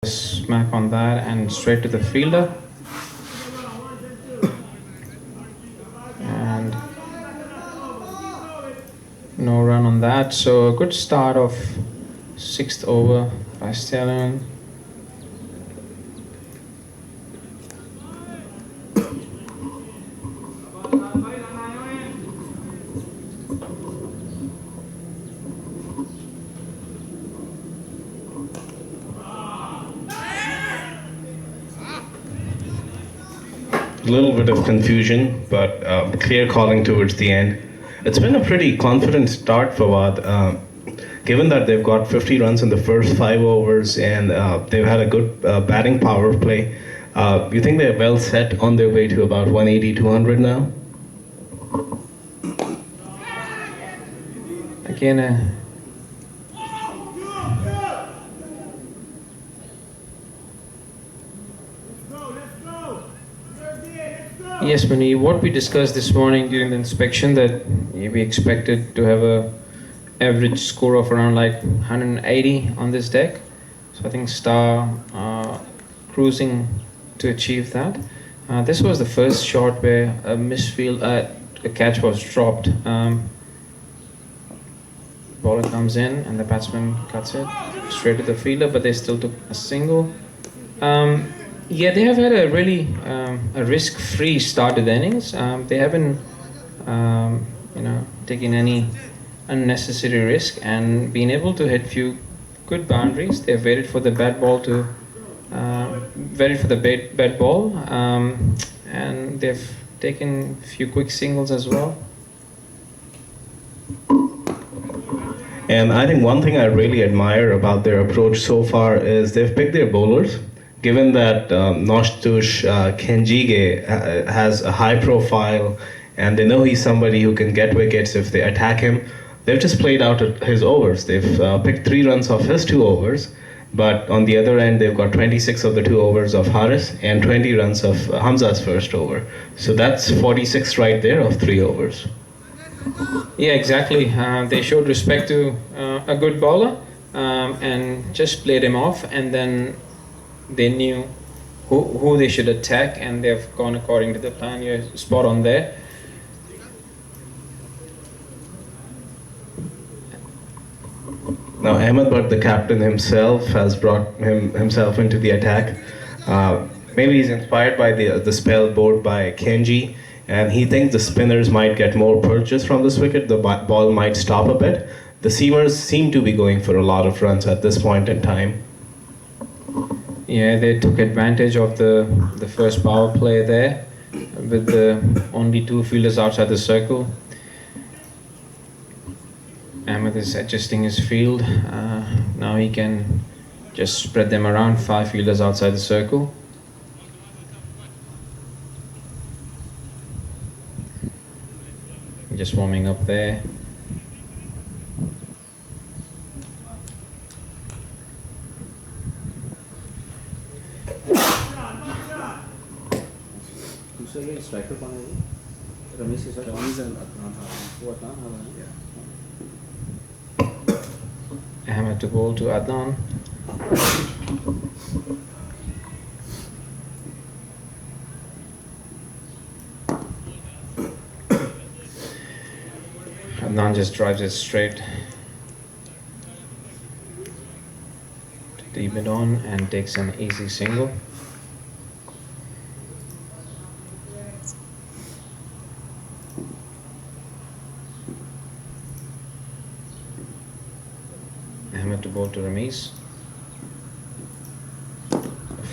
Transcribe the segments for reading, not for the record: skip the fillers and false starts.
Smack on that and straight to the fielder. And no run on that. So a good start of 6th over by Stallions. A little bit of confusion, but clear calling towards the end. It's been a pretty confident start for Wad, given that they've got 50 runs in the first 5 overs and they've had a good batting power play. You think they're well set on their way to about 180, 200 now? Again, yes, Mani, what we discussed this morning during the inspection, that we expected to have a average score of around like 180 on this deck. So I think Star cruising to achieve that. This was the first shot where a misfield, a catch was dropped. Bowler comes in and the batsman cuts it straight to the fielder, but they still took a single. Yeah, they have had a really a risk-free start to the innings. They haven't, taken any unnecessary risk and been able to hit few good boundaries. They've waited for the bat ball to bat ball, and they've taken a few quick singles as well. And I think one thing I really admire about their approach so far is they've picked their bowlers. Given that Noshtush Kenjige has a high profile and they know he's somebody who can get wickets if they attack him, they've just played out his overs. They've picked 3 runs off his 2 overs, but on the other end, they've got 26 of the 2 overs of Haris and 20 runs of Hamza's first over. So that's 46 right there of 3 overs. Yeah, exactly. They showed respect to a good bowler and just played him off, and then they knew who they should attack, and they've gone according to the plan. You're spot on there. Now Ahmed Butt, the captain himself, has brought himself into the attack. Maybe he's inspired by the spell bowled by Kenji, and he thinks the spinners might get more purchase from this wicket. The ball might stop a bit. The seamers seem to be going for a lot of runs at this point in time. Yeah, they took advantage of the first power play there with the only 2 fielders outside the circle. Ahmed is adjusting his field. Now he can just spread them around, 5 fielders outside the circle. Just warming up there. Striker कौन है? रमेश के साथ वो Adnan Ahmed to ball to Adnan. Adnan just drives it straight to the mid on and takes an easy single. Ahmed to ball to Ramesh.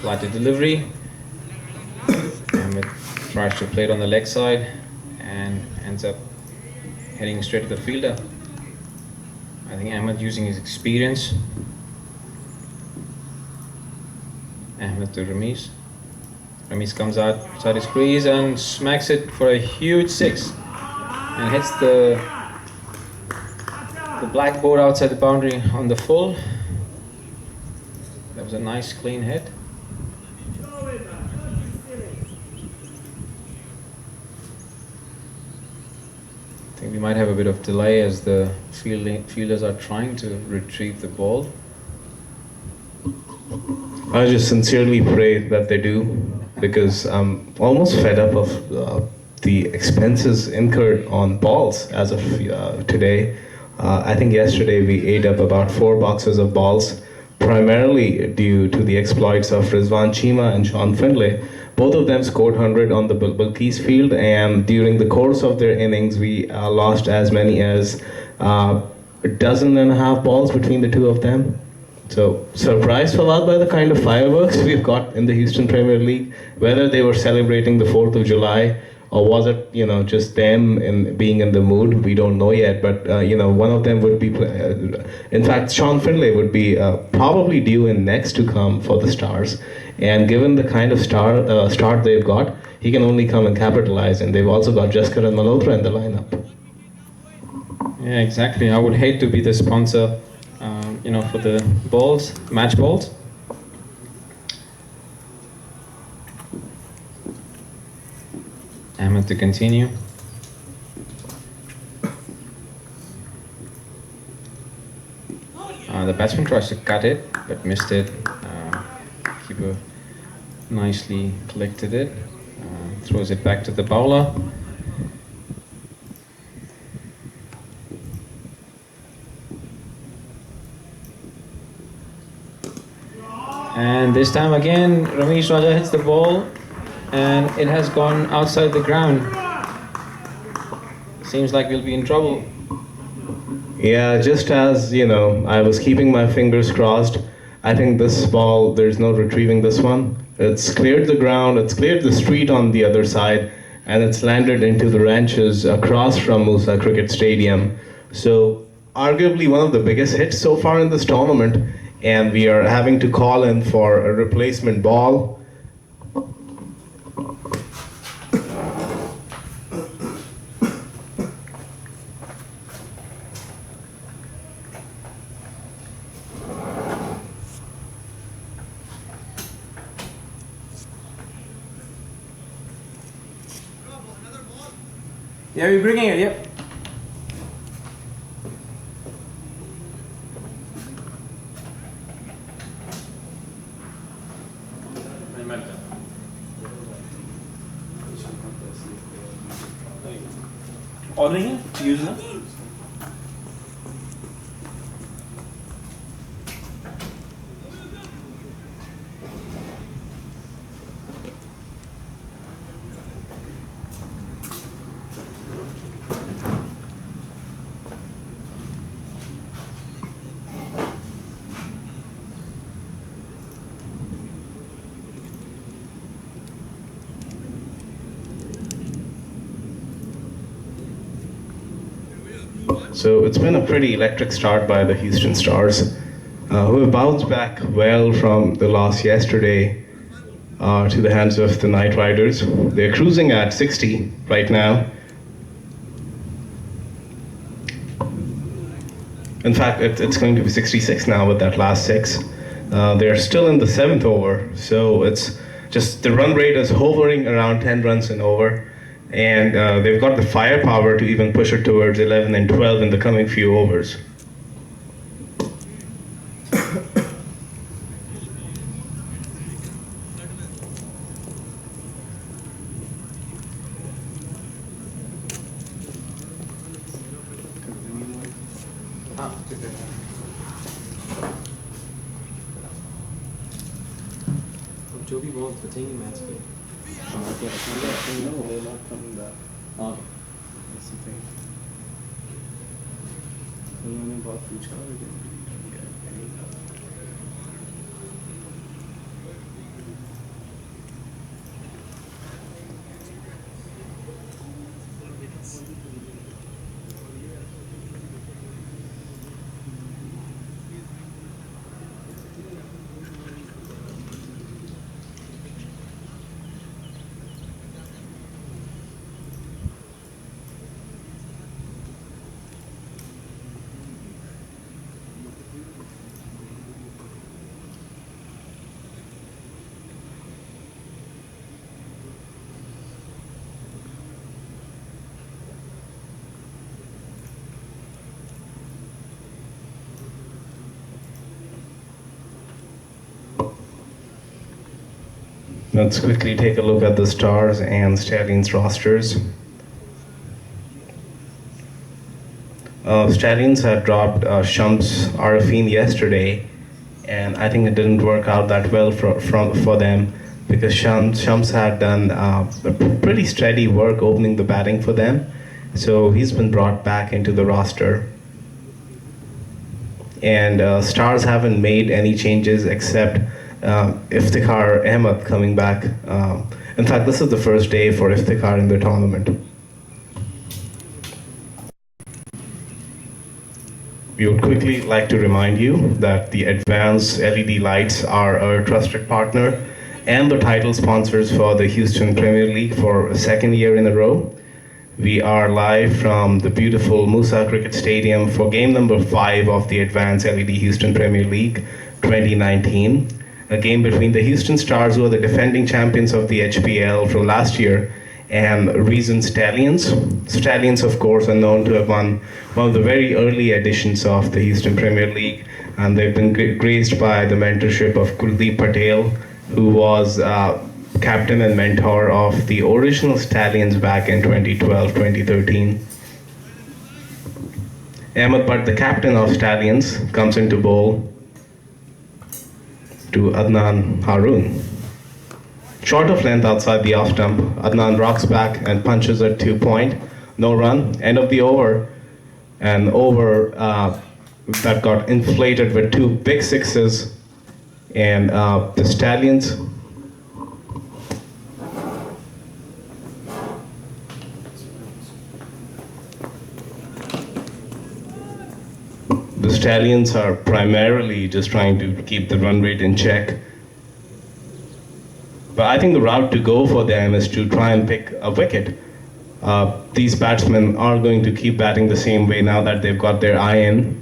Flighted delivery. Ahmed tries to play it on the leg side and ends up heading straight to the fielder. I think Ahmed using his experience. Ahmed to Ramesh. Ramesh comes outside his crease and smacks it for a huge 6 and hits the blackboard outside the boundary on the full. That was a nice clean hit. I think we might have a bit of delay as the fielders are trying to retrieve the ball. I just sincerely pray that they do, because I'm almost fed up of the expenses incurred on balls as of today. I think yesterday we ate up about 4 boxes of balls, primarily due to the exploits of Rizwan Chima and Sean Findlay. Both of them scored 100 on the Bilkis field, and during the course of their innings, we lost as many as a dozen and a half balls between the two of them. So, surprised, Fawad, by the kind of fireworks we've got in the Houston Premier League, whether they were celebrating the 4th of July or was it, just them in being in the mood, we don't know yet. But, one of them would be, in fact, Sean Findlay would be probably due in next to come for the Stars. And given the kind of start they've got, he can only come and capitalize. And they've also got Jaskaran and Malhotra in the lineup. Yeah, exactly. I would hate to be the sponsor, for the balls, match balls. Ahmed to continue. The batsman tries to cut it, but missed it. Keeper nicely collected it, throws it back to the bowler. And this time again, Ramesh Raja hits the ball and it has gone outside the ground. Seems like we'll be in trouble. Yeah, just as, I was keeping my fingers crossed, I think this ball, there's no retrieving this one. It's cleared the ground, it's cleared the street on the other side, and it's landed into the ranches across from Moosa Cricket Stadium. So, arguably one of the biggest hits so far in this tournament, and we are having to call in for a replacement ball. Yeah, we're bringing it, yep. Ordering it? Use now? So it's been a pretty electric start by the Houston Stars, who have bounced back well from the loss yesterday to the hands of the Knight Riders. They're cruising at 60 right now. In fact, it's going to be 66 now with that last 6. They're still in the 7th over, so it's just the run rate is hovering around 10 runs and over. And they've got the firepower to even push it towards 11 and 12 in the coming few overs. जो भी ball बचेंगे match के no, they're not coming back. Okay. That's the thing. उन्होंने बहुत पूछा लेकिन Let's quickly take a look at the Stars and Stallions rosters. Stallions had dropped Shams Arifin yesterday, and I think it didn't work out that well for them because Shams had done pretty steady work opening the batting for them. So he's been brought back into the roster. And Stars haven't made any changes except Iftikhar Ahmed coming back. In fact, this is the first day for Iftikhar in the tournament. We would quickly like to remind you that the advanced LED lights are our trusted partner and the title sponsors for the Houston Premier League for a second year in a row. We are live from the beautiful Moosa Cricket Stadium for game number 5 of the Advanced LED Houston Premier League 2019, a game between the Houston Stars, who are the defending champions of the HPL from last year, and recent Stallions. Stallions, of course, are known to have won one of the very early editions of the Houston Premier League, and they've been graced by the mentorship of Kuldeep Patel, who was captain and mentor of the original Stallions back in 2012-2013. Ahmed Butt, the captain of Stallions, comes into bowl to Adnan Haroon. Short of length outside the off stump, Adnan rocks back and punches at 2 point. No run, end of the over. An over that got inflated with 2 big sixes. And the Stallions are primarily just trying to keep the run rate in check. But I think the route to go for them is to try and pick a wicket. These batsmen are going to keep batting the same way now that they've got their eye in.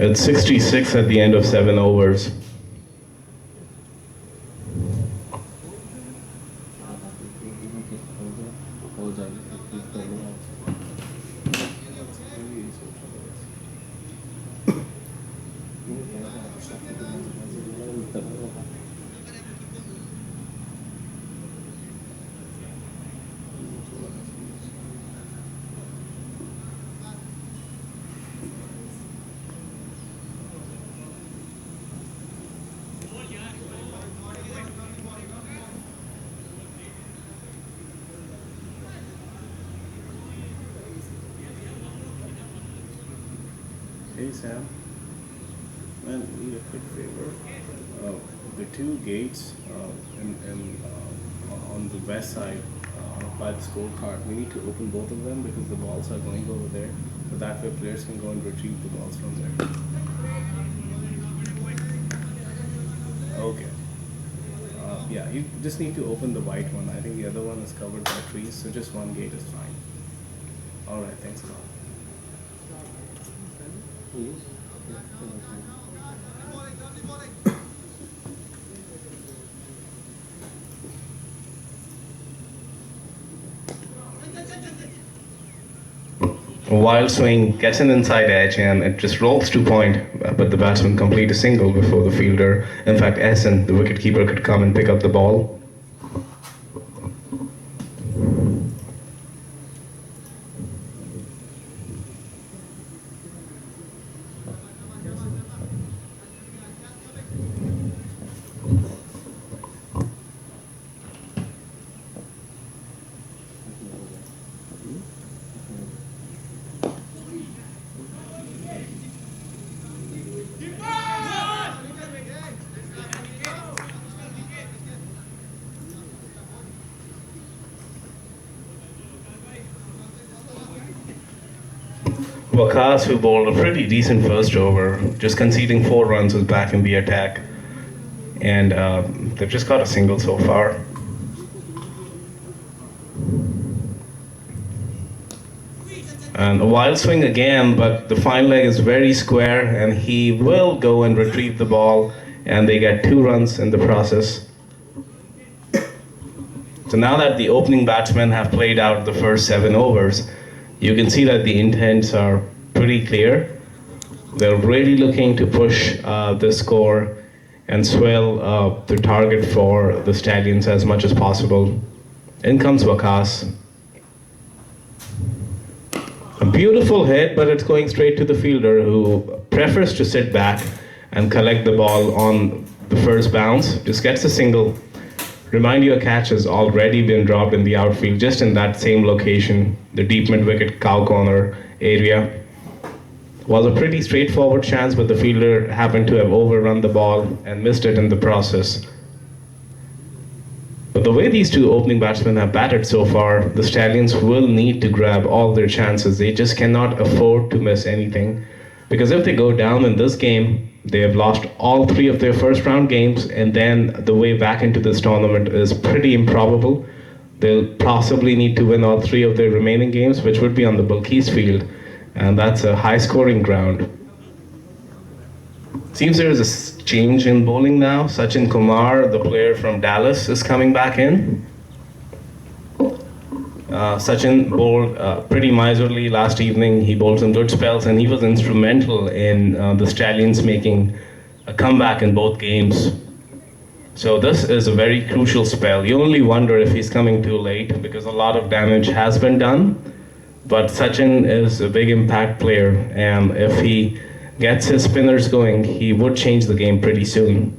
It's 66 at the end of 7 overs. Hey Sam, man, need a quick favor. The 2 gates on the west side by the scorecard, we need to open both of them because the balls are going over there. So that way players can go and retrieve the balls from there. Okay. Yeah, you just need to open the white one. I think the other one is covered by trees, so just one gate is fine. Alright, thanks a lot. Wild swing gets an inside edge and it just rolls 2 point, but the batsman complete a single before the fielder. In fact, Essen, the wicketkeeper, could come and pick up the ball. Waqas, who bowled a pretty decent first over, just conceding 4 runs, was back in the attack. And they've just got a single so far. And a wild swing again, but the fine leg is very square, and he will go and retrieve the ball, and they get 2 runs in the process. So now that the opening batsmen have played out the first 7 overs, you can see that the intents are pretty clear. They're really looking to push the score and swell the target for the Stallions as much as possible. In comes Waqas. A beautiful hit, but it's going straight to the fielder, who prefers to sit back and collect the ball on the first bounce. Just gets a single. Remind you, a catch has already been dropped in the outfield, just in that same location, the deep mid-wicket cow corner area. Was a pretty straightforward chance, but the fielder happened to have overrun the ball and missed it in the process. But the way these 2 opening batsmen have batted so far, the Stallions will need to grab all their chances. They just cannot afford to miss anything. Because if they go down in this game, they have lost all 3 of their first round games, and then the way back into this tournament is pretty improbable. They'll possibly need to win all 3 of their remaining games, which would be on the Bilkis field, and that's a high scoring ground. Seems there is a change in bowling now. Sachin Kumar, the player from Dallas, is coming back in. Sachin bowled pretty miserly last evening. He bowled some good spells, and he was instrumental in the Stallions making a comeback in both games. So this is a very crucial spell. You only wonder if he's coming too late, because a lot of damage has been done. But Sachin is a big impact player, and if he gets his spinners going, he would change the game pretty soon.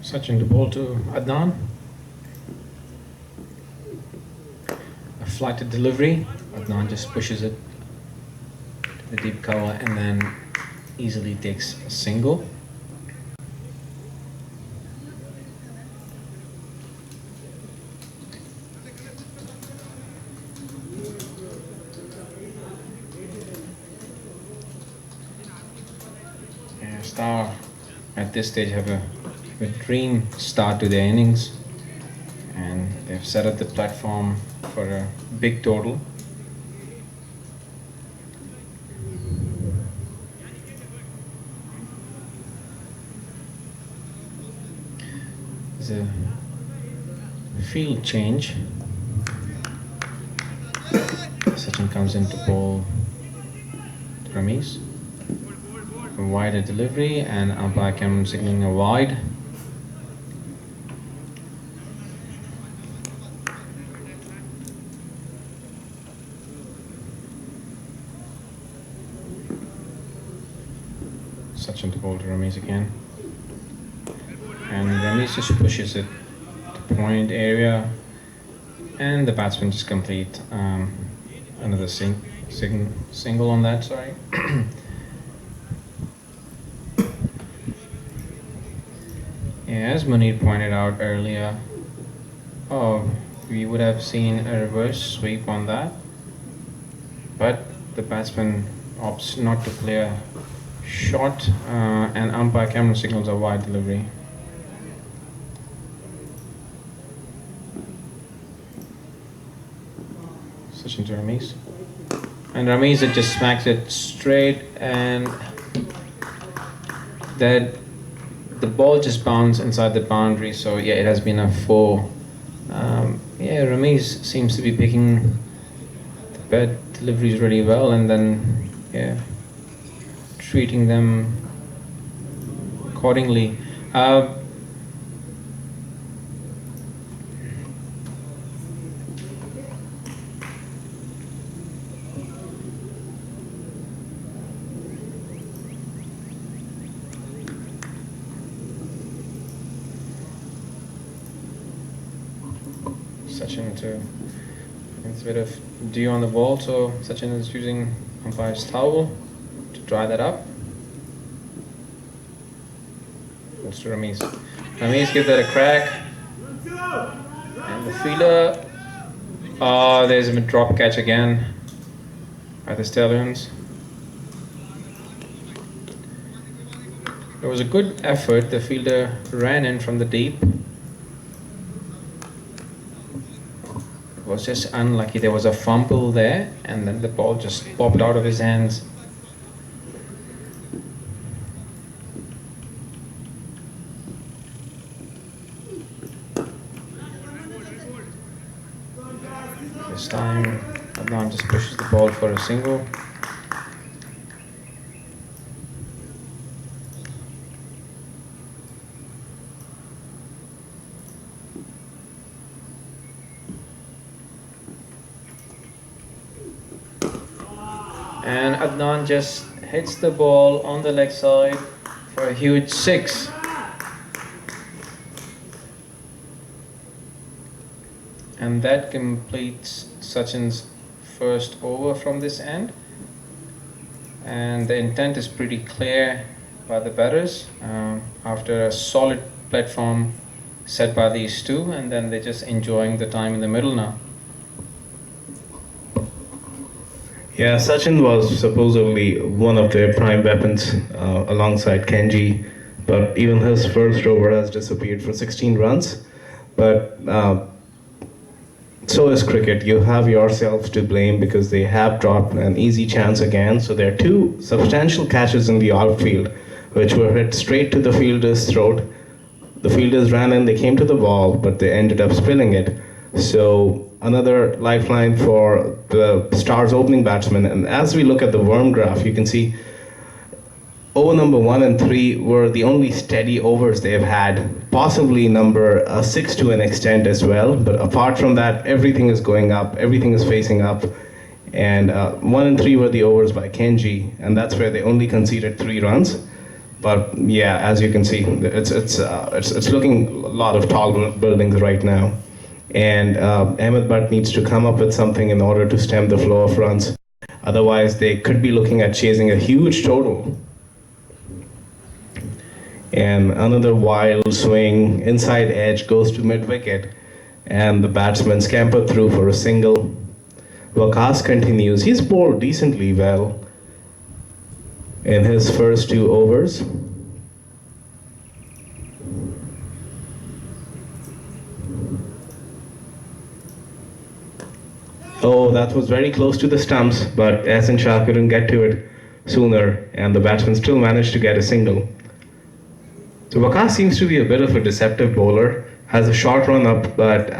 Sachin to bowl to Adnan. A flighted delivery. Adnan just pushes it to the deep cover and then easily takes a single. Yeah, Star at this stage have a dream start to their innings, and they've set up the platform for a big total. There's a field change. Sachin comes in to bowl to Ramesh. A wider delivery, and umpire Cameron signaling a wide. Sachin to bowl to Ramesh again. And Ramesh just pushes it to point area, and the batsman just complete another single on that, sorry. Yeah, as Munir pointed out earlier, we would have seen a reverse sweep on that, but the batsman opts not to play a shot, and umpire Cameron signals a wide delivery. Sachin to Ramesh. And Ramesh just smacks it straight, and that the ball just bounced inside the boundary. So yeah, it has been a 4. Yeah, Ramesh seems to be picking the bad deliveries really well, and then yeah, treating them accordingly. Sachin to, it's a bit of dew on the ball, so Sachin is using umpire's towel to dry that up. Goes to Ramesh. Ramesh gives that a crack. And the fielder. Oh, there's a drop catch again by the Stallions. It was a good effort. The fielder ran in from the deep. It was just unlucky. There was a fumble there, and then the ball just popped out of his hands. This time, Adnan just pushes the ball for a single. And Adnan just hits the ball on the leg side for a huge 6. And that completes Sachin's first over from this end. And the intent is pretty clear by the batters after a solid platform set by these two, and then they're just enjoying the time in the middle now. Yeah, Sachin was supposedly one of their prime weapons alongside Kenji, but even his first over has disappeared for 16 runs. But so is cricket. You have yourselves to blame because they have dropped an easy chance again. So there are 2 substantial catches in the outfield, which were hit straight to the fielder's throat. The fielders ran in, they came to the ball, but they ended up spilling it. So another lifeline for the Stars opening batsman. And as we look at the worm graph, you can see over number 1 and 3 were the only steady overs they've had, possibly number 6 to an extent as well. But apart from that, everything is going up, everything is facing up. And 1 and 3 were the overs by Kenji, and that's where they only conceded 3 runs. But yeah, as you can see, it's looking a lot of tall buildings right now. And Ahmed Butt needs to come up with something in order to stem the flow of runs. Otherwise, they could be looking at chasing a huge total. And another wild swing, inside edge, goes to mid-wicket. And the batsman scampered through for a single. Waqas continues. He's bowled decently well in his first 2 overs. Oh, that was very close to the stumps, but Ahsan Shah couldn't get to it sooner, and the batsman still managed to get a single. So Waqas seems to be a bit of a deceptive bowler, has a short run up, but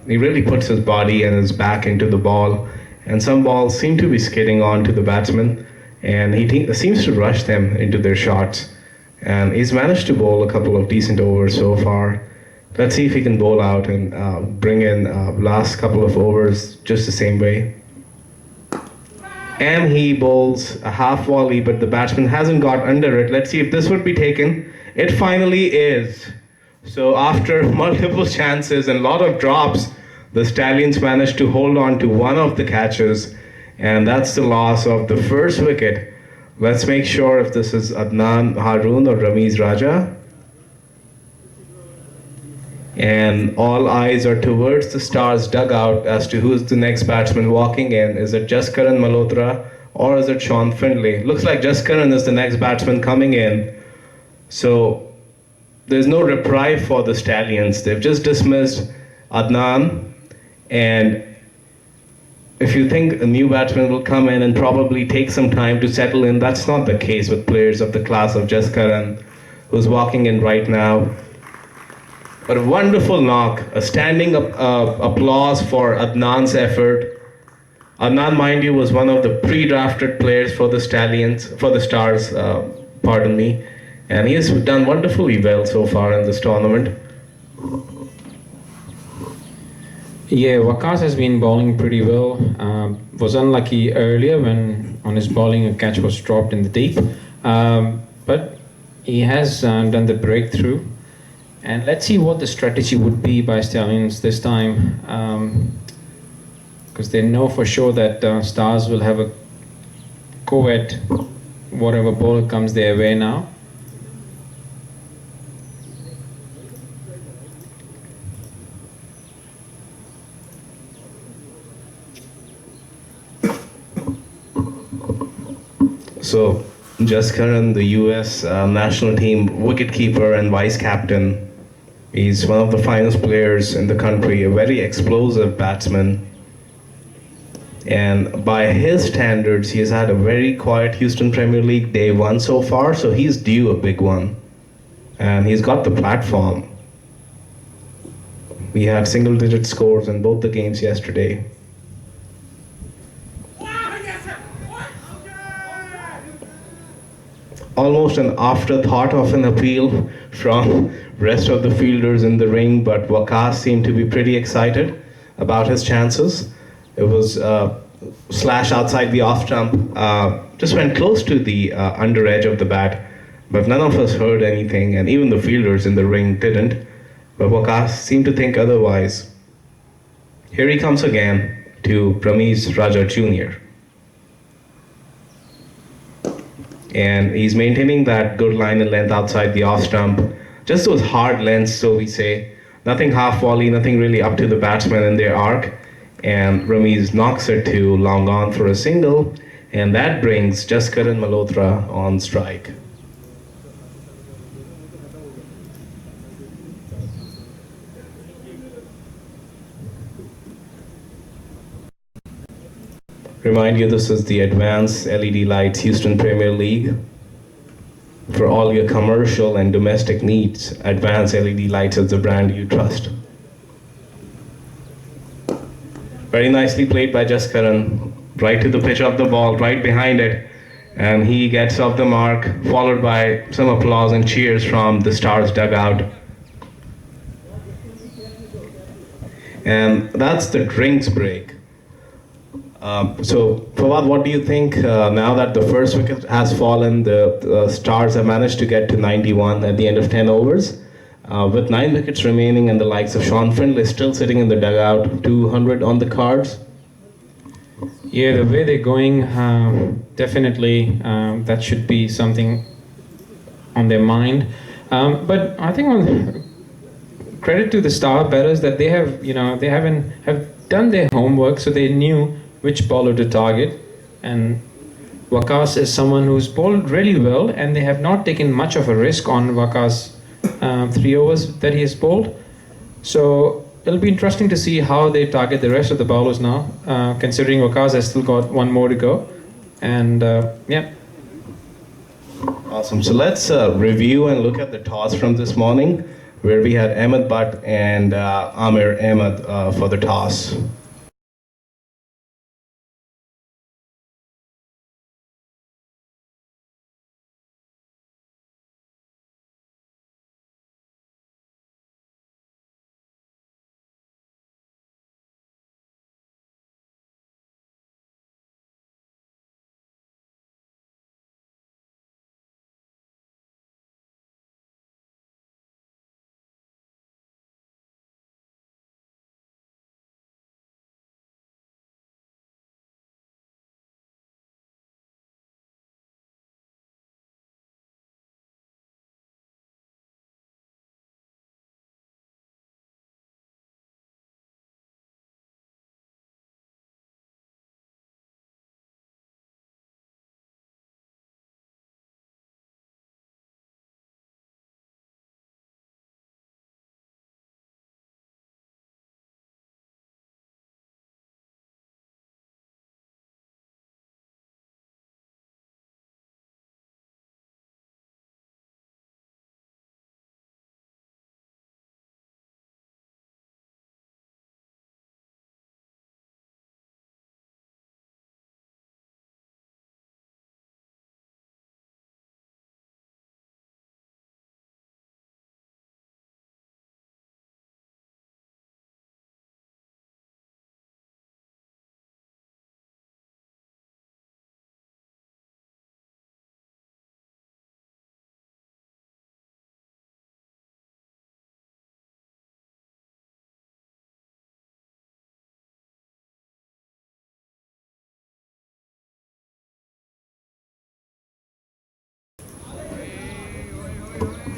he really puts his body and his back into the ball, and some balls seem to be skidding on to the batsman, and he seems to rush them into their shots. And he's managed to bowl a couple of decent overs so far. Let's see if he can bowl out and bring in last couple of overs just the same way. And he bowls a half volley, but the batsman hasn't got under it. Let's see if this would be taken. It finally is. So after multiple chances and a lot of drops, the Stallions managed to hold on to one of the catches, and that's the loss of the first wicket. Let's make sure if this is Adnan Haroon or Ramiz Raja. And all eyes are towards the Stars dugout as to who's the next batsman walking in. Is it Jaskaran Malhotra or is it Sean Findlay? Looks like Jaskaran is the next batsman coming in. So there's no reprieve for the Stallions. They've just dismissed Adnan, and if you think a new batsman will come in and probably take some time to settle in, that's not the case with players of the class of Jaskaran, who's walking in right now. But a wonderful knock, a standing applause for Adnan's effort. Adnan, mind you, was one of the pre-drafted players for the Stars, pardon me. And he has done wonderfully well so far in this tournament. Yeah, Waqas has been bowling pretty well. Was unlucky earlier when on his bowling a catch was dropped in the deep. But he has done the breakthrough. And let's see what the strategy would be by Stallions this time. Because they know for sure that Stars will have a go at whatever bowler comes their way now. So, Jaskaran, the US national team wicketkeeper and vice captain, he's one of the finest players in the country, a very explosive batsman. And by his standards, he has had a very quiet Houston Premier League day one so far, so he's due a big one. And he's got the platform. We had single digit scores in both the games yesterday. Almost an afterthought of an appeal from rest of the fielders in the ring, but Waqas seemed to be pretty excited about his chances. It was slash outside the off stump, just went close to the under edge of the bat, but none of us heard anything, and even the fielders in the ring didn't. But Waqas seemed to think otherwise. Here he comes again to Pramesh Raja Jr. And he's maintaining that good line and length outside the off stump. Just those hard lengths, so we say. Nothing half volley, nothing really up to the batsman in their arc. And Ramesh knocks it to long on for a single. And that brings Jaskaran Malhotra on strike. Remind you, this is the Advanced LED Lights Houston Premier League. For all your commercial and domestic needs, Advanced LED Lights is the brand you trust. Very nicely played by Jaskaran, right to the pitch of the ball, right behind it. And he gets off the mark, followed by some applause and cheers from the Stars dugout. And that's the drinks break. So, Fawad, what do you think now that the first wicket has fallen, the Stars have managed to get to 91 at the end of 10 overs? With 9 wickets remaining and the likes of Sean Findlay still sitting in the dugout, 200 on the cards? Yeah, the way they're going, definitely that should be something on their mind. But I think credit to the star batters that they have, they have done their homework, so they knew which bowler to target. And Waqas is someone who's bowled really well, and they have not taken much of a risk on Waqas' 3 overs that he has bowled. So it'll be interesting to see how they target the rest of the bowlers now, considering Waqas has still got one more to go. And yeah. Awesome. So let's review and look at the toss from this morning, where we had Ahmed Butt and Amir Ahmed for the toss.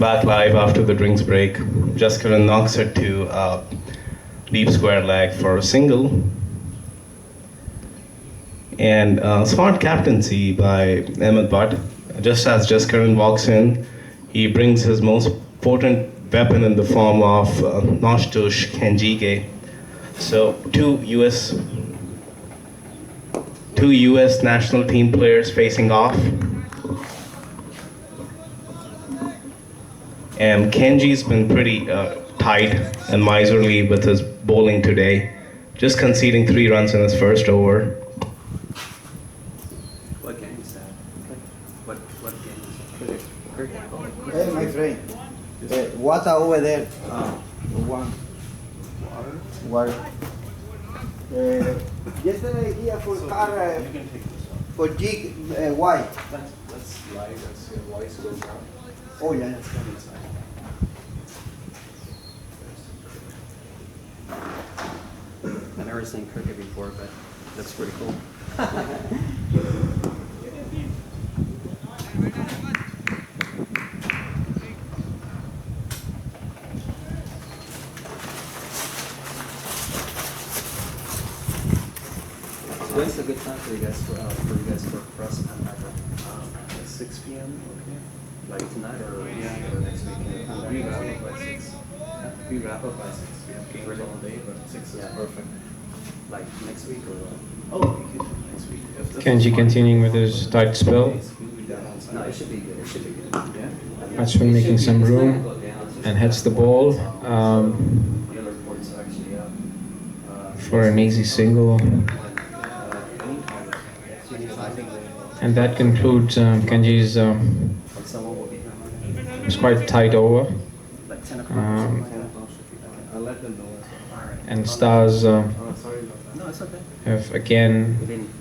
Back live after the drinks break. Jaskaran knocks it to deep square leg for a single. And smart captaincy by Ahmed Butt. Just as Jaskaran walks in, he brings his most potent weapon in the form of Noshtush Kenjige. So two US national team players facing off. And Kenji's been pretty tight and miserly with his bowling today, just conceding 3 runs in his first over. What game is that? What game is it? Cricket. Hey, my friend. Water over there. One. Water. Yesterday here for car You can take this one. for jig white. Let's slide as your voice goes down. Oh yeah. Let's come inside. I've never seen cricket before, but that's pretty cool. When's a good time for you guys for us to come back? 6 p.m. Okay. Like tonight or Yeah. or next week? We wrap up by 6. We wrap up by 6. We have games all day, but 6 is Yeah. perfect. Like next week or what? Oh, we could do next week. If this Kenji is fine. continuing with his tight spell. We'll be done on No, Sunday. it should be good. It should be good. Yeah. Batsman making some room and hits the ball The other reports are actually up. for an easy single. And that concludes Kenji's Like someone will be here. it's quite tight over. Like 10 o'clock or something like that. I'll let them know as well. All right. And Stars Oh, sorry about that. No, it's okay. have again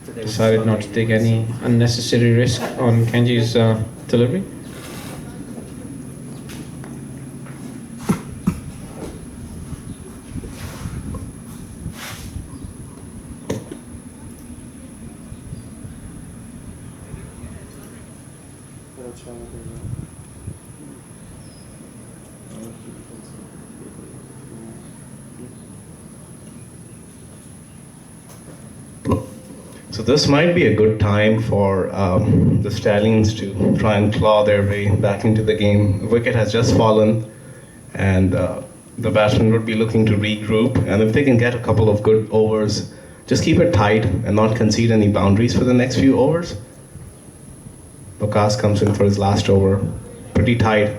Today was decided slow not to day take anyways. any unnecessary risk on Kenji's delivery. So this might be a good time for the Stallions to try and claw their way back into the game. The wicket has just fallen, and the batsman would be looking to regroup. And if they can get a couple of good overs, just keep it tight and not concede any boundaries for the next few overs. Lucas comes in for his last over, pretty tight.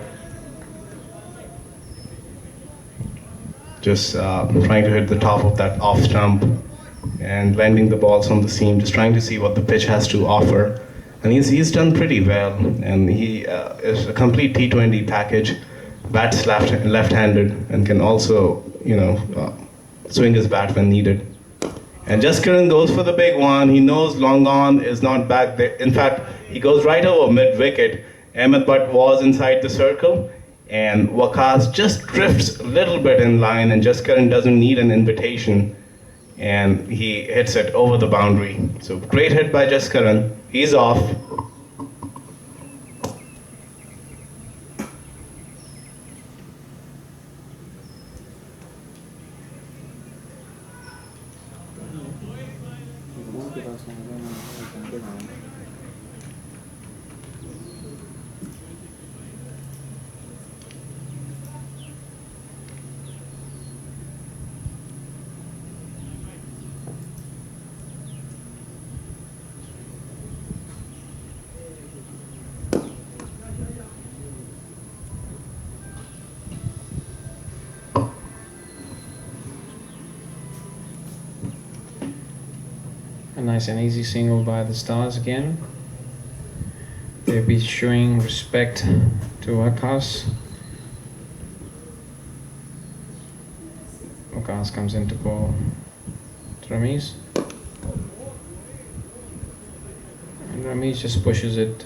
Just trying to hit the top of that off stump and landing the balls on the seam, just trying to see what the pitch has to offer. And he's done pretty well, and he is a complete T20 package, bats left-handed, and can also, swing his bat when needed. And Jaskaran goes for the big one. He knows long on is not back there. In fact, he goes right over mid-wicket. Ahmed Butt was inside the circle, and Waqas just drifts a little bit in line, and Jaskaran doesn't need an invitation, and he hits it over the boundary. So great hit by Jaskaran. He's off. A nice and easy single by the Stars again. They'll be showing respect to Waqas. Waqas comes in to ball to Ramiz. And Ramiz just pushes it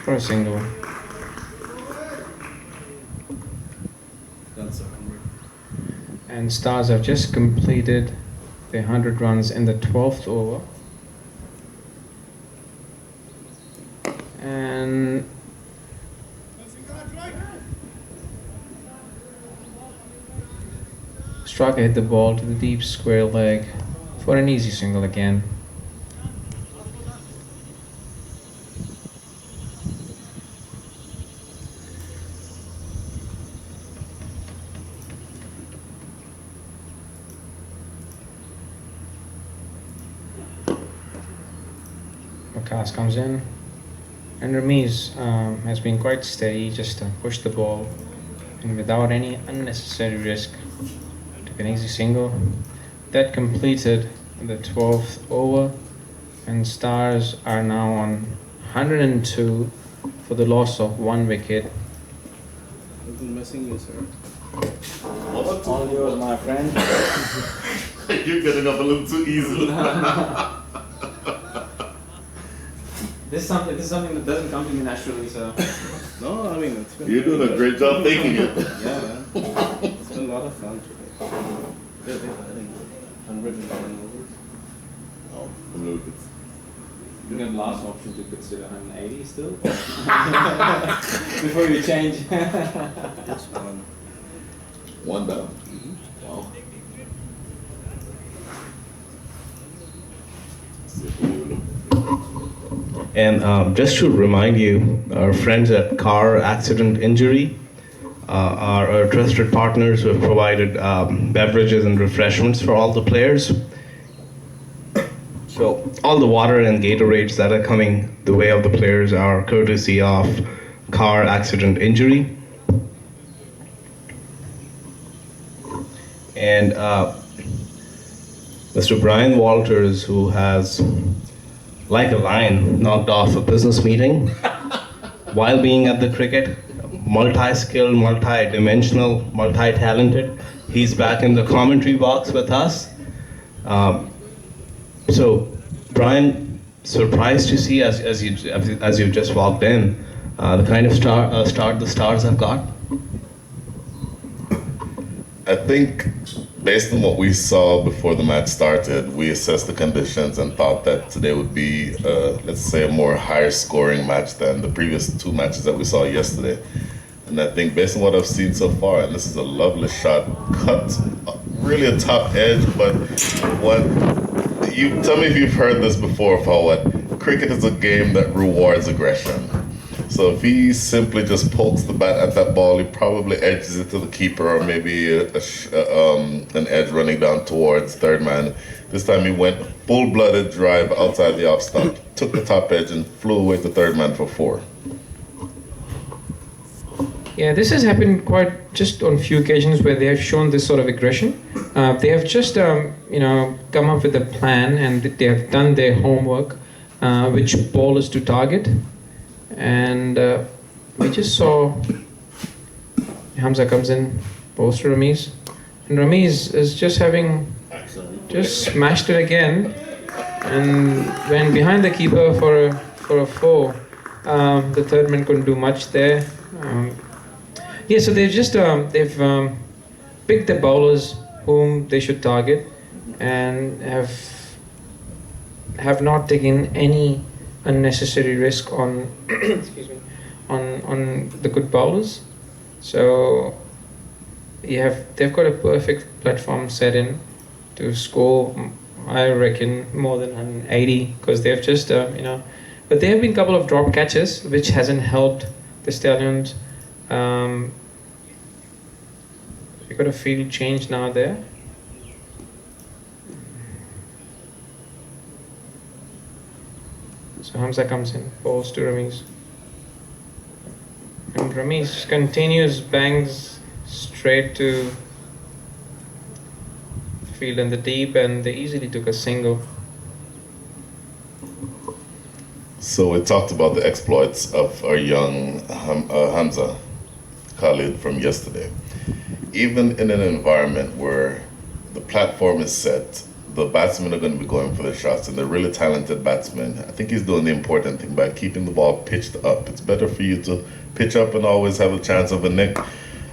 for a single. That's 100. And Stars have just completed their 100 runs in the 12th over. And Straka hit the ball to the deep square leg for an easy single again. Makas comes in, and Ramiz has been quite steady, just pushed the ball and without any unnecessary risk took an easy single. That completed the 12th over, and Stars are now on 102 for the loss of 1 wicket. I've been missing you, sir. All yours, my friend. You're getting up a little too easily. This is something that doesn't come to me naturally, so. No, I mean, it's been. You're doing a great job taking it. Yeah, man. It's been a lot of fun today. They're hitting 109 overs. Oh, look, it's You have last option to consider 180 still? Before you change. Just one. one down. Wow. And just to remind you, our friends at Car Accident Injury are our trusted partners who have provided beverages and refreshments for all the players. So all the water and Gatorades that are coming the way of the players are courtesy of Car Accident Injury. And Mr. Brian Walters, who has, like a lion, knocked off a business meeting while being at the cricket, multi-skilled, multi-dimensional, multi-talented. He's back in the commentary box with us. So, Brian, surprised to see as you just walked in, the kind of start the Stars have got? I think based on what we saw before the match started, we assessed the conditions and thought that today would be, let's say, a more higher scoring match than the previous 2 matches that we saw yesterday. And I think based on what I've seen so far, and this is a lovely shot, cut really a top edge, but what you tell me if you've heard this before, Fawad, cricket is a game that rewards aggression. So if he simply just pokes the bat at that ball, he probably edges it to the keeper, or maybe an edge running down towards third man. This time he went full-blooded drive outside the off stump, took the top edge and flew away to third man for 4. Yeah, this has happened quite just on few occasions where they have shown this sort of aggression. They have just, come up with a plan and they have done their homework, which ball is to target. And we just saw Hamza comes in, bowls to Ramiz. And Ramiz is just just smashed it again and went behind the keeper for a 4. The third man couldn't do much there. Yeah, so they've just picked the bowlers whom they should target and have not taken any unnecessary risk on excuse me on the good bowlers. So they've got a perfect platform set in to score, I reckon, more than 180, because they've just but there have been a couple of drop catches which hasn't helped the Stallions. We got a field change now there. So Hamza comes in, bowls to Ramiz. And Ramiz continues, bangs straight to field in the deep, and they easily took a single. So we talked about the exploits of our young Hamza Khalid from yesterday. Even in an environment where the platform is set, the batsmen are going to be going for the shots, and they're really talented batsmen. I think he's doing the important thing by keeping the ball pitched up. It's better for you to pitch up and always have a chance of a nick.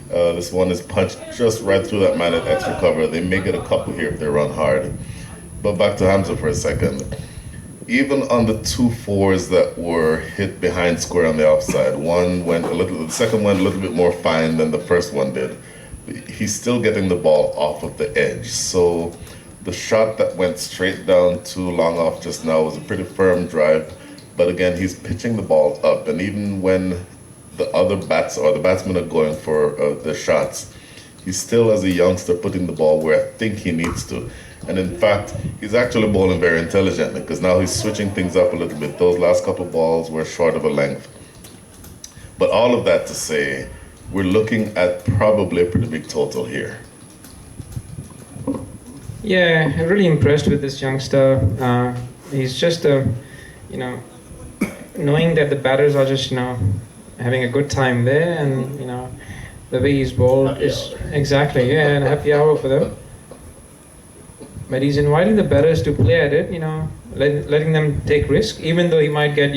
This one is punched just right through that man at extra cover. They may get a couple here if they run hard. But back to Hamza for a second. Even on the 2 4s that were hit behind square on the offside, the second one a little bit more fine than the first one did. he's still getting the ball off of the edge. So the shot that went straight down to long off just now was a pretty firm drive. But again, he's pitching the ball up, and even when the other the batsmen are going for the shots, he's still, as a youngster, putting the ball where I think he needs to. And in fact, he's actually bowling very intelligently, because now he's switching things up a little bit. Those last couple of balls were short of a length. But all of that to say, we're looking at probably a pretty big total here. Yeah, I'm really impressed with this youngster. He's just, knowing that the batters are just, having a good time there, and, the way he's bowled is exactly, and a happy hour for them. But he's inviting the batters to play at it, letting them take risk, even though he might get,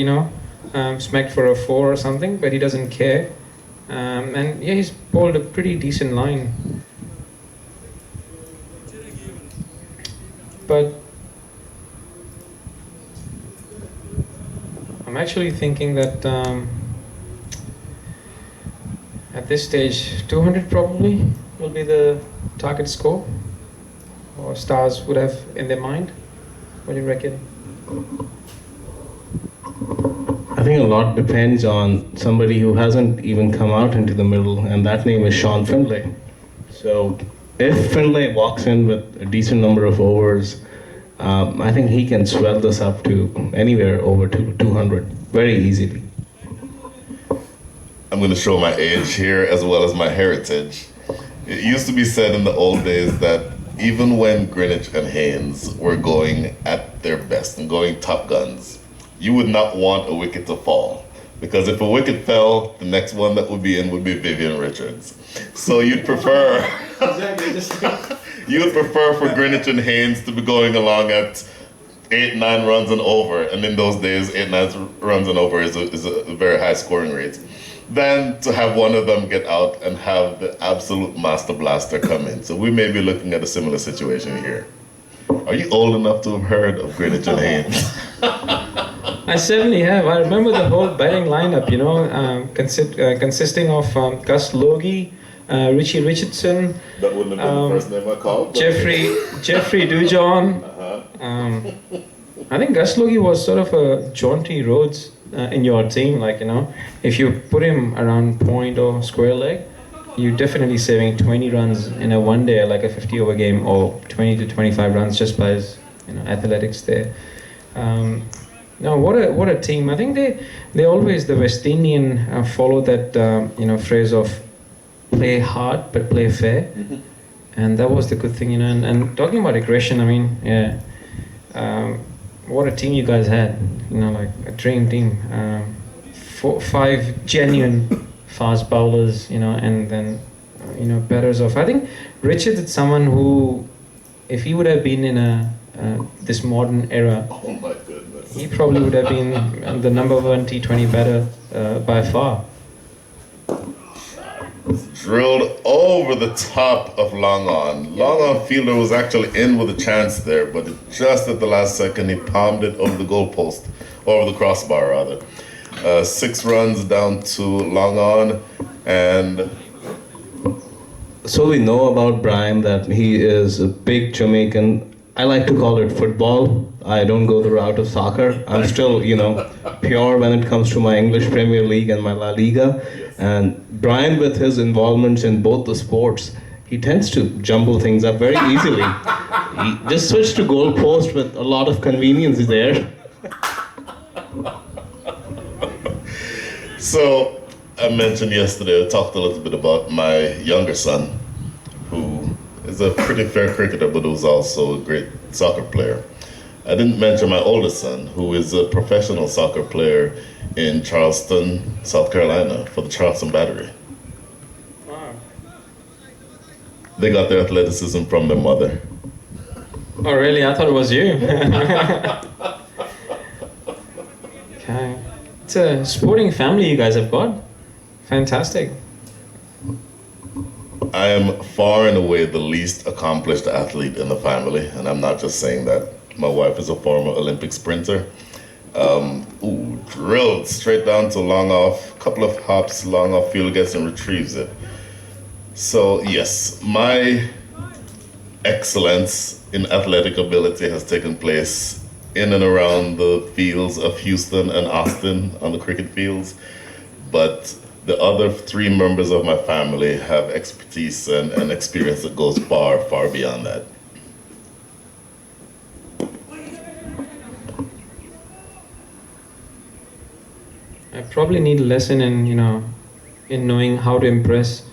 smacked for a 4 or something, but he doesn't care. And yeah, he's bowled a pretty decent line. But I'm actually thinking that at this stage, 200 probably will be the target score, or Stars would have in their mind. What do you reckon? I think a lot depends on somebody who hasn't even come out into the middle, and that name is Sean Findlay. So if Findlay walks in with a decent number of overs, I think he can swell this up to anywhere over to 200 very easily. I'm going to show my age here as well as my heritage. It used to be said in the old days that even when Greenwich and Haynes were going at their best and going top guns, you would not want a wicket to fall, because if a wicket fell, the next one that would be in would be Vivian Richards. So you'd prefer you would prefer for Greenwich and Haynes to be going along at 8-9 runs and over, and in those days 8-9 runs and over is a very high scoring rate, than to have one of them get out and have the absolute master blaster come in. So we may be looking at a similar situation here. Are you old enough to have heard of Greenwich and Haynes? I certainly have. I remember the whole batting lineup, consisting of Gus Logie, Richie Richardson, That wouldn't have been the first name I called. Jeffrey Dujon. I think Gus Logie was sort of a jaunty Rhodes in your team. If you put him around point or square leg, you're definitely saving 20 runs in a one day, like a 50-over game, or 20 to 25 runs just by his athletics there. No, what a team! I think they always, the West Indian follow that phrase of play hard but play fair, and that was the good thing, And talking about aggression, what a team you guys had! Like a dream team. 5 genuine fast bowlers, and then batters of. I think Richards is someone who, if he would have been in this modern era, Oh my goodness. he probably would have been the number 1 T20 batter by far. Drilled over the top of long on. Long on fielder was actually in with a chance there, but just at the last second he palmed it over the goalpost, over the crossbar rather. 6 runs down to long on, and So we know about Brian that he is a big Jamaican. I like to call it football. I don't go the route of soccer. I'm still, pure when it comes to my English Premier League and my La Liga. And Brian, with his involvements in both the sports, he tends to jumble things up very easily. He just switched to goal post with a lot of convenience there. so I mentioned yesterday, I talked a little bit about my younger son, who is a pretty fair cricketer, but who's also a great soccer player. I didn't mention my oldest son, who is a professional soccer player in Charleston, South Carolina, for the Charleston Battery. Wow. They got their athleticism from their mother. Oh really? I thought it was you. Okay. It's a sporting family you guys have got. Fantastic. I am far and away the least accomplished athlete in the family, and I'm not just saying that. My wife is a former Olympic sprinter. Drilled straight down to long off, couple of hops, long off field gets and retrieves it. So yes, my excellence in athletic ability has taken place in and around the fields of Houston and Austin on the cricket fields, but the other three members of my family have expertise and experience that goes far, far beyond that. I probably need a lesson in, in knowing how to impress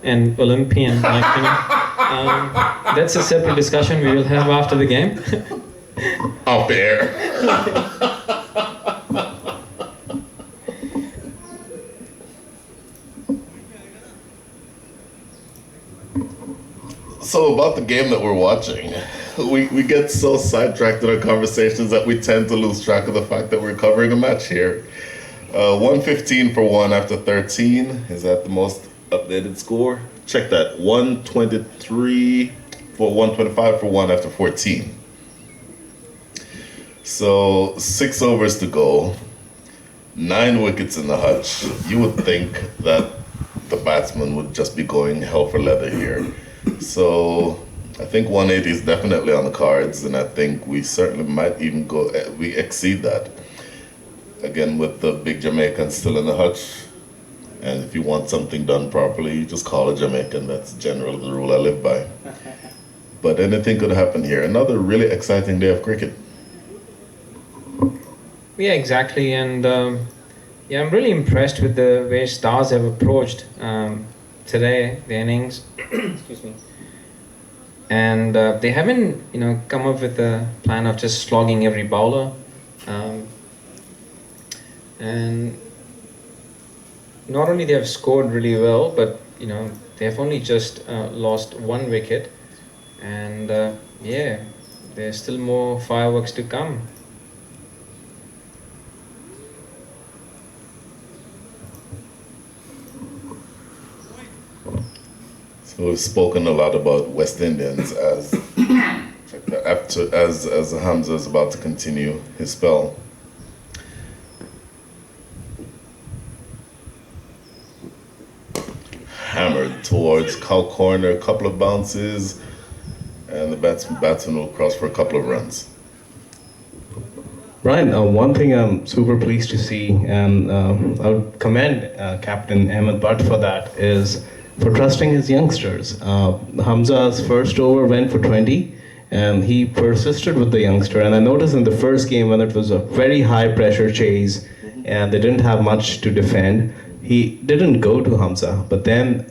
an Olympian. That's a separate discussion we will have after the game. Off the air. So about the game that we're watching, we get so sidetracked in our conversations that we tend to lose track of the fact that we're covering a match here. 115 for 1 after 13. Is that the most updated score? Check that. 123 for 125 for 1 after 14. So 6 overs to go. 9 wickets in the hutch. You would think that the batsman would just be going hell for leather here. So I think 180 is definitely on the cards, and I think we certainly might even we exceed that. Again, with the big Jamaican still in the hutch, and if you want something done properly, you just call a Jamaican. That's generally the rule I live by. But anything could happen here. Another really exciting day of cricket. Yeah, exactly. And yeah, I'm really impressed with the way Stars have approached today, the innings. Excuse me. And they haven't, come up with a plan of just slogging every bowler. And not only they have scored really well, but they have only just lost 1 wicket, and yeah, there's still more fireworks to come. So we've spoken a lot about West Indians as Hamza is about to continue his spell. Hammered towards cow corner, a couple of bounces, and the batsman will cross for a couple of runs. Brian, one thing I'm super pleased to see, and I would commend Captain Ahmed Butt for that, is for trusting his youngsters. Hamza's first over went for 20, and he persisted with the youngster. And I noticed in the first game, when it was a very high pressure chase and they didn't have much to defend, he didn't go to Hamza. But then,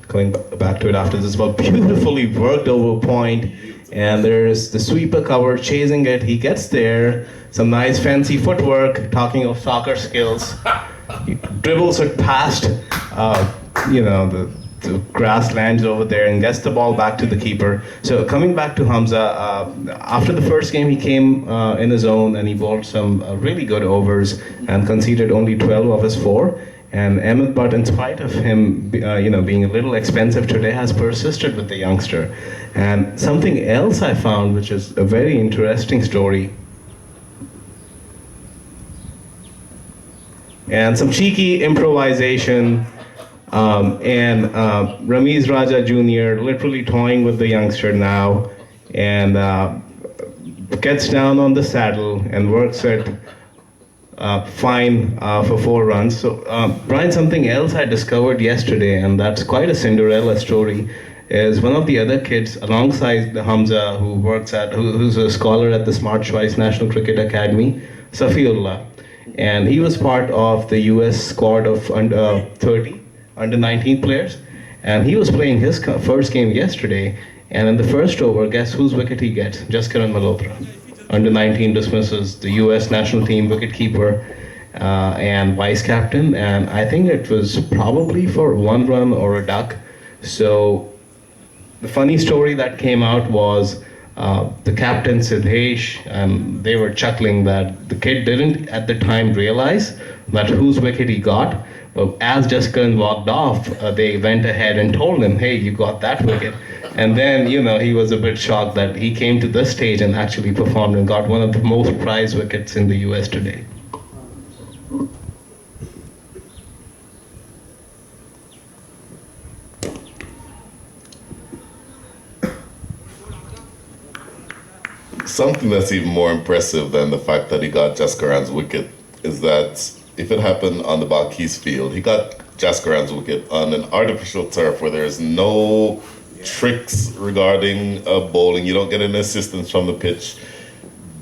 going back to it after this, was beautifully worked over point, and there's the sweeper cover chasing it. He gets there, some nice fancy footwork, talking of soccer skills. He dribbles it past, the grass lands over there and gets the ball back to the keeper. So coming back to Hamza, after the first game he came in his own and he bowled some really good overs and conceded only 12 of his 4. And Ahmed Butt, in spite of him being a little expensive today, has persisted with the youngster. And something else I found, which is a very interesting story, and some cheeky improvisation, and Ramiz Raja Jr. literally toying with the youngster now, and gets down on the saddle and works it fine for 4 runs. So Brian, something else I discovered yesterday, and that's quite a Cinderella story, is one of the other kids alongside the Hamza who's a scholar at the Smart Choice National Cricket Academy, Safiullah. And he was part of the US squad of under 30, under 19 players. And he was playing his first game yesterday. And in the first over, guess whose wicket he gets? Jaskaran Malhotra. Under 19 dismisses the US national team wicketkeeper and vice captain. And I think it was probably for 1 run or a duck. So the funny story that came out was the captain Sidhesh, they were chuckling that the kid didn't at the time realize that whose wicket he got. But as Jaskaran walked off, they went ahead and told him, hey, you got that wicket. And then, he was a bit shocked that he came to this stage and actually performed and got one of the most prized wickets in the US today. something that's even more impressive than the fact that he got Jaskaran's wicket is that if it happened on the Balkis field, he got Jaskaran's wicket on an artificial turf where there's no tricks regarding bowling. You don't get any assistance from the pitch.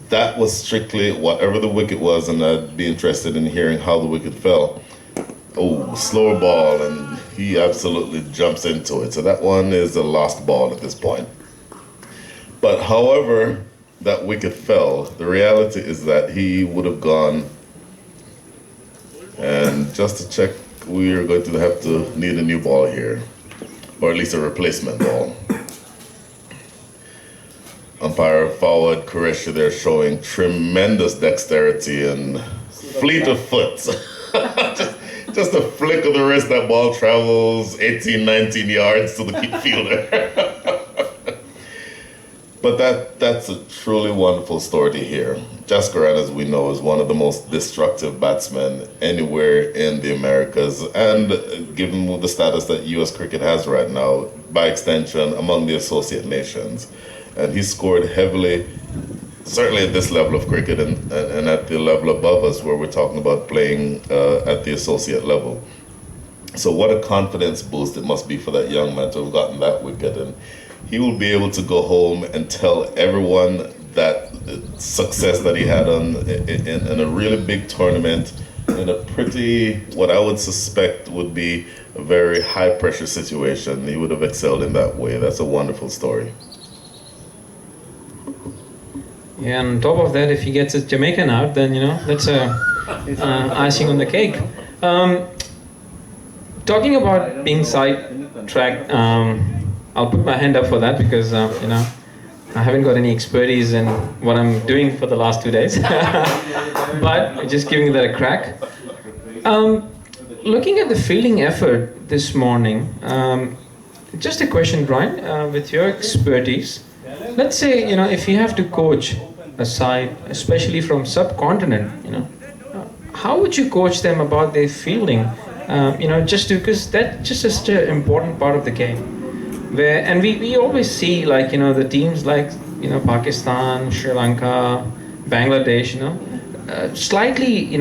That was strictly whatever the wicket was, and I'd be interested in hearing how the wicket fell. Oh, slower ball, and he absolutely jumps into it. So that one is a lost ball at this point. But however that wicket fell, the reality is that he would have gone, and just to check, we are going to have to need a new ball here, or at least a replacement ball. Umpire Fawad Qureshi there showing tremendous dexterity and fleet of foot. just a flick of the wrist, that ball travels 18, 19 yards to the fielder. But that's a truly wonderful story to hear. Jaskaran, as we know, is one of the most destructive batsmen anywhere in the Americas, and given the status that U.S. cricket has right now, by extension, among the associate nations. And he scored heavily, certainly at this level of cricket and at the level above us where we're talking about playing at the associate level. So what a confidence boost it must be for that young man to have gotten that wicket. And he will be able to go home and tell everyone that success that he had in a really big tournament in a pretty, what I would suspect would be a very high pressure situation. He would have excelled in that way. That's a wonderful story. Yeah, and on top of that, if he gets a Jamaican out, then, that's icing on the cake. Talking about being sidetracked, I'll put my hand up for that because, I haven't got any expertise in what I'm doing for the last 2 days. But just giving that a crack. Looking at the fielding effort this morning, just a question, Brian, with your expertise. Let's say, if you have to coach a side, especially from subcontinent, how would you coach them about their fielding? Because that's just such an important part of the game. And we always see, the teams like, Pakistan, Sri Lanka, Bangladesh, slightly,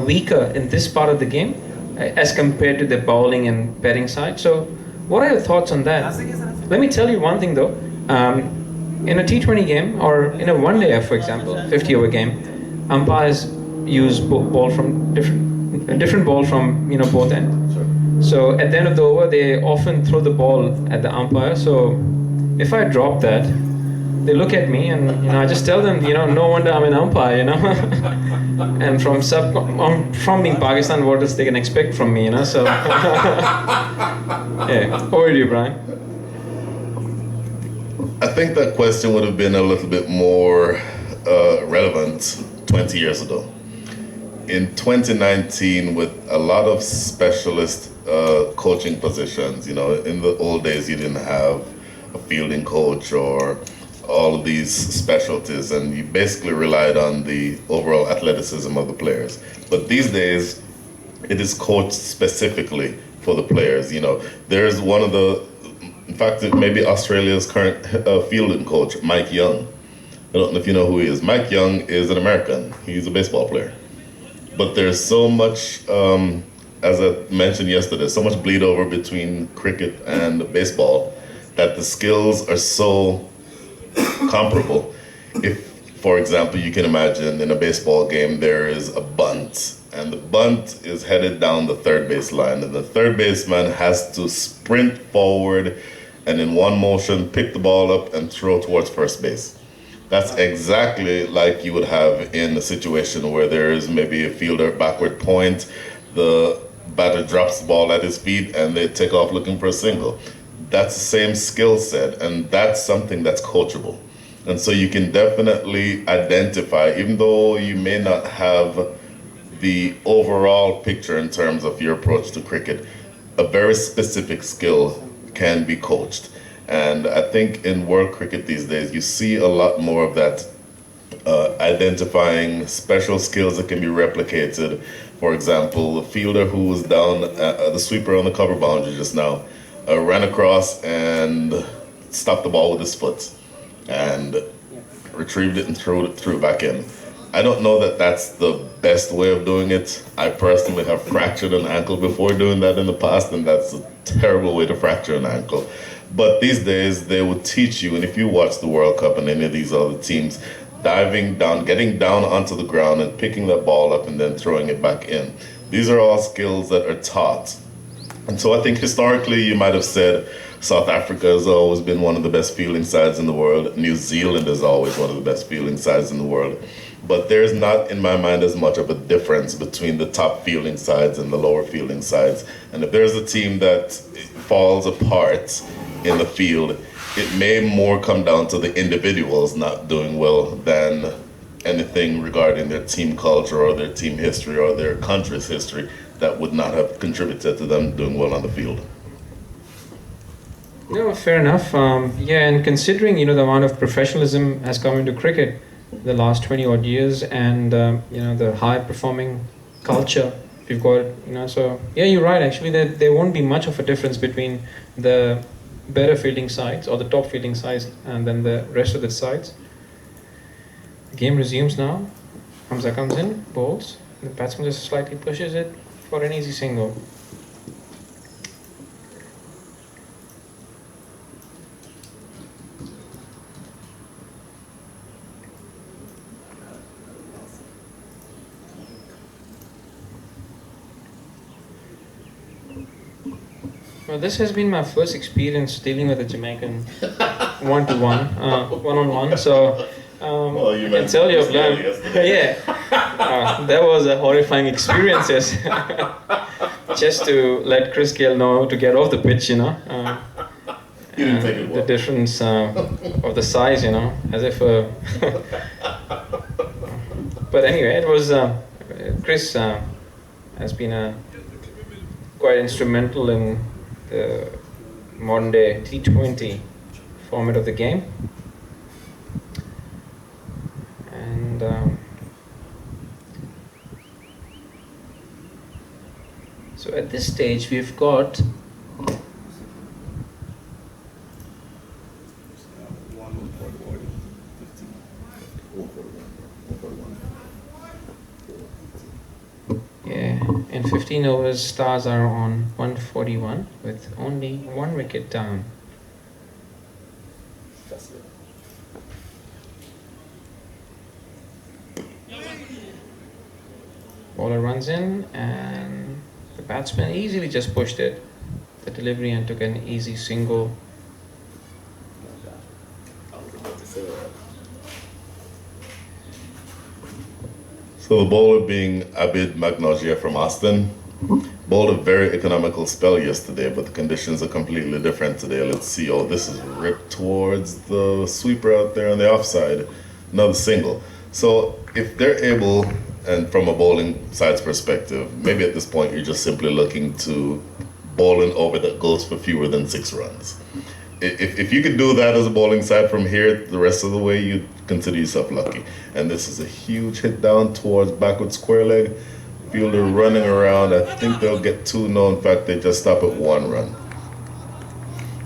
weaker in this part of the game as compared to the bowling and batting side. So what are your thoughts on that? Let me tell you one thing though. In a T20 game or in a one-dayer, for example, 50-over game, umpires use ball from different ball from both ends. Sure. So at the end of the over, they often throw the ball at the umpire. So if I drop that, they look at me and I just tell them, no wonder I'm an umpire, And from being Pakistan, what else they can expect from me, So yeah, over to you, Brian. I think that question would have been a little bit more relevant 20 years ago. In 2019, with a lot of specialist coaching positions, in the old days you didn't have a fielding coach or all of these specialties, and you basically relied on the overall athleticism of the players. But these days, it is coached specifically for the players. There's one of the, in fact, it may be Australia's current fielding coach, Mike Young. I don't know if you know who he is. Mike Young is an American. He's a baseball player. But there's so much, as I mentioned yesterday, so much bleed over between cricket and baseball that the skills are so comparable. If, for example, you can imagine in a baseball game there is a bunt, and the bunt is headed down the third base line, and the third baseman has to sprint forward and in one motion pick the ball up and throw towards first base. That's exactly like you would have in a situation where there is maybe a fielder backward point, the batter drops the ball at his feet and they take off looking for a single. That's the same skill set, and that's something that's coachable. And so you can definitely identify, even though you may not have the overall picture in terms of your approach to cricket, a very specific skill can be coached. And I think in world cricket these days, you see a lot more of that, identifying special skills that can be replicated. For example, the fielder who was down, the sweeper on the cover boundary just now, ran across and stopped the ball with his foot. And retrieved it and threw it back in. I don't know that that's the best way of doing it. I personally have fractured an ankle before doing that in the past, and that's a terrible way to fracture an ankle. But these days, they would teach you, and if you watch the World Cup and any of these other teams, diving down, getting down onto the ground and picking that ball up and then throwing it back in. These are all skills that are taught. And so I think historically you might have said South Africa has always been one of the best fielding sides in the world. New Zealand is always one of the best fielding sides in the world. But there's not, in my mind, as much of a difference between the top fielding sides and the lower fielding sides. And if there's a team that falls apart in the field, it may more come down to the individuals not doing well than anything regarding their team culture or their team history or their country's history that would not have contributed to them doing well on the field. No, fair enough. Yeah, and considering the amount of professionalism has come into cricket the last 20 odd years, and the high performing culture we've got, so yeah, you're right. Actually, there won't be much of a difference between the better fielding sides or the top fielding sides and then the rest of the sides. The game resumes now. Hamza comes in, bowls. The batsman just slightly pushes it for an easy single. Well, this has been my first experience dealing with a Jamaican one-to-one, one-on-one. So I can tell you, I've learned. Yeah, that was a horrifying experience. Yes. Just to let Chris Gale know to get off the pitch, You didn't take it well. The difference of the size, as if. But anyway, it was Chris has been quite instrumental in the modern day T20 format of the game, and so at this stage we've got in 15 overs, Stars are on 141 with only 1 wicket down. Bowler runs in and the batsman easily just pushed it, the delivery, and took an easy single. So the bowler being Abid Magnogia from Austin bowled a very economical spell yesterday, but the conditions are completely different today. Let's see. Oh, this is ripped towards the sweeper out there on the offside. Another single. So if they're able, and from a bowling side's perspective, maybe at this point you're just simply looking to bowl an over that goes for fewer than 6 runs. If you could do that as a bowling side from here the rest of the way, you'd consider yourself lucky. And this is a huge hit down towards backward square leg. Fielder running around. I think they'll get 2. No, in fact, they just stop at 1 run.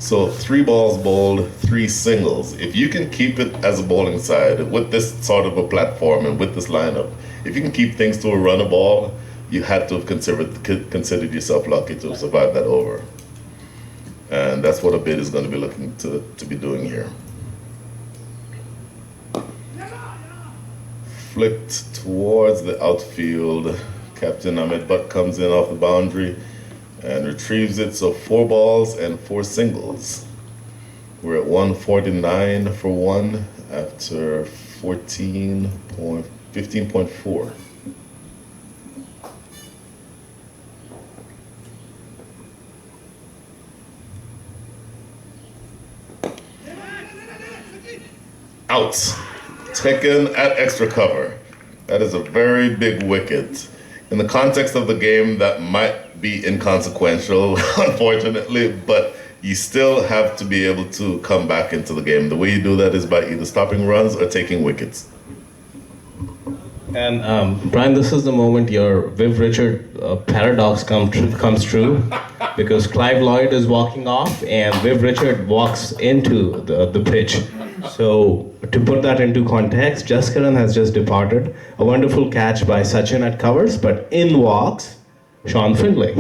So 3 balls bowled, 3 singles. If you can keep it as a bowling side with this sort of a platform and with this lineup, if you can keep things to a run a ball, you had to have considered yourself lucky to have survived that over. And that's what Abid is going to be looking to be doing here. Flicked towards the outfield. Captain Ahmed Butt comes in off the boundary and retrieves it. So 4 balls and 4 singles. We're at 149 for 1 after 15.4. Out. Taken at extra cover. That is a very big wicket. In the context of the game, that might be inconsequential, unfortunately, but you still have to be able to come back into the game. The way you do that is by either stopping runs or taking wickets. And Brian, this is the moment your Viv Richard paradox comes true, because Clive Lloyd is walking off and Viv Richard walks into the pitch. So to put that into context, Jaskaran has just departed. A wonderful catch by Sachin at covers, but in walks Sean Findlay.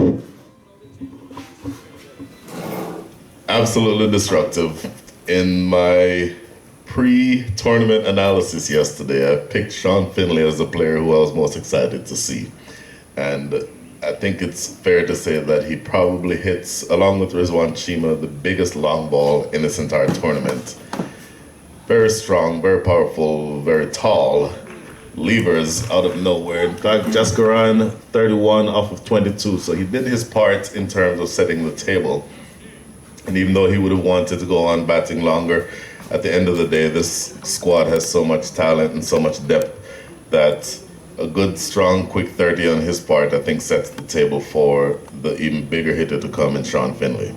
Absolutely destructive. In my pre-tournament analysis yesterday, I picked Sean Finley as the player who I was most excited to see. And I think it's fair to say that he probably hits, along with Rizwan Chima, the biggest long ball in this entire tournament. Very strong, very powerful, very tall. Levers out of nowhere. In fact, Jaskaran 31 off of 22, so he did his part in terms of setting the table. And even though he would have wanted to go on batting longer, at the end of the day, this squad has so much talent and so much depth that a good, strong, quick 30 on his part, I think, sets the table for the even bigger hitter to come in Sean Finley.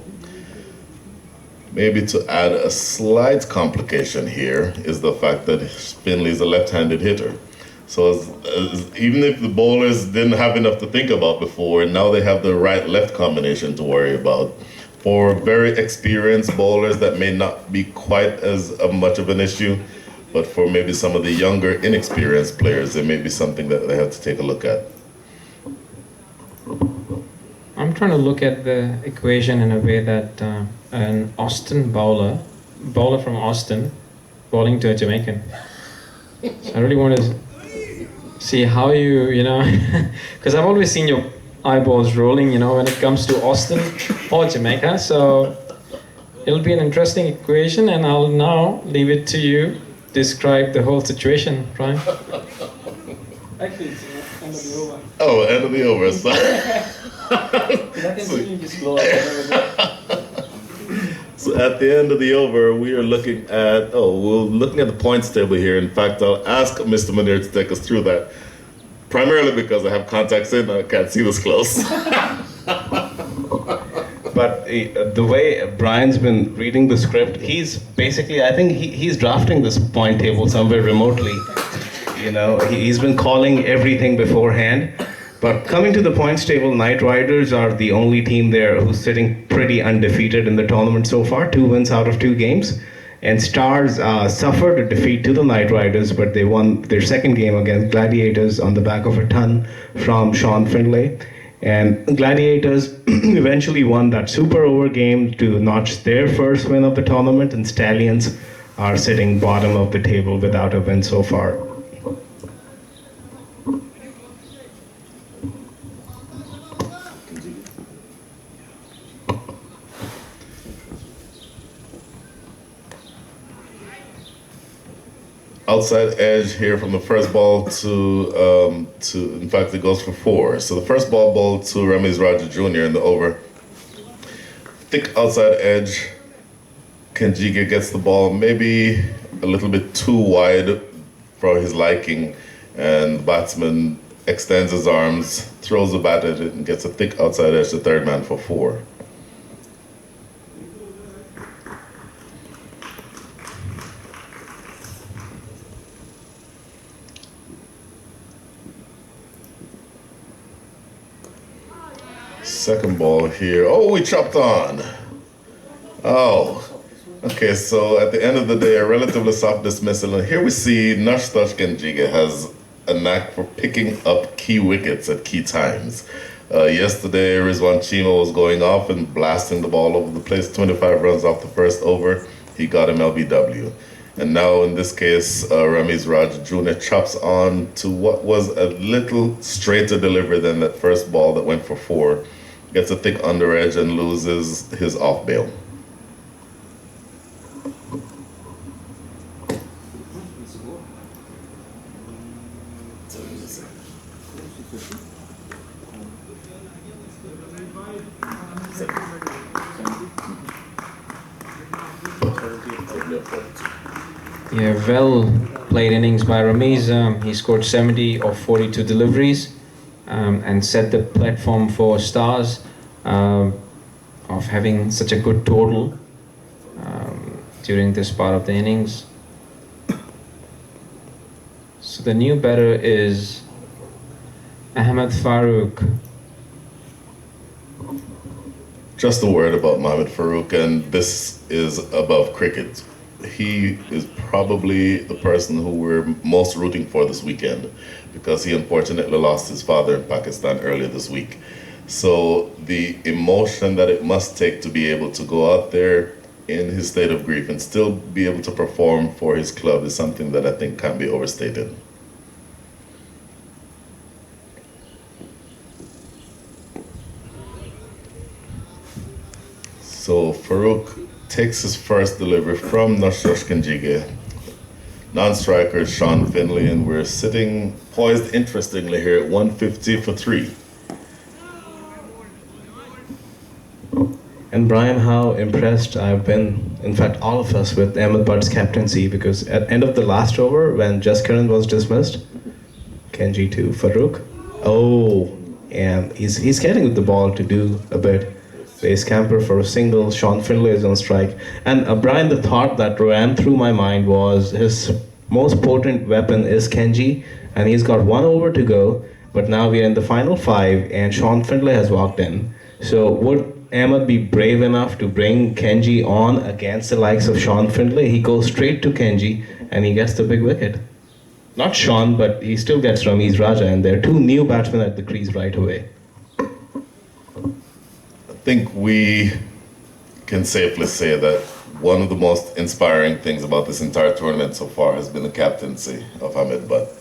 Maybe to add a slight complication here is the fact that Finley is a left-handed hitter. So even if the bowlers didn't have enough to think about before, now they have the right-left combination to worry about. For very experienced bowlers, that may not be quite as much of an issue, but for maybe some of the younger, inexperienced players, it may be something that they have to take a look at. I'm trying to look at the equation in a way that an Austin bowler from Austin, bowling to a Jamaican. So I really want to see how you know, because I've always seen your eyeballs rolling, when it comes to Austin or Jamaica. So it'll be an interesting equation, and I'll now leave it to you. Describe the whole situation, Brian. Actually, it's end of the over. Oh, end of the over. So, so at the end of the over, we are looking at, we're looking at the points table here. In fact, I'll ask Mr. Munir to take us through that. Primarily because I have contacts in, I can't see this close. But the way Brian's been reading the script, he's basically, I think he's drafting this point table somewhere remotely. He's been calling everything beforehand. But coming to the points table, Knight Riders are the only team there who's sitting pretty undefeated in the tournament so far, 2 wins out of 2 games. And Stars suffered a defeat to the Knight Riders, but they won their second game against Gladiators on the back of a ton from Sean Findlay. And Gladiators eventually won that super over game to notch their first win of the tournament, and Stallions are sitting bottom of the table without a win so far. Outside edge here from the first ball to in fact, it goes for 4. So the first ball to Ramiz Raja Jr. in the over. Thick outside edge. Kenjige gets the ball maybe a little bit too wide for his liking, and the batsman extends his arms, throws the bat at it, and gets a thick outside edge to third man for 4. Second ball here. Oh, we chopped on. Oh, okay. So at the end of the day, a relatively soft dismissal. And here we see Nashtosh Kenjige has a knack for picking up key wickets at key times. Yesterday, Rizwan Chima was going off and blasting the ball over the place. 25 runs off the first over. He got him LBW. And now in this case, Ramiz Raj Jr. chops on to what was a little straighter delivery than that first ball that went for 4. Gets a thick under edge and loses his off bail. Yeah, well played innings by Ramiz. He scored 70 of 42 deliveries and set the platform for Stars of having such a good total during this part of the innings. So the new batter is Ahmed Farooq. Just a word about Mohamed Farooq, and this is above cricket. he is probably the person who we're most rooting for this weekend because he unfortunately lost his father in Pakistan earlier this week. So the emotion that it must take to be able to go out there in his state of grief and still be able to perform for his club is something that I think can't be overstated. So Farouk takes his first delivery from Noshosh Kenjige. Non-striker Sean Finley, and we're sitting poised interestingly here at 150 for 3. And Brian, how impressed I've been, in fact, all of us, with Ahmed Butt's captaincy, because at end of the last over, when Jaskaran was dismissed, Kenji to Farouk. Oh, and he's getting the ball to do a bit. Base camper for a single. Sean Finlay is on strike. And Brian, the thought that ran through my mind was his most potent weapon is Kenji, and he's got 1 over to go. But now we are in the final 5, and Sean Finlay has walked in. So would Ahmed be brave enough to bring Kenji on against the likes of Sean Finlay? He goes straight to Kenji, and he gets the big wicket. Not Sean, but he still gets Ramiz Raja, and there are 2 new batsmen at the crease right away. I think we can safely say that one of the most inspiring things about this entire tournament so far has been the captaincy of Ahmed Butt.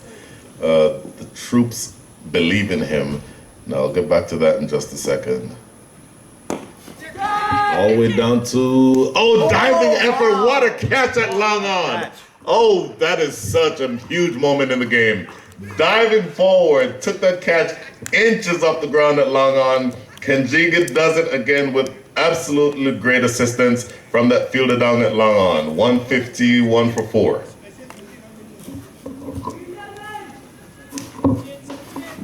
The troops believe in him. Now I'll get back to that in just a second. All the way down to, diving effort, what a catch at long on. Oh, that is such a huge moment in the game. Diving forward, took that catch inches off the ground at long on. Kenjiga does it again with absolutely great assistance from that fielder down at long on. 151 for 4.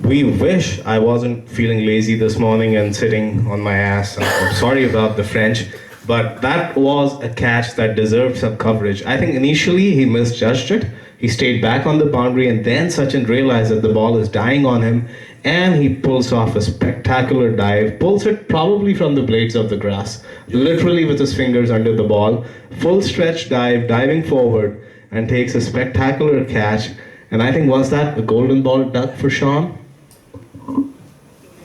We wish I wasn't feeling lazy this morning and sitting on my ass. I'm sorry about the French, but that was a catch that deserved some coverage. I think initially he misjudged it. He stayed back on the boundary, and then Sachin realized that the ball is dying on him, and he pulls off a spectacular dive, pulls it probably from the blades of the grass, literally with his fingers under the ball, full stretch dive, diving forward, and takes a spectacular catch. And I think, was that a golden ball duck for Sean?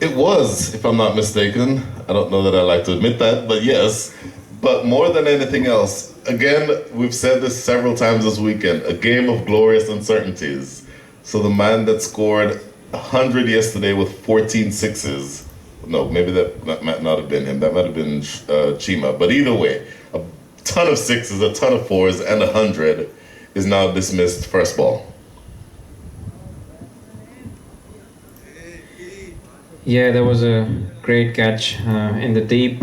It was, if I'm not mistaken. I don't know that I like to admit that, but yes. But more than anything else, again, we've said this several times this weekend, a game of glorious uncertainties. So the man that scored 100 yesterday with 14 sixes, no, maybe that might not have been him, that might have been Chima, but either way, a ton of sixes, a ton of fours, and 100 is now dismissed first ball. Yeah, that was a great catch in the deep.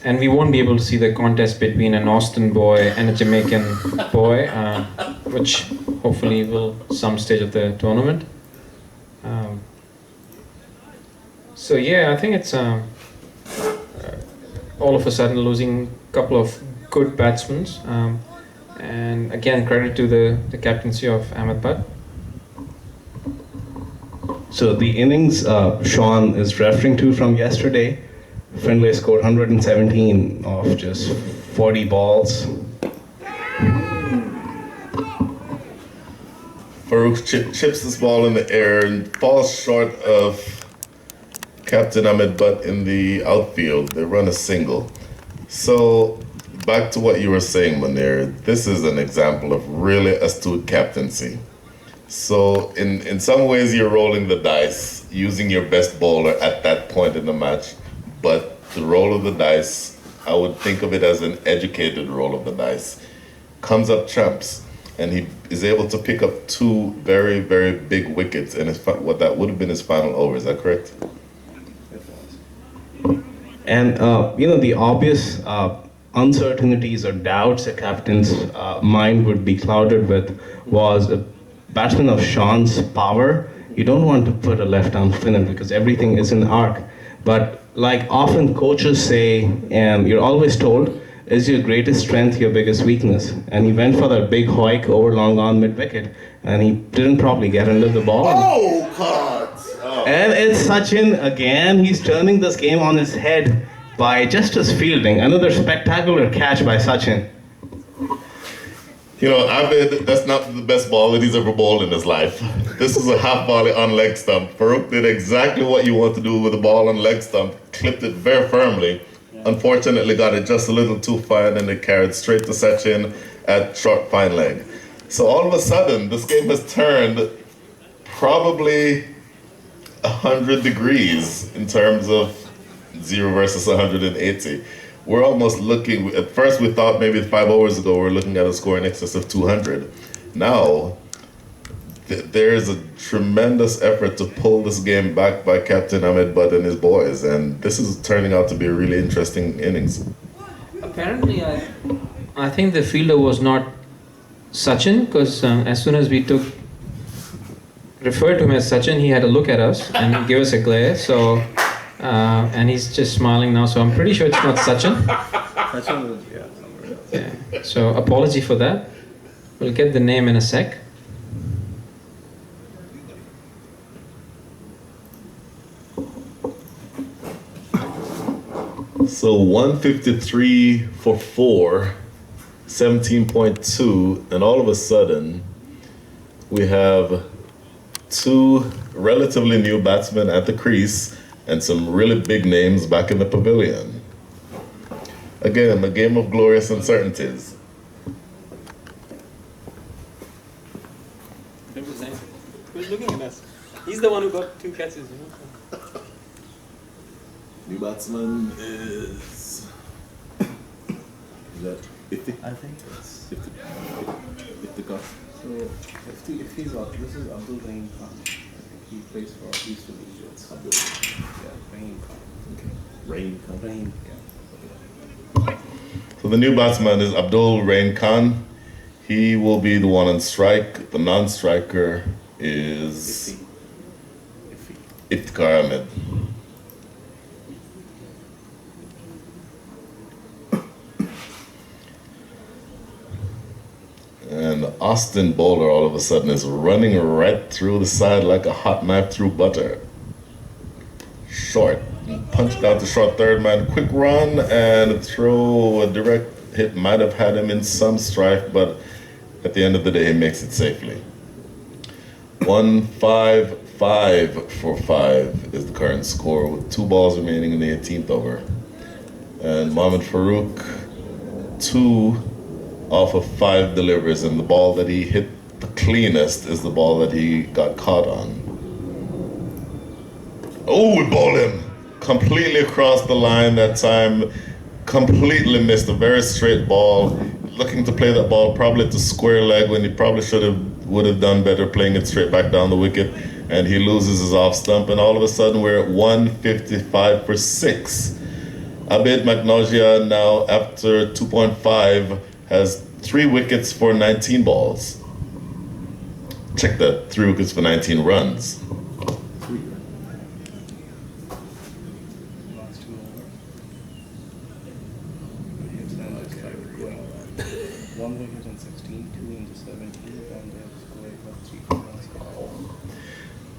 And we won't be able to see the contest between an Austin boy and a Jamaican boy, which hopefully will some stage of the tournament. So yeah, I think it's all of a sudden losing a couple of good batsmen. And again, credit to the captaincy of Ahmed Butt. So the innings Sean is referring to from yesterday, Finlay scored 117 off just 40 balls. Farouk chips this ball in the air and falls short of Captain Ahmed Butt in the outfield. They run a single. So back to what you were saying, Munir, this is an example of really astute captaincy. So in some ways you're rolling the dice, using your best bowler at that point in the match, but the roll of the dice, I would think of it as an educated roll of the dice, comes up trumps, and he is able to pick up 2 very, very big wickets in what that would have been his final over. Is that correct? And the obvious uncertainties or doubts a captain's mind would be clouded with was a batsman of Sean's power. You don't want to put a left-arm spinner because everything is in arc. But like often coaches say, and you're always told, is your greatest strength your biggest weakness? And he went for that big hoik over long on mid-wicket, and he didn't probably get under the ball. Oh, God! Oh. And it's Sachin again. He's turning this game on his head. by just his fielding. Another spectacular catch by Sachin. You know, Abid, that's not the best ball that he's ever bowled in his life. This is a half volley on leg stump. Farooq did exactly what you want to do with a ball on leg stump, clipped it very firmly. Unfortunately, got it just a little too fine and it carried straight to Sachin at short fine leg. So all of a sudden, this game has turned probably 100 degrees in terms of 0 versus 180. We're almost looking, at first we thought maybe 5 overs ago we were looking at a score in excess of 200. Now, there is a tremendous effort to pull this game back by Captain Ahmed Butt and his boys, and this is turning out to be a really interesting innings. Apparently, I think the fielder was not Sachin, because as soon as we referred to him as Sachin, he had a look at us and gave us a glare. So, and he's just smiling now. So I'm pretty sure it's not Sachin. Sachin was, yeah, somewhere else. Yeah. So apology for that. We'll get the name in a sec. So 153 for 4, 17.2, and all of a sudden we have 2 relatively new batsmen at the crease and some really big names back in the pavilion. Again, a game of glorious uncertainties. Who's looking at us? He's the one who got 2 catches, you know. New batsman is that Ifti? I think it's Iftikhar. so. If he's out, this is Abdul Rahim Khan. I think he plays for Eastern Egypt. Abdul. Yeah, Rahim Khan. Okay. Rain Khan. Rahim. Yeah. So the new batsman is Abdul Rain Khan. He will be the one on strike. The non-striker is Iftikhar Ahmed. And the Austin bowler all of a sudden is running right through the side like a hot knife through butter. Short. Punched out the short third man. Quick run and throw. A direct hit might have had him in some strife, but at the end of the day, he makes it safely. 155 for 5 is the current score with 2 balls remaining in the 18th over. And Mohammad Farooq, 2 off of 5 deliveries, and the ball that he hit the cleanest is the ball that he got caught on. Oh, we bowled him completely across the line that time, completely missed a very straight ball, looking to play that ball probably to square leg when he probably would have done better playing it straight back down the wicket, and he loses his off stump, and all of a sudden we're at 155 for 6. Abid Magnogia now, after 2.5, has 3 wickets for 19 balls. Check that, 3 wickets for 19 runs. Last 2 overs. It's now like 5 going on. 1 wicket in 16, 2 into 17, and they have scored about 3 runs.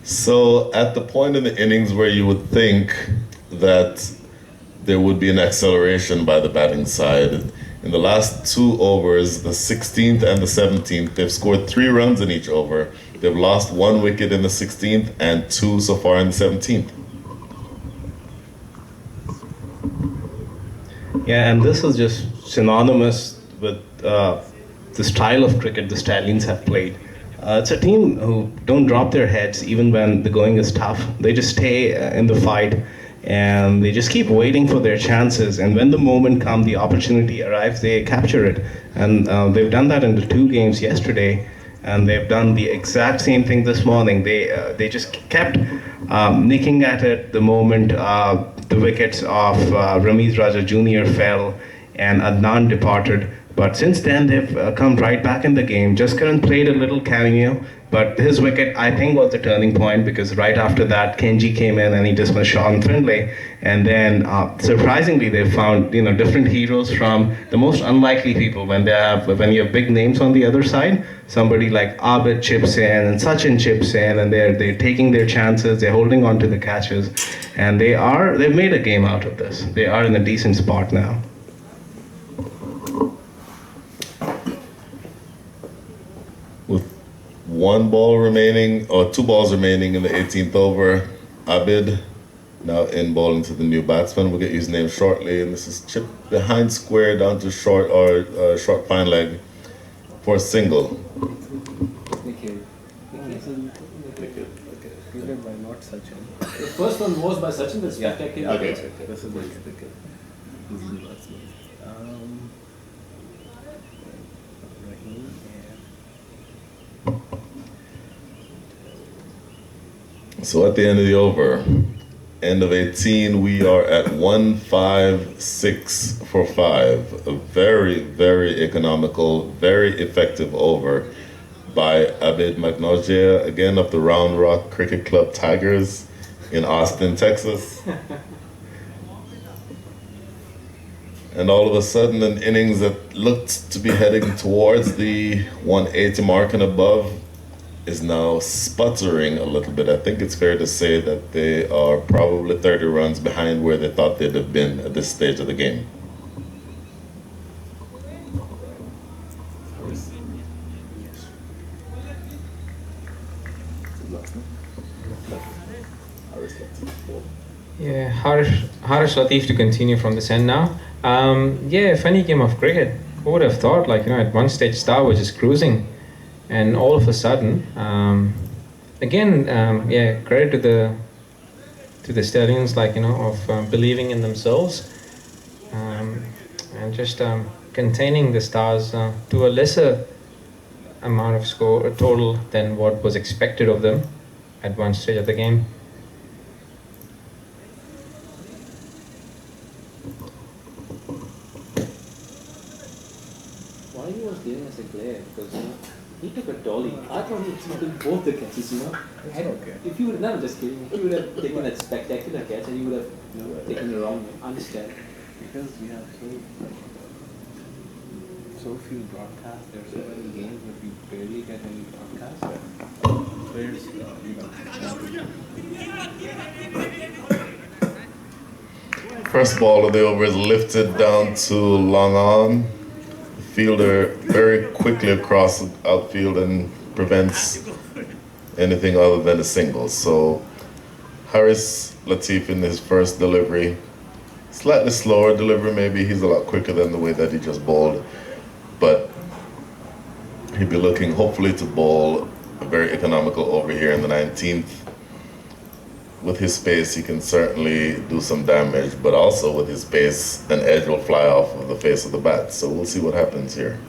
So at the point in the innings where you would think that there would be an acceleration by the batting side, in the last 2 overs, the 16th and the 17th, they've scored 3 runs in each over. They've lost 1 wicket in the 16th and 2 so far in the 17th. Yeah, and this is just synonymous with the style of cricket the Stallions have played. It's a team who don't drop their heads even when the going is tough. They just stay in the fight, and they just keep waiting for their chances, and when the moment comes, the opportunity arrives, they capture it. And they've done that in the 2 games yesterday, and they've done the exact same thing this morning. They just kept nicking at it the moment the wickets of Ramiz Raja Jr. fell and Adnan departed. But since then, they've come right back in the game. Jaskaran played a little cameo, But his wicket, I think, was the turning point, because right after that, Kenji came in and he dismissed Sean Findlay. And then, surprisingly, they found different heroes from the most unlikely people. When you have big names on the other side, somebody like Abid chips in and Sachin chips in, and they're taking their chances. They're holding on to the catches, and they've made a game out of this. They are in a decent spot now. With one ball remaining, or two balls remaining in the 18th over, Abid now in bowling to the new batsman. We'll get his name shortly, and this is chipped behind square down to short or short fine leg for a single. Wicket. Fielded by not Sachin. The first one was by Sachin, the spectacular. Okay. This is the wicket. This is the batsman. Rahim and So at the end of the over, end of 18, we are at 1-5-6 for 5. A very, very economical, very effective over by Abid Magnogia, again of the Round Rock Cricket Club Tigers in Austin, Texas. And all of a sudden, an innings that looked to be heading towards the 180 mark and above is now sputtering a little bit. I think it's fair to say that they are probably 30 runs behind where they thought they'd have been at this stage of the game. Yeah, Harish Latif to continue from this end now. Yeah, funny game of cricket. Who would have thought, at one stage Star was just cruising, and all of a sudden, credit to the Stallions, of believing in themselves, and just containing the Stars to a lesser amount of score total than what was expected of them at one stage of the game. Why he was giving us a glare? Because he took a dolly. I thought he took both the catches. It's okay. If you would, no, I'm just kidding. If you would have taken that spectacular catch, and you would have taken the wrong way. Understand? Because we have so few broadcasts, there are so many games that we barely get any broadcasts. Players, First ball of the over is lifted down to long on. The fielder very quickly across the outfield and prevents anything other than a single. So Haris Latif in his first delivery, slightly slower delivery maybe. He's a lot quicker than the way that he just bowled. But he'd be looking hopefully to bowl a very economical over here in the 19th. With his pace, he can certainly do some damage, but also with his pace, an edge will fly off of the face of the bat. So we'll see what happens here.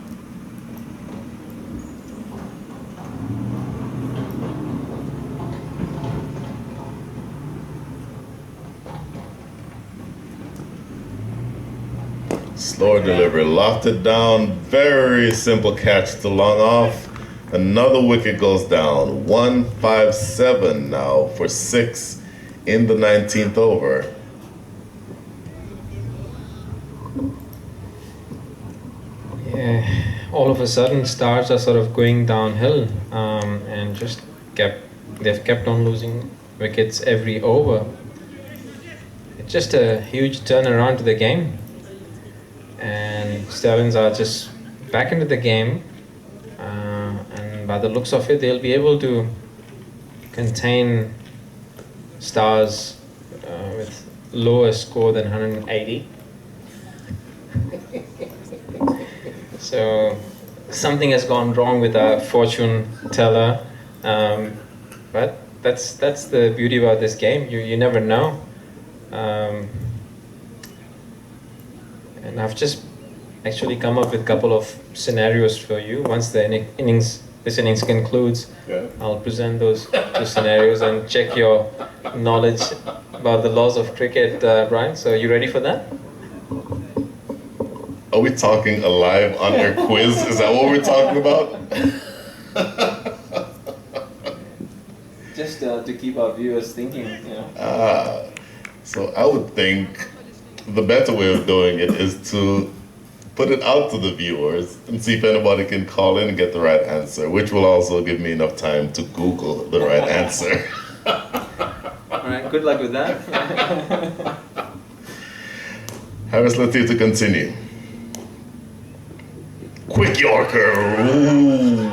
Slower delivery, lofted down, very simple catch to long off. Another wicket goes down. 1-5-7 now for 6 in the 19th over. Yeah, all of a sudden Stars are sort of going downhill, and they've kept on losing wickets every over. It's just a huge turnaround to the game, and Stallions are just back into the game, and by the looks of it, they'll be able to contain Stars with lower score than 180. So something has gone wrong with our fortune teller, but that's the beauty about this game. You never know, and I've just actually come up with a couple of scenarios for you. Once the this innings concludes, I'll present those two scenarios and check your knowledge about the laws of cricket, Brian. So you ready for that? Are we talking a live on-air quiz? Is that what we're talking about? just to keep our viewers thinking, you know. So I would think the better way of doing it is to put it out to the viewers and see if anybody can call in and get the right answer, which will also give me enough time to Google the right answer. All right, good luck with that. Harris, let's see to continue. Quick Yorker. Ooh.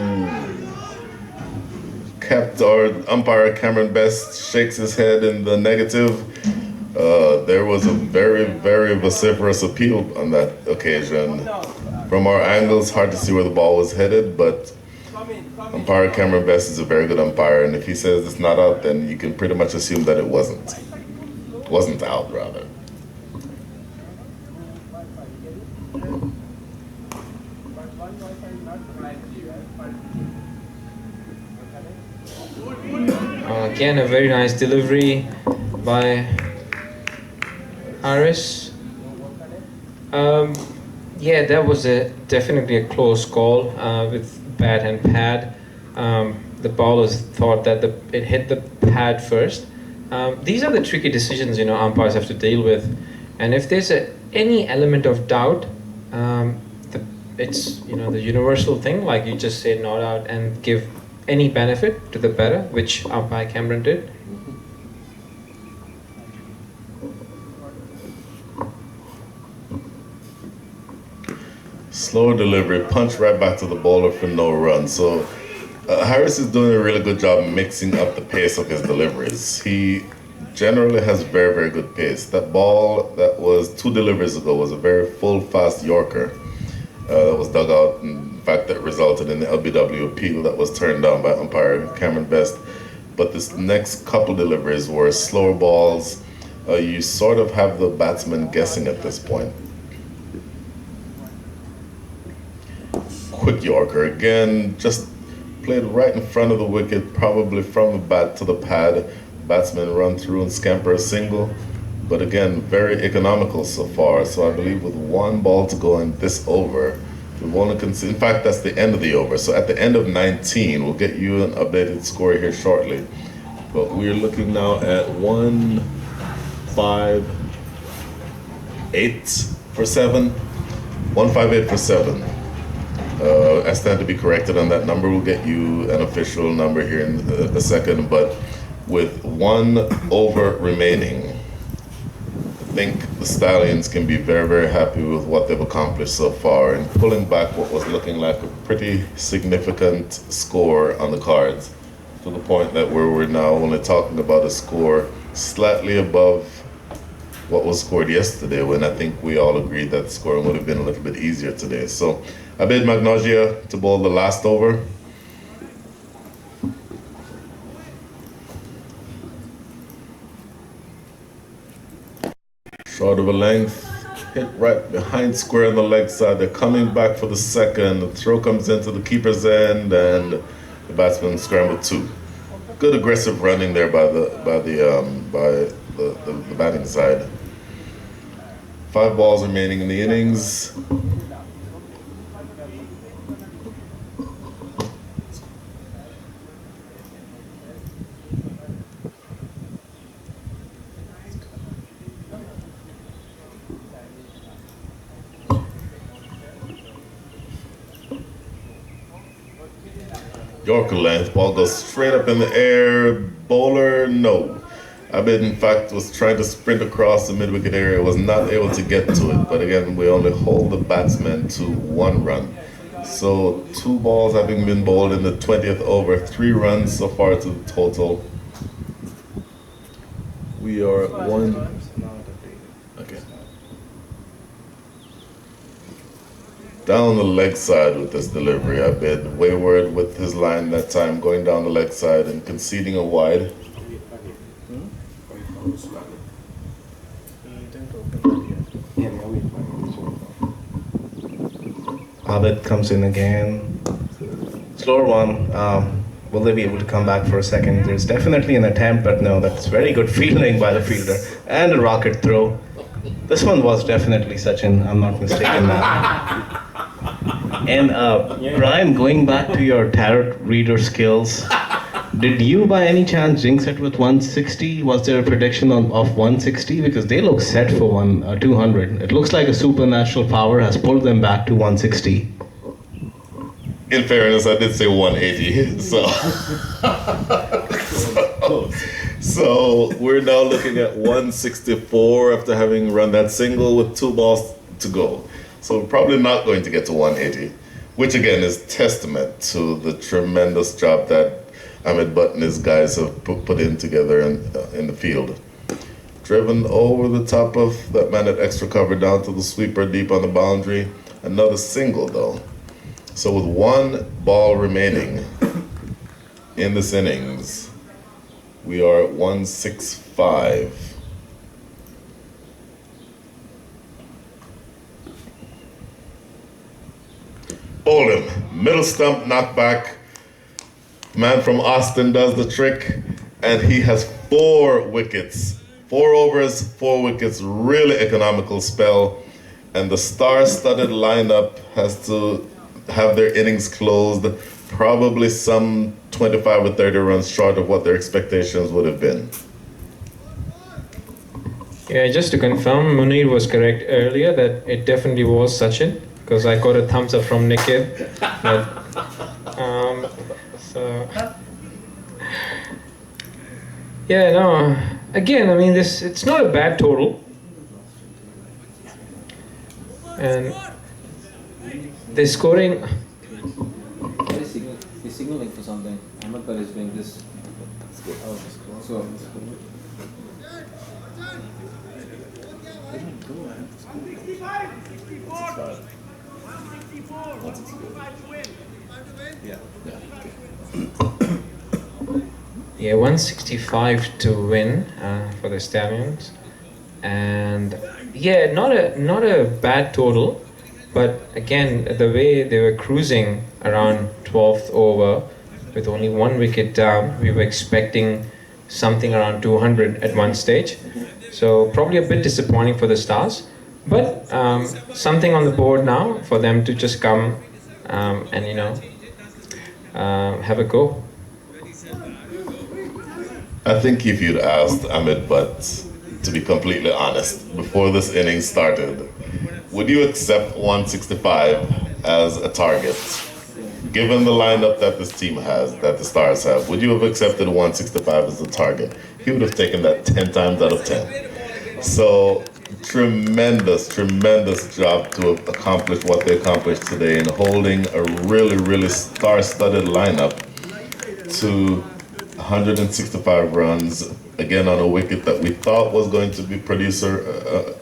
Kept our umpire Cameron Best shakes his head in the negative. There was a very, very vociferous appeal on that occasion. From our angles, hard to see where the ball was headed, but umpire Cameron Best is a very good umpire, and if he says it's not out, then you can pretty much assume that it wasn't. Wasn't out, rather. Again, a very nice delivery by Harris. Yeah, that was definitely a close call with bat and pad. The bowlers thought that it hit the pad first. These are the tricky decisions, umpires have to deal with. And if there's any element of doubt, it's the universal thing, like you just say not out and give any benefit to the batter, which umpire Cameron did. Slower delivery, punch right back to the bowler for no run. So Harris is doing a really good job mixing up the pace of his deliveries. He generally has very, very good pace. That ball that was 2 deliveries ago was a very full, fast Yorker that was dug out. In fact, that resulted in the LBW appeal that was turned down by umpire Cameron Best. But this next couple deliveries were slower balls. You sort of have the batsman guessing at this point. Quick Yorker again, just played right in front of the wicket, probably from the bat to the pad. Batsman run through and scamper a single, but again, very economical so far. So I believe with 1 ball to go in this over, we've only in fact, that's the end of the over. So at the end of 19, we'll get you an updated score here shortly. But we're looking now at 158 for 7. 158 for 7. I stand to be corrected on that number. We'll get you an official number here in a second, but with 1 over remaining, I think the Stallions can be very, very happy with what they've accomplished so far and pulling back what was looking like a pretty significant score on the cards to the point that we're now only talking about a score slightly above what was scored yesterday, when I think we all agreed that scoring would have been a little bit easier today. So Abid Magnogia to bowl the last over. Short of a length, hit right behind square on the leg side. They're coming back for the second. The throw comes into the keeper's end, and the batsman scrambled 2. Good aggressive running there by the batting side. 5 balls remaining in the innings. Yorker length, ball goes straight up in the air. Bowler, no. Abid, in fact, was trying to sprint across the mid-wicket area, was not able to get to it. But again, we only hold the batsman to 1 run. So 2 balls having been bowled in the 20th over, 3 runs so far to the total. We are at 1. Okay. Down the leg side with this delivery. Abid wayward with his line that time, going down the leg side and conceding a wide. Abid comes in again. Slower one. Will they be able to come back for a second? There's definitely an attempt, but no, that's very good fielding by the fielder. And a rocket throw. This one was definitely Sachin, I'm not mistaken now. And Brian, going back to your tarot reader skills, Did you by any chance jinx it with 160? Was there a prediction of 160? Because they look set for 200. It looks like a supernatural power has pulled them back to 160. In fairness, I did say 180, so we're now looking at 164 after having run that single with 2 balls to go. So we're probably not going to get to 180, which again is testament to the tremendous job that Ahmed Butt and his guys have put in together in the field. Driven over the top of that man at extra cover down to the sweeper deep on the boundary. Another single though. So with 1 ball remaining in this innings, we are at 165. Bowled him, middle stump knockback. Man from Austin does the trick, and he has 4 wickets. 4 overs, 4 wickets, really economical spell. And the star-studded lineup has to have their innings closed probably some 25 or 30 runs short of what their expectations would have been. Yeah, just to confirm, Munir was correct earlier that it definitely was Sachin, because I got a thumbs up from Nikhil. Yeah, no. Again, I mean, it's not a bad total, and they're scoring. He's signaling for something. Ahmed Bhai is doing this. So. Yeah, 165 to win for the Stallions, and yeah, not a bad total, but again, the way they were cruising around 12th over with only 1 wicket down, we were expecting something around 200 at one stage, so probably a bit disappointing for the Stars, but something on the board now for them to just come and have a go. I think if you'd asked Ahmed Butt, to be completely honest, before this inning started, would you accept 165 as a target? Given the lineup that this team has, that the Stars have, would you have accepted 165 as a target? He would have taken that 10 times out of 10. So tremendous job to have accomplished what they accomplished today in holding a really star-studded lineup to 165 runs, again on a wicket that we thought was going to be producer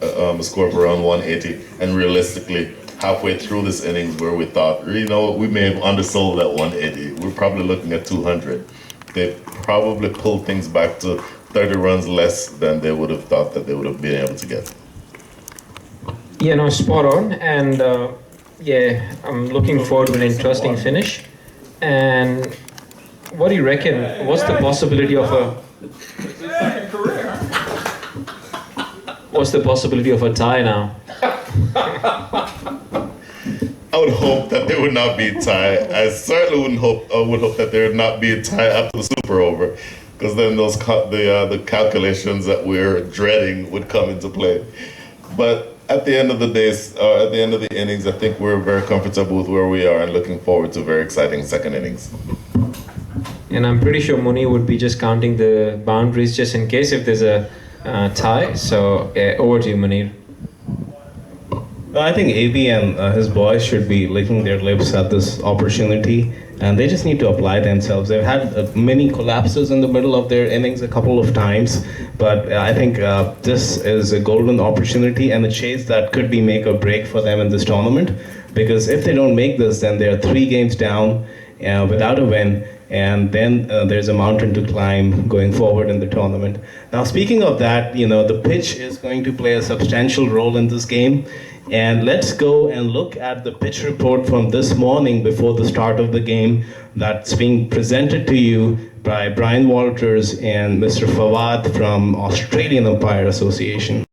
a score of around 180, and realistically halfway through this innings where we thought, we may have undersold at 180, we're probably looking at 200. They probably pulled things back to 30 runs less than they would have thought that they would have been able to get. Yeah, no, spot on, and yeah, I'm looking forward to an interesting finish. And what do you reckon? What's the possibility of a tie now? I would hope that there would not be a tie. I certainly would hope that there would not be a tie after the super over, because then the calculations that we're dreading would come into play. But at the end of the day, at the end of the innings, I think we're very comfortable with where we are and looking forward to a very exciting second innings. And I'm pretty sure Muni would be just counting the boundaries just in case if there's a tie. So over to you, Munir. I think AB and his boys should be licking their lips at this opportunity, and they just need to apply themselves. They've had many collapses in the middle of their innings a couple of times, but I think this is a golden opportunity and a chase that could be make or break for them in this tournament, because if they don't make this, then they're 3 games down without a win, and then there's a mountain to climb going forward in the tournament. Now, speaking of that, the pitch is going to play a substantial role in this game. And let's go and look at the pitch report from this morning before the start of the game that's being presented to you by Brian Walters and Mr. Fawad from Australian Umpire Association.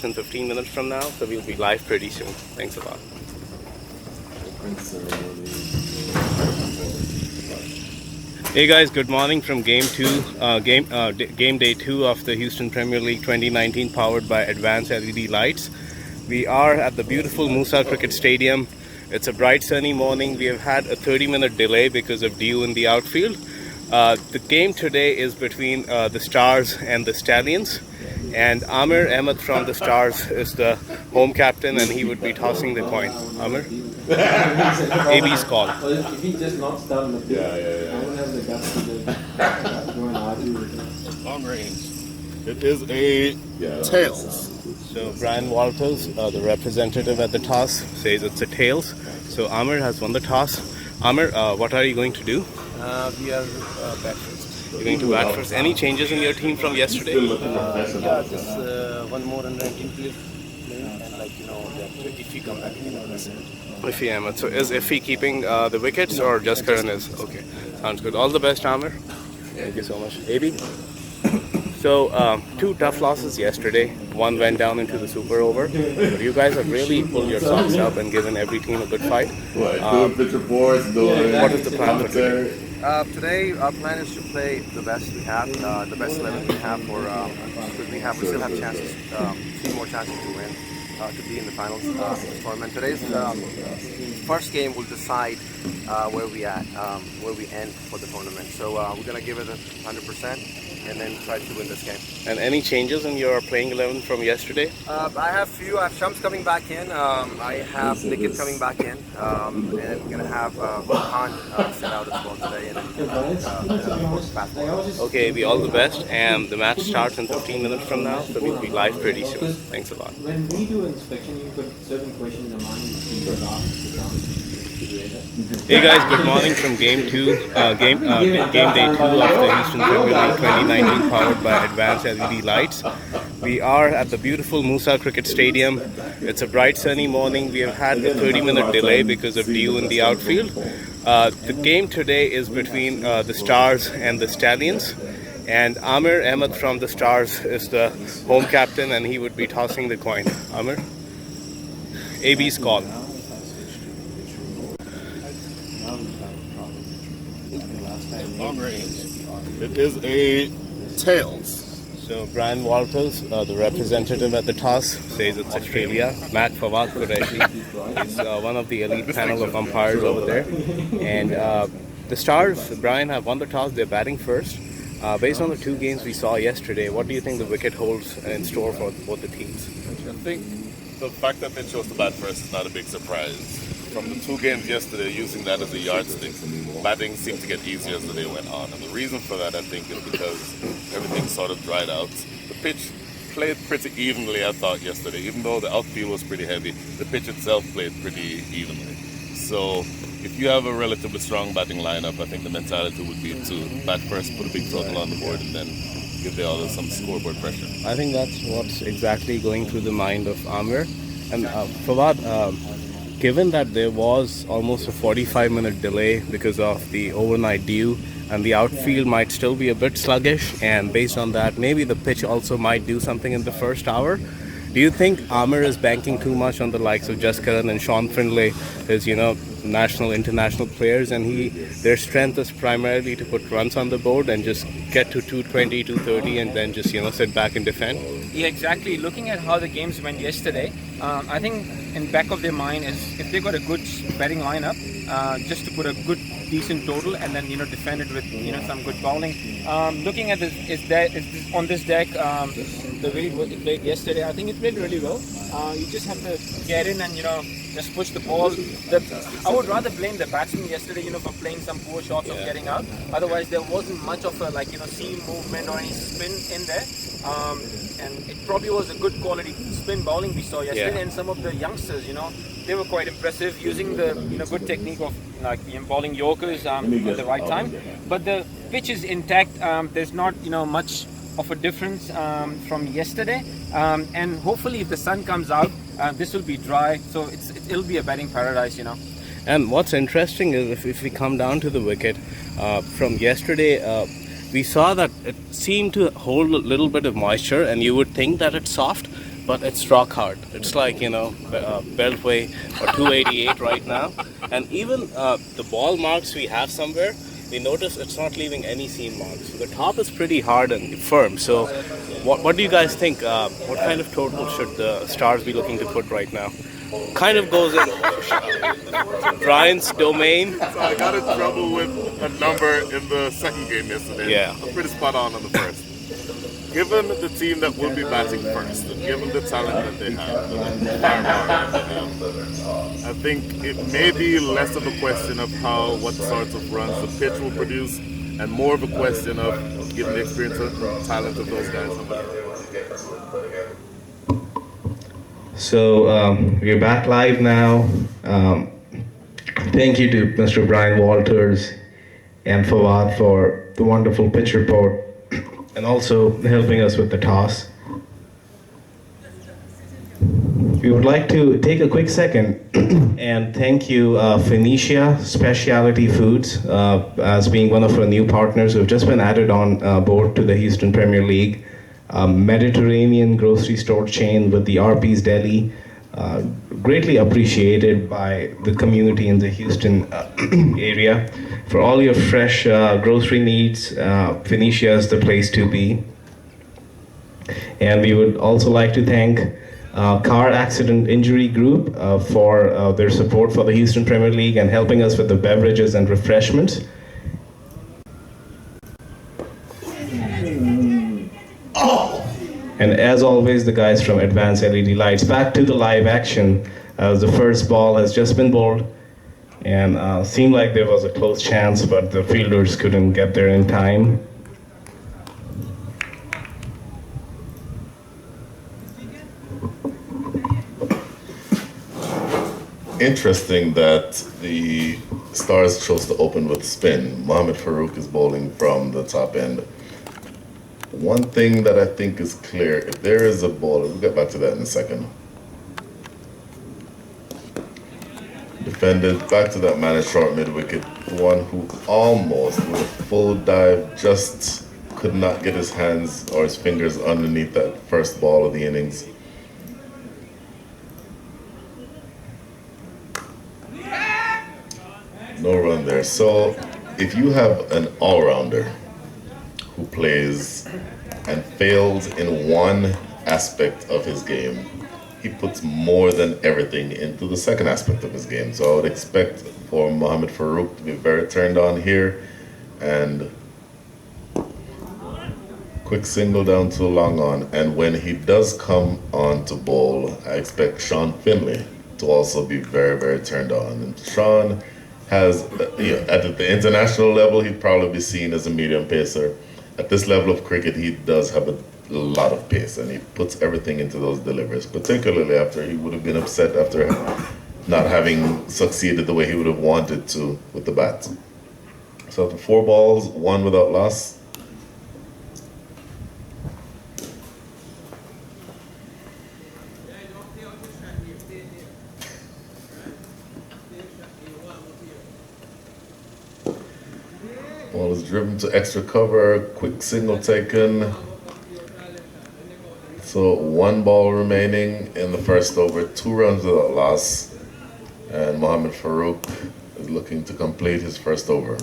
in 15 minutes from now, so we'll be live pretty soon. Thanks a lot. Hey guys, good morning from game day 2 of the Houston Premier League 2019, powered by advanced LED lights. We are at the beautiful Moosa Cricket Stadium. It's a bright sunny morning. We have had a 30-minute delay because of dew in the outfield. The game today is between the Stars and the Stallions, and Amir Ahmed from the Stars is the home captain, and he would be tossing the coin. Amir? AB's call. Well, if he just knocks down the pitch, I won't have the guts to go and argue with him. Long range. It is a tails. So Brian Walters, the representative at the toss, says it's a tails. So Amir has won the toss. Amir, what are you going to do? We are bat first. You're going to bat first. Any changes in your team from yesterday? Yeah, just one more under 19 player playing, and that if he come back, Iffy Ahmed. So is Iffy keeping the wickets, or just Karan is? Okay, sounds good. All the best, Amir. Thank you so much. AB? So, 2 tough losses yesterday. One went down into the super over. But you guys have really pulled your socks up and given every team a good fight. Doing pitch reports, doing What is the plan for today? Today our plan is to play the best we have, the best 11 we have, because we still have chances, 3 more chances to win, to be in the finals of this tournament. Today's first game will decide where we end for the tournament. So we're gonna give it 100% and then try to win this game. And any changes in your playing 11 from yesterday? I have Shams coming back in. I have Wicket coming back in, and we're gonna have Khan set out as well today. Okay, we all the best, and the match starts in 15 minutes from now, so we'll be live pretty soon. Thanks a lot. When we do inspection, you've got certain questions in mind you could ask. Hey guys, good morning from game day 2 of the Houston Premier League 2019, powered by advanced LED lights. We are at the beautiful Moosa Cricket Stadium. It's a bright sunny morning. We have had a 30-minute delay because of dew in the outfield. The game today is between the Stars and the Stallions, and Amir Ahmed from the Stars is the home captain, and he would be tossing the coin. Amir? AB's call. long range. It is a tails. So Brian Walters, the representative at the toss, says it's Australia. Matt Fawad Qureshi is one of the elite panel of umpires over there. And the Stars, Brian, have won the toss. They're batting first. Based on the 2 games we saw yesterday, what do you think the wicket holds in store for both the teams? I think the fact that they chose to bat first is not a big surprise. From the 2 games yesterday, using that as a yardstick, batting seemed to get easier as the day went on. And the reason for that, I think, is because everything sort of dried out. The pitch played pretty evenly, I thought, yesterday. Even though the outfield was pretty heavy, the pitch itself played pretty evenly. So if you have a relatively strong batting lineup, I think the mentality would be to bat first, put a big total on the board, and then give the others some scoreboard pressure. I think that's what's exactly going through the mind of Amir. And Fawad, given that there was almost a 45-minute delay because of the overnight dew, and the outfield might still be a bit sluggish, and based on that, maybe the pitch also might do something in the first hour. Do you think Amir is banking too much on the likes of Jaskaran and Sean Findlay, his national, international players, and their strength is primarily to put runs on the board and just get to 220, 230, and then just sit back and defend? Yeah, exactly. Looking at how the games went yesterday, I think in back of their mind is if they got a good batting lineup, just to put a good decent total and then defend it with some good bowling. Looking at this on this deck, the way it played yesterday, I think it played really well. You just have to get in and just push the ball. I would rather blame the batsman yesterday, for playing some poor shots of getting out. Otherwise, there wasn't much of a seam movement or any spin in there. And it probably was a good quality spin bowling we saw yesterday. And some of the youngsters, they were quite impressive using the good technique of bowling Yorkers at the right time. But the pitch is intact. There's not much of a difference from yesterday. And hopefully, if the sun comes out, this will be dry. So it'll be a batting paradise. And what's interesting is if we come down to the wicket from yesterday, we saw that it seemed to hold a little bit of moisture, and you would think that it's soft, but it's rock hard. It's like, Beltway or 288 right now. And even the ball marks we have somewhere, we notice it's not leaving any seam marks. The top is pretty hard and firm. So what do you guys think? What kind of total should the Stars be looking to put right now? Kind of goes in Brian's domain. So I got in trouble with a number in the second game yesterday. Yeah. I'm pretty spot on the first. Given the team that will be batting first, and given the talent that they have, the firepower that they have, I think it may be less of a question of what sorts of runs the pitch will produce, and more of a question of given the experience and talent of those guys. So we're back live now. Thank you to Mr. Brian Walters and Fawad for the wonderful pitch report and also helping us with the toss. We would like to take a quick second and thank you Phoenicia Specialty Foods as being one of our new partners who have just been added on board to the Houston Premier League. Mediterranean grocery store chain with the RP's Deli, greatly appreciated by the community in the Houston area. For all your fresh grocery needs, Phoenicia is the place to be. And we would also like to thank Car Accident Injury Group for their support for the Houston Premier League and helping us with the beverages and refreshments. And as always, the guys from Advanced LED Lights. Back to the live action. The first ball has just been bowled, and seemed like there was a close chance, but the fielders couldn't get there in time. Interesting that the Stars chose to open with spin. Mohamed Farouk is bowling from the top end. One thing that I think is clear, if there is a bowler, we'll get back to that in a second. Defended, back to that man at short mid-wicket, one who almost, with a full dive, just could not get his hands or his fingers underneath that first ball of the innings. No run there. So if you have an all-rounder who plays and fails in one aspect of his game, he puts more than everything into the second aspect of his game. So I would expect for Mohamed Farouk to be very turned on here, and quick single down to a long on. And when he does come on to bowl, I expect Sean Finley to also be very, very turned on. And Sean has, at the international level, he'd probably be seen as a medium pacer. At this level of cricket, he does have a lot of pace, and he puts everything into those deliveries, particularly after he would have been upset after not having succeeded the way he would have wanted to with the bat. So after 4 balls, 1 without loss. Ball is driven to extra cover, quick single taken. So 1 ball remaining in the first over, 2 runs without loss. And Mohamed Farouk is looking to complete his first over.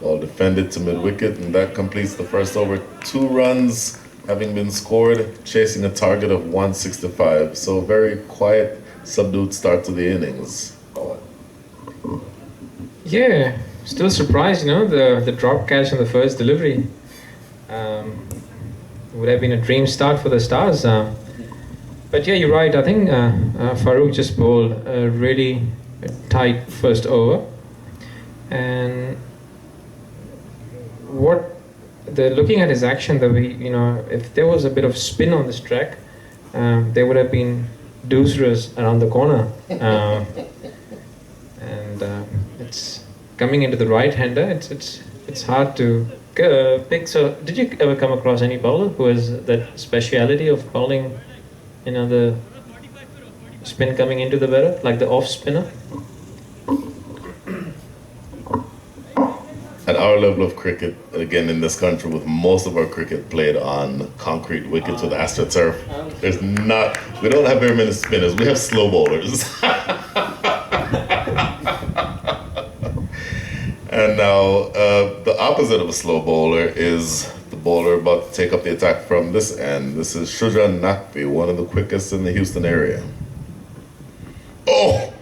Ball defended to mid-wicket, and that completes the first over. 2 runs having been scored, chasing a target of 165. So very quiet, subdued start to the innings. Yeah, still surprised, the drop catch on the first delivery. Would have been a dream start for the Stars. But yeah, you're right. I think Farouk just bowled a really tight first over. And looking at his action, if there was a bit of spin on this track, there would have been deucers around the corner. And it's coming into the right-hander. It's hard to pick. So, did you ever come across any bowler who has that speciality of bowling, the spin coming into the batter, like the off spinner? at our level of cricket, again in this country, with most of our cricket played on concrete wickets with AstroTurf, we don't have very many spinners. We have slow bowlers. And now the opposite of a slow bowler is the bowler about to take up the attack from this end. This is Shuja Naqvi, one of the quickest in the Houston area. Oh,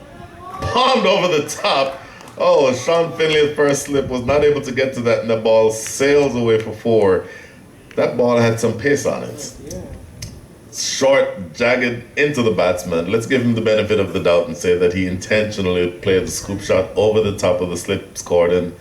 palmed over the top. Oh, Sean Finley's first slip was not able to get to that, and the ball sails away for 4. That ball had some pace on it. Short, jagged into the batsman. Let's give him the benefit of the doubt and say that he intentionally played the scoop shot over the top of the slip cordon.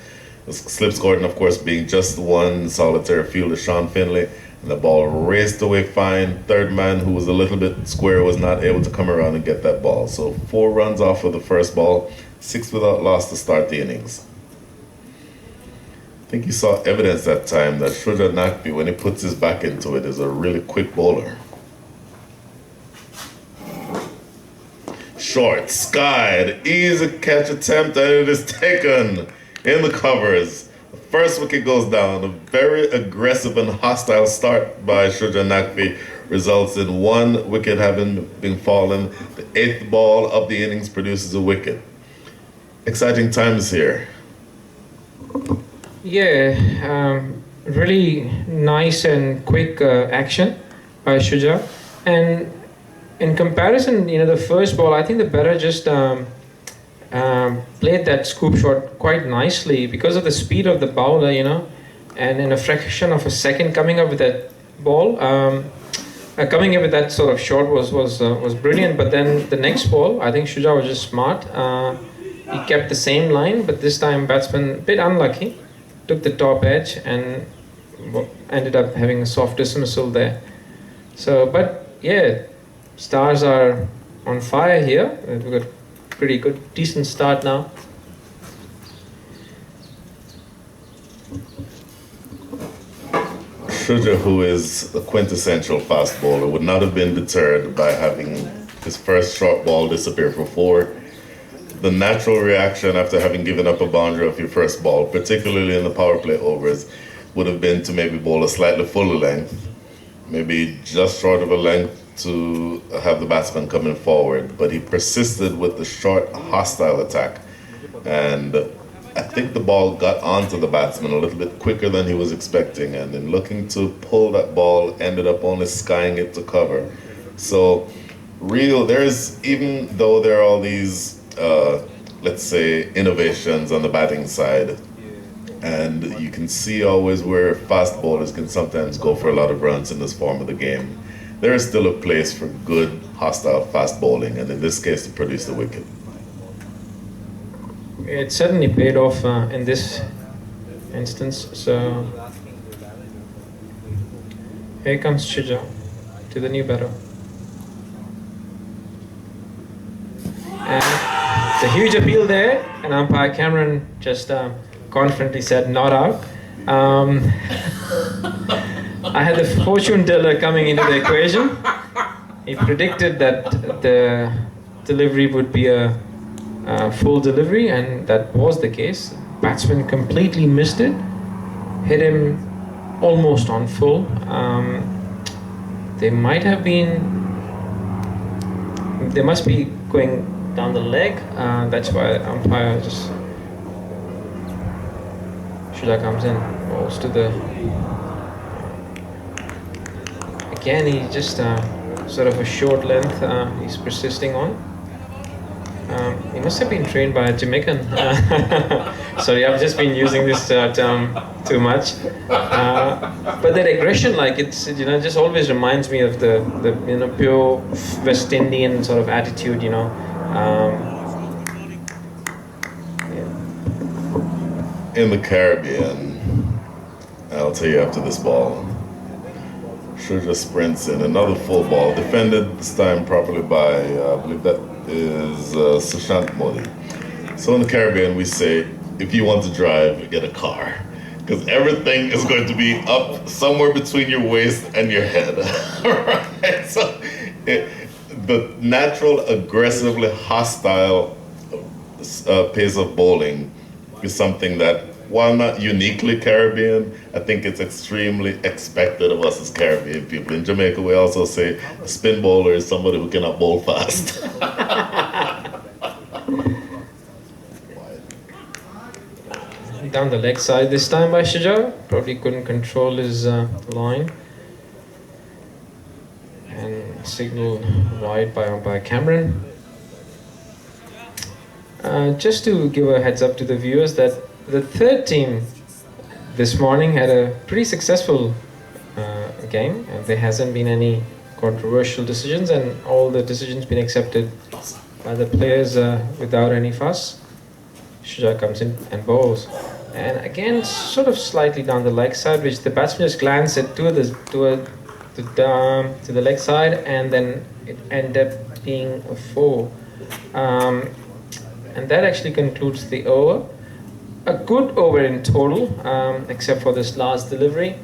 The slip cordon, of course, being just one solitary fielder, Sean Finley. And the ball raced away fine. Third man, who was a little bit square, was not able to come around and get that ball. So 4 runs off of the first ball, 6 without loss to start the innings. I think you saw evidence that time that Shuja Naqvi, when he puts his back into it, is a really quick bowler. Short, skied, easy catch attempt, and it is taken in the covers. The first wicket goes down. A very aggressive and hostile start by Shuja Naqvi results in 1 wicket having been fallen. The 8th ball of the innings produces a wicket. Exciting times here. Yeah, really nice and quick action by Shuja. And in comparison, the first ball, I think the batter just played that scoop shot quite nicely because of the speed of the bowler, and in a fraction of a second coming up with that ball, coming up with that sort of shot was brilliant. But then the next ball, I think Shuja was just smart. He kept the same line, but this time batsman a bit unlucky, took the top edge and ended up having a soft dismissal there. So, but yeah, Stars are on fire here. We've got pretty good, decent start now. Shuja, who is a quintessential fast bowler, would not have been deterred by having his first short ball disappear for 4. The natural reaction after having given up a boundary of your first ball, particularly in the power play overs, would have been to maybe bowl a slightly fuller length, maybe just short of a length to have the batsman coming forward. But he persisted with the short, hostile attack. And I think the ball got onto the batsman a little bit quicker than he was expecting. And in looking to pull that ball, ended up only skying it to cover. So even though there are all these let's say, innovations on the batting side. And you can see always where fast bowlers can sometimes go for a lot of runs in this form of the game. There is still a place for good, hostile, fast bowling, and in this case, to produce the wicket. It certainly paid off in this instance. So here comes Shuja to the new batter. And it's a huge appeal there, and umpire Cameron just confidently said not out. I had the fortune teller coming into the equation. He predicted that the delivery would be a full delivery, and that was the case. Batsman completely missed it, hit him almost on full. They must be going down the leg. That's why umpire just Shuja comes in, balls to the. Again, he just sort of a short length. He's persisting on. He must have been trained by a Jamaican. Sorry, I've just been using this term too much. But that aggression, like it's just always reminds me of the pure West Indian sort of attitude. In the Caribbean, I'll tell you after this ball. Shuja sprints in another full ball, defended this time properly by, I believe that is Sushant Modi. So in the Caribbean, we say, if you want to drive, get a car. Because everything is going to be up somewhere between your waist and your head. Right? So the natural, aggressively hostile pace of bowling is something that while not uniquely Caribbean, I think it's extremely expected of us as Caribbean people. In Jamaica, we also say a spin bowler is somebody who cannot bowl fast. Down the leg side this time by Shuja. Probably couldn't control his line. And signal wide by umpire Cameron. Just to give a heads up to the viewers that the third team this morning had a pretty successful game, and there hasn't been any controversial decisions, and all the decisions been accepted by the players without any fuss. Shuja comes in and bowls, and again sort of slightly down the leg side, which the batsman just glanced at to the leg side, and then it ended up being a 4. And that actually concludes the over. A good over in total, except for this last delivery.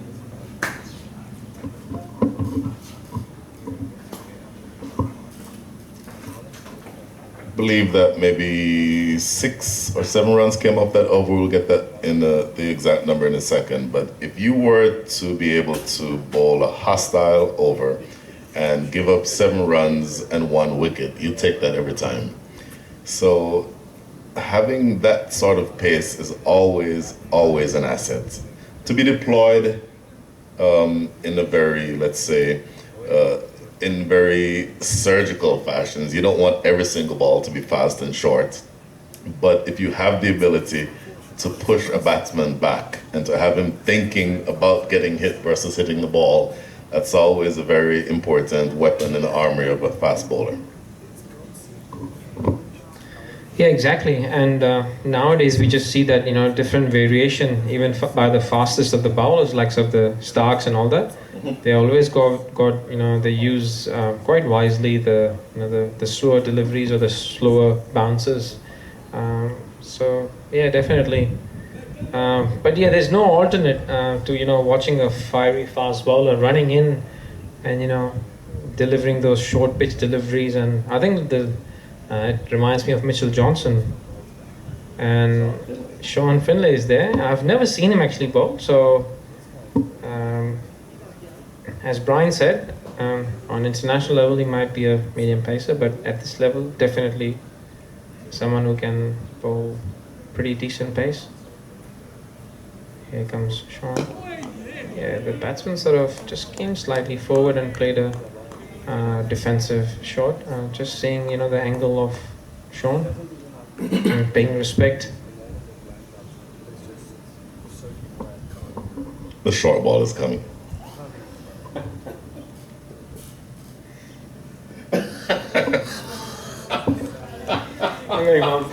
I believe that maybe 6 or 7 runs came off that over. We'll get that in the exact number in a second. But if you were to be able to bowl a hostile over and give up 7 runs and 1 wicket, you take that every time. So having that sort of pace is always an asset. To be deployed in a very, let's say, in very surgical fashions. You don't want every single ball to be fast and short. But if you have the ability to push a batsman back and to have him thinking about getting hit versus hitting the ball, that's always a very important weapon in the armory of a fast bowler. Yeah, exactly. And nowadays we just see that, different variation, even by the fastest of the bowlers, like of the Starks and all that. They always they use quite wisely the slower deliveries or the slower bounces. So yeah, definitely. But yeah, there's no alternate to watching a fiery fast bowler running in and delivering those short pitch deliveries. And I think it reminds me of Mitchell Johnson, and Sean Finlay is there. I've never seen him actually bowl, so as Brian said, on international level he might be a medium pacer, but at this level definitely someone who can bowl pretty decent pace. Here comes Sean. Yeah, the batsman sort of just came slightly forward and played a defensive shot, just seeing the angle of Sean and paying respect. The short ball is coming. I'm going home.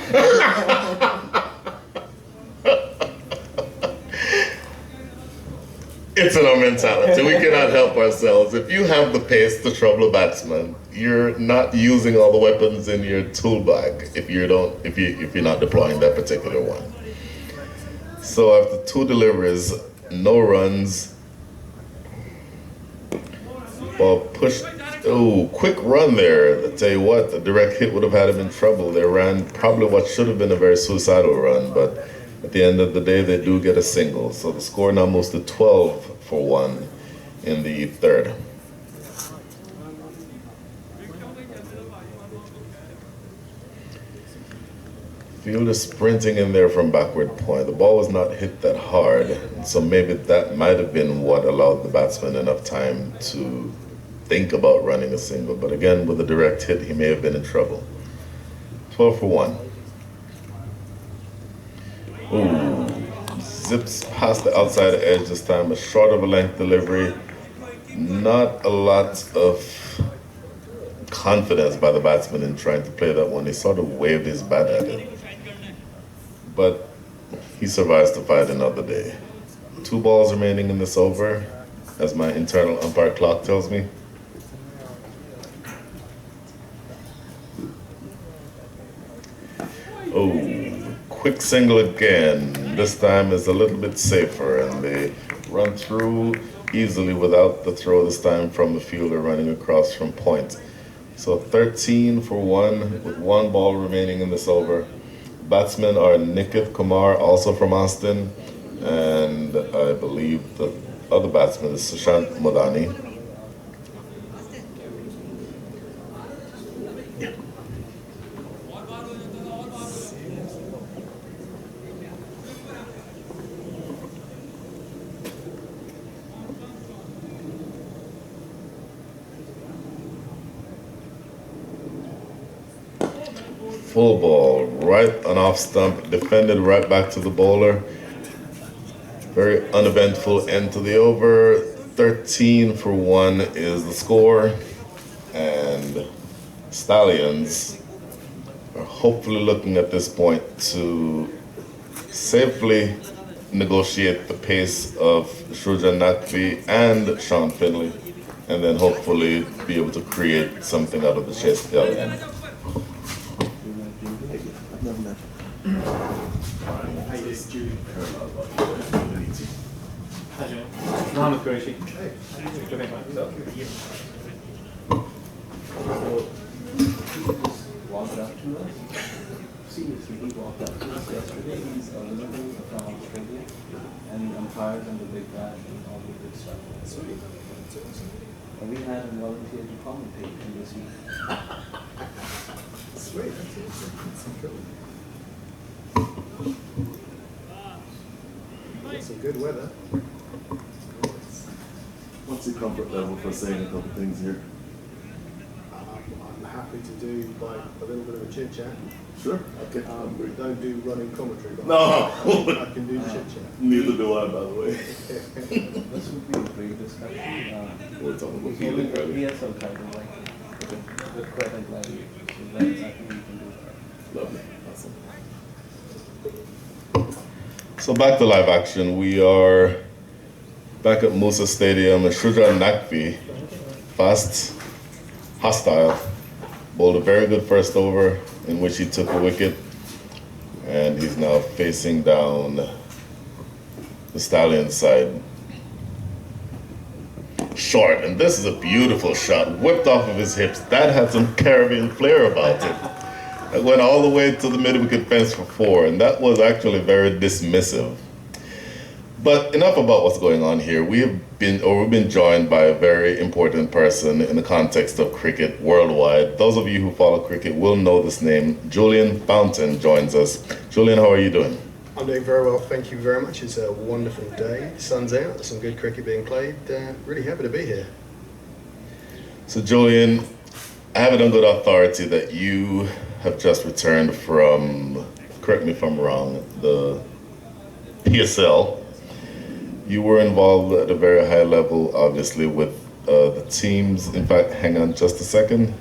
It's in our mentality. We cannot help ourselves. If you have the pace to trouble a batsman, you're not using all the weapons in your tool bag if you're not deploying that particular one. So after 2 deliveries, no runs. Ball pushed. Oh, quick run there. I tell you what, a direct hit would have had him in trouble. They ran probably what should have been a very suicidal run, but at the end of the day, they do get a single. So the score now moves to 12-1 in the third. Fielder sprinting in there from backward point. The ball was not hit that hard, so maybe that might have been what allowed the batsman enough time to think about running a single. But again, with a direct hit, he may have been in trouble. 12-1. Ooh, zips past the outside edge this time, a short of a length delivery. Not a lot of confidence by the batsman in trying to play that one. He sort of waved his bat at it. But he survives to fight another day. 2 balls remaining in this over, as my internal umpire clock tells me. Oh, quick single again. This time is a little bit safer, and they run through easily without the throw this time from the fielder running across from point. So 13-1 with 1 ball remaining in this over. batsmen are Nikit Kumar, also from Austin, and I believe the other batsman is Sushant Modani. Full ball, right on off stump, defended right back to the bowler. Very uneventful end to the over. 13 for 1 is the score. And Stallions are hopefully looking at this point to safely negotiate the pace of Shruja Naqvi and Sean Finley, and then hopefully be able to create something out of the HPL. Mohammed Qureshi. Walked up to us. Seriously, he walked up to us yesterday. He's a Liverpool from Australia, and the umpires and the big bash and all the good stuff. And we had him volunteer to commentate in this week. Sweet, that's cool. Some good weather. What's your comfort level for saying a couple things here? I'm happy to do like a little bit of a chit chat. Sure. Okay. We don't do running commentary. But No. I can do chit chat. Neither do I, by the way. This would be a great discussion. We're talking about feeling feeling, right? PSL title, like with quite a gladiator. So that's, I think we can do that. Lovely. Awesome. So back to live action. We are back at Moosa Stadium. Shruja Naqvi, fast, hostile, bowled a very good first over in which he took a wicket, and he's now facing down the Stallions side. Short, and this is a beautiful shot, whipped off of his hips. That had some Caribbean flair about it. It went all the way to the mid-wicket fence for 4, and that was actually very dismissive. But enough about what's going on here. We've been joined by a very important person in the context of cricket worldwide. Those of you who follow cricket will know this name. Julian Fountain joins us. Julian, how are you doing? I'm doing very well, thank you very much. It's a wonderful day. Sun's out, some good cricket being played. Really happy to be here. So Julian, I have it on good authority that you have just returned from, correct me if I'm wrong, the PSL. You were involved at a very high level, obviously, with the teams. In fact, hang on just a second.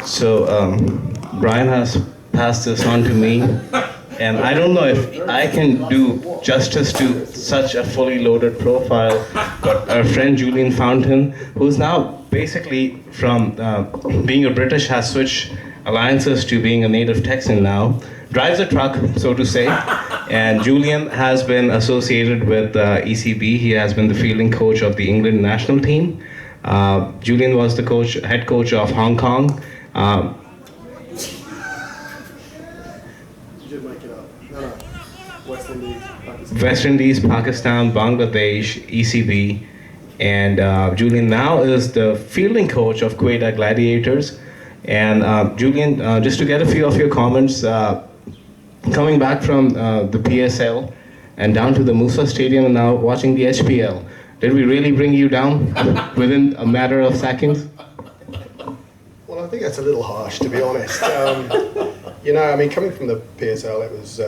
So Brian has passed this on to me, and I don't know if I can do justice to such a fully loaded profile, but our friend Julian Fountain, who's now basically from being a British, has switched alliances to being a native Texan now, drives a truck, so to say, and Julian has been associated with ECB. He has been the fielding coach of the England national team. Julian was the head coach of Hong Kong. You should make it up. No. West Indies, Pakistan. West Indies, Pakistan, Bangladesh, ECB, and Julian now is the fielding coach of Quetta Gladiators. And Julian, just to get a few of your comments, coming back from the PSL and down to the Moosa Stadium and now watching the HPL, did we really bring you down within a matter of seconds? Well, I think that's a little harsh, to be honest. You know, I mean, coming from the PSL, it was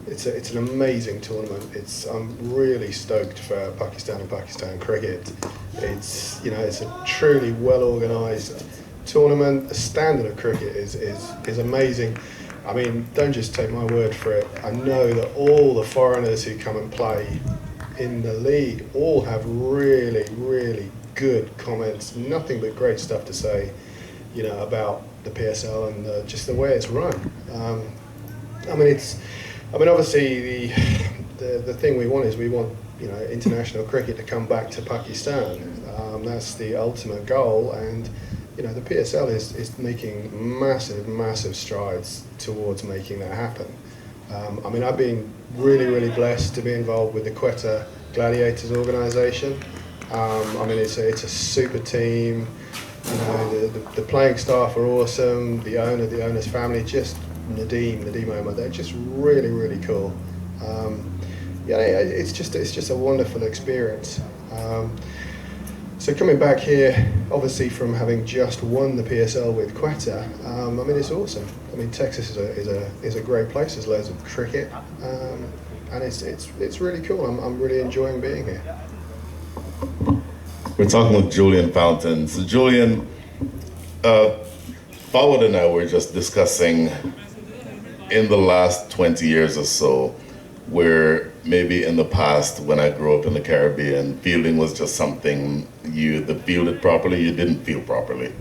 it's an amazing tournament. I'm really stoked for Pakistan and Pakistan cricket. It's a truly well organised tournament. The standard of cricket is amazing. I mean, don't just take my word for it. I know that all the foreigners who come and play in the league all have really, really good comments. Nothing but great stuff to say, about the PSL and just the way it's run. Obviously the thing we want is we want international cricket to come back to Pakistan. That's the ultimate goal, and the PSL is making massive strides towards making that happen. I've been really blessed to be involved with the Quetta Gladiators organisation. It's a super team. The playing staff are awesome. The owner's family, just Nadeem Omar, they're just really cool. It's just a wonderful experience. So coming back here, obviously from having just won the PSL with Quetta, it's awesome. Texas is a great place. There's loads of cricket, and it's really cool. I'm really enjoying being here. We're talking with Julian Fountain. So Julian, Fawad and I were just discussing in the last 20 years or so, where maybe in the past when I grew up in the Caribbean, fielding was just something you either fielded properly, you didn't field properly.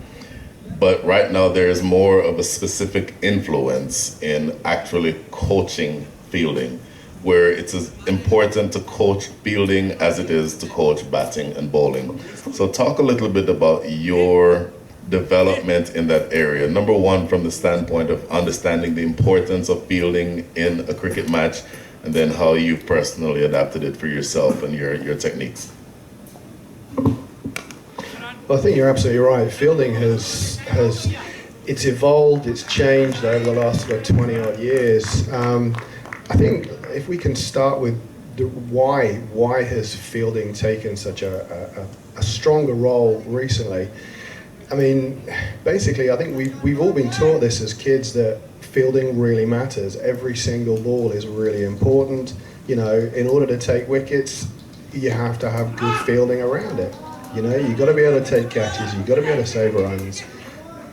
But right now there is more of a specific influence in actually coaching fielding, where it's as important to coach fielding as it is to coach batting and bowling. So talk a little bit about your development in that area. Number one, from the standpoint of understanding the importance of fielding in a cricket match, and then how you personally adapted it for yourself and your techniques. Well, I think you're absolutely right. Fielding has it's evolved, it's changed over the last 20 odd years. I think if we can start with why has fielding taken such a stronger role recently? Basically, I think we've all been taught this as kids, that fielding really matters. Every single ball is really important. In order to take wickets, you have to have good fielding around it. You've got to be able to take catches, you've got to be able to save runs,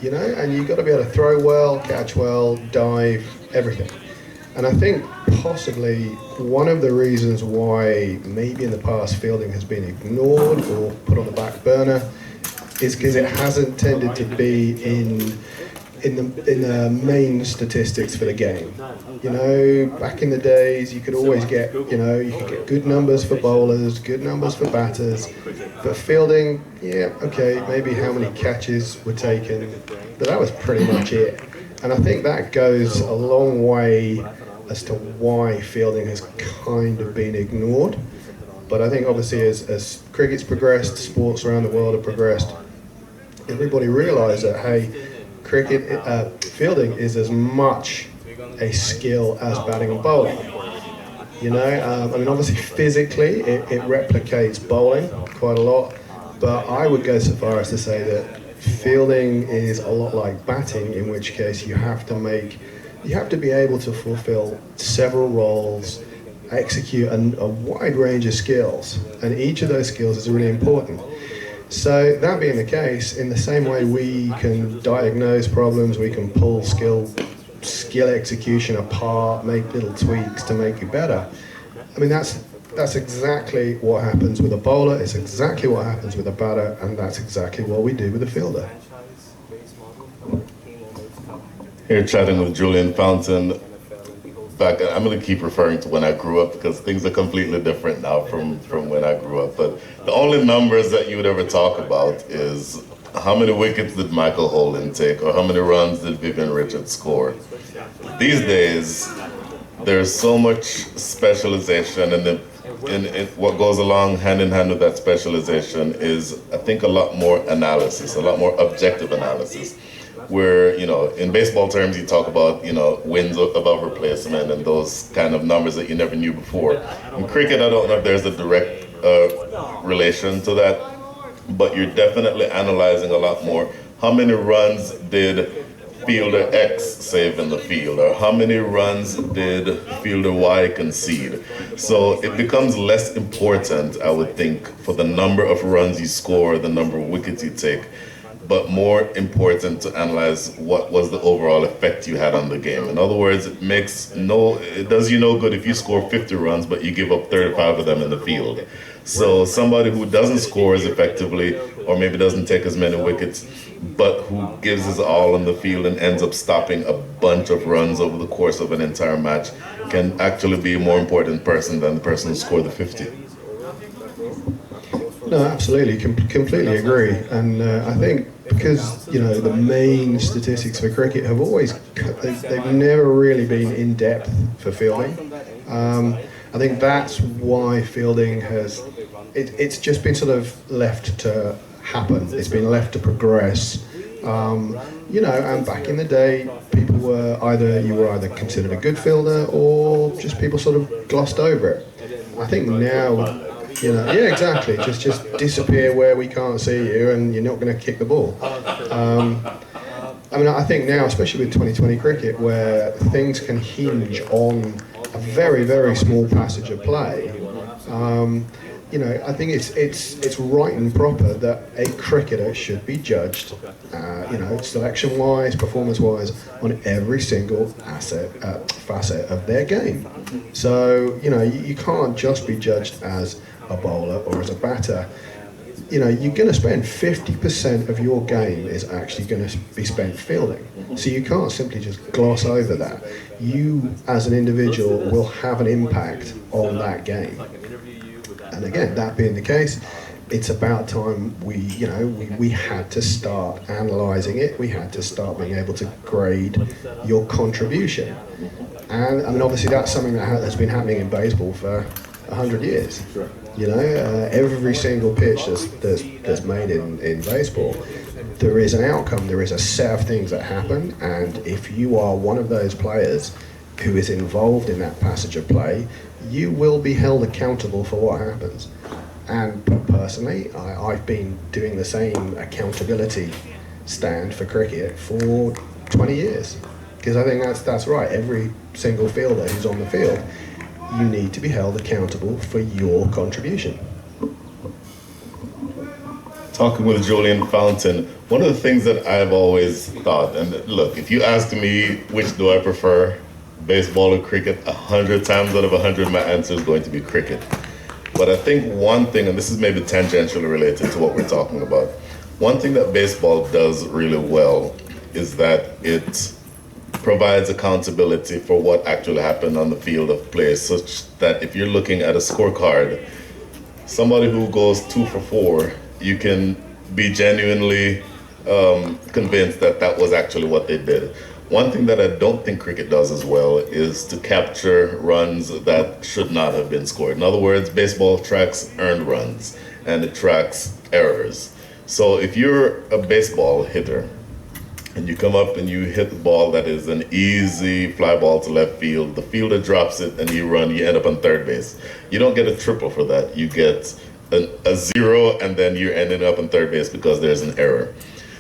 and you've got to be able to throw well, catch well, dive, everything. And I think possibly one of the reasons why maybe in the past fielding has been ignored or put on the back burner is because it hasn't tended to be in the main statistics for the game. Back in the days, you could always get, you could get good numbers for bowlers, good numbers for batters, but fielding, maybe how many catches were taken, but that was pretty much it. And I think that goes a long way as to why fielding has kind of been ignored. But I think obviously as cricket's progressed, sports around the world have progressed, everybody realised that, hey, fielding is as much a skill as batting and bowling. Obviously physically it replicates bowling quite a lot, but I would go so far as to say that fielding is a lot like batting, in which case you have to be able to fulfill several roles, execute a wide range of skills, and each of those skills is really important. So that being the case, in the same way we can diagnose problems, we can pull skill execution apart, make little tweaks to make you better. That's exactly what happens with a bowler, it's exactly what happens with a batter, and that's exactly what we do with a fielder. Here chatting with Julian Fountain. I'm going to keep referring to when I grew up because things are completely different now from when I grew up. But the only numbers that you would ever talk about is how many wickets did Michael Holden take or how many runs did Vivian Richards score. These days, there's so much specialization, and what goes along hand in hand with that specialization is, I think, a lot more analysis, a lot more objective analysis. Where, in baseball terms, you talk about, wins above replacement and those kind of numbers that you never knew before. In cricket, I don't know if there's a direct relation to that, but you're definitely analyzing a lot more. How many runs did fielder X save in the field, or how many runs did fielder Y concede? So it becomes less important, I would think, for the number of runs you score, the number of wickets you take, but more important to analyze what was the overall effect you had on the game. In other words, it does you no good if you score 50 runs, but you give up 35 of them in the field. So somebody who doesn't score as effectively, or maybe doesn't take as many wickets, but who gives his all in the field and ends up stopping a bunch of runs over the course of an entire match, can actually be a more important person than the person who scored the 50. No, absolutely, completely agree. And I think because the main statistics for cricket have always they've never really been in depth for fielding. I think that's why fielding it's just been sort of left to happen. It's been left to progress. And back in the day, you were either considered a good fielder or just people sort of glossed over it. I think now, yeah, exactly. Just disappear where we can't see you, and you're not going to kick the ball. I think now, especially with 2020 cricket, where things can hinge on a very, very small passage of play. I think it's right and proper that a cricketer should be judged, selection-wise, performance-wise, on every single facet of their game. So, you can't just be judged as a bowler or as a batter. You're going to spend 50% of your game is actually going to be spent fielding. So you can't simply just gloss over that. You, as an individual, will have an impact on that game. And again, that being the case, it's about time we had to start analysing it. We had to start being able to grade your contribution. And obviously that's something that has been happening in baseball for 100 years. Every single pitch that's made in baseball, there is an outcome, there is a set of things that happen, and if you are one of those players who is involved in that passage of play, you will be held accountable for what happens. And personally, I've been doing the same accountability stand for cricket for 20 years. Because I think that's right, every single fielder who's on the field, you need to be held accountable for your contribution. Talking with Julian Fountain, one of the things that I've always thought, and look, if you ask me which do I prefer, baseball or cricket, 100 times out of 100 my answer is going to be cricket. But I think one thing, and this is maybe tangentially related to what we're talking about, one thing that baseball does really well is that it provides accountability for what actually happened on the field of play, such that if you're looking at a scorecard, somebody who goes 2 for 4, you can be genuinely convinced that that was actually what they did. One thing that I don't think cricket does as well is to capture runs that should not have been scored. In other words, baseball tracks earned runs and it tracks errors. So if you're a baseball hitter and you come up and you hit the ball that is an easy fly ball to left field, the fielder drops it and you run, you end up on third base. You don't get a triple for that. You get a 0 and then you're ending up on third base because there's an error.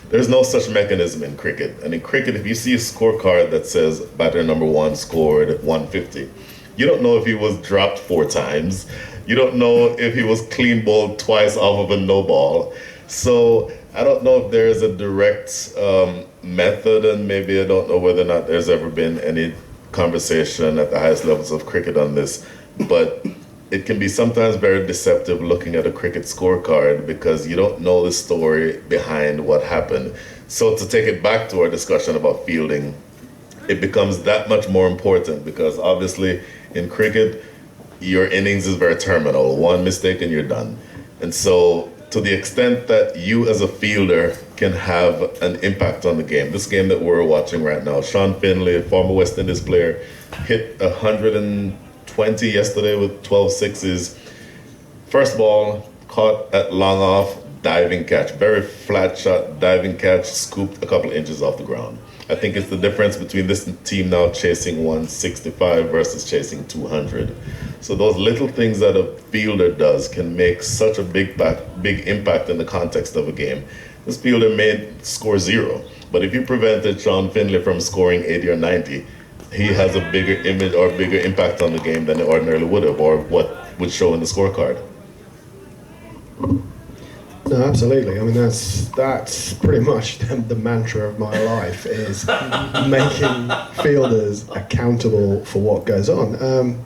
There's no such mechanism in cricket. And in cricket, if you see a scorecard that says batter number 1 scored 150, you don't know if he was dropped 4 times. You don't know if he was clean bowled twice off of a no ball. So I don't know if there is a direct method, and maybe I don't know whether or not there's ever been any conversation at the highest levels of cricket on this, but it can be sometimes very deceptive looking at a cricket scorecard because you don't know the story behind what happened. So to take it back to our discussion about fielding, it becomes that much more important because obviously in cricket, your innings is very terminal. One mistake and you're done. And so to the extent that you as a fielder can have an impact on the game, this game that we're watching right now, Sean Finley, a former West Indies player, hit 120 yesterday with 12 sixes. First ball, caught at long off, diving catch. Very flat shot, diving catch, scooped a couple inches off the ground. I think it's the difference between this team now chasing 165 versus chasing 200. So those little things that a fielder does can make such a big impact in the context of a game. This fielder may score 0, but if you prevented Sean Finley from scoring 80 or 90, he has a bigger image or bigger impact on the game than he ordinarily would have, or what would show in the scorecard. No, absolutely. I mean, that's pretty much the mantra of my life is making fielders accountable for what goes on.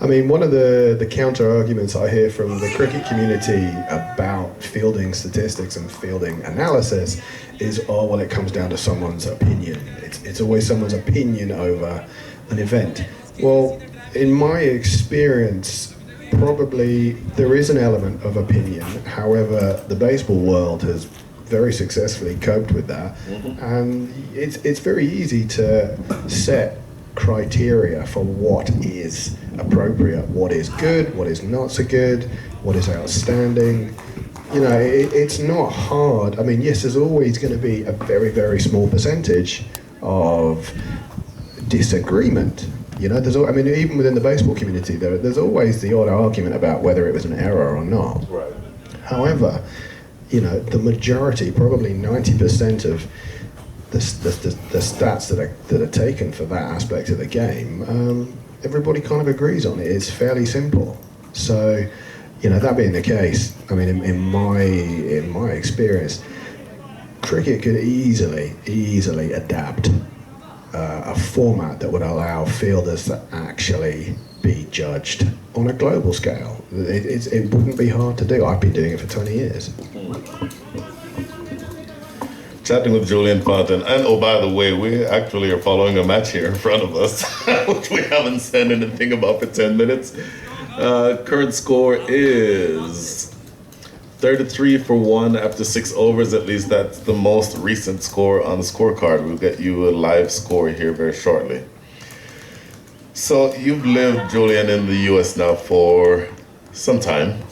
I mean, one of the counter arguments I hear from the cricket community about fielding statistics and fielding analysis is, oh, well, it comes down to someone's opinion. It's always someone's opinion over an event. Well, in my experience, probably there is an element of opinion. However, the baseball world has very successfully coped with that, and it's very easy to set criteria for what is appropriate, what is good, what is not so good, what is outstanding. You know, it's not hard. I mean, yes, there's always going to be a very, very small percentage of disagreement. You know, I mean, even within the baseball community, there's always the odd argument about whether it was an error or not. Right. However, you know, the majority, probably 90% of the stats that are taken for that aspect of the game, everybody kind of agrees on it. It's fairly simple. So, you know, that being the case, I mean, in my experience, cricket could easily adapt a format that would allow fielders to actually be judged on a global scale. It wouldn't be hard to do. I've been doing it for 20 years. Chatting with Julian Fountain, and oh, by the way, we actually are following a match here in front of us, which we haven't said anything about for 10 minutes. Current score is 33 for 1 after 6 overs. At least that's the most recent score on the scorecard. We'll get you a live score here very shortly. So you've lived, Julian, in the US now for some time.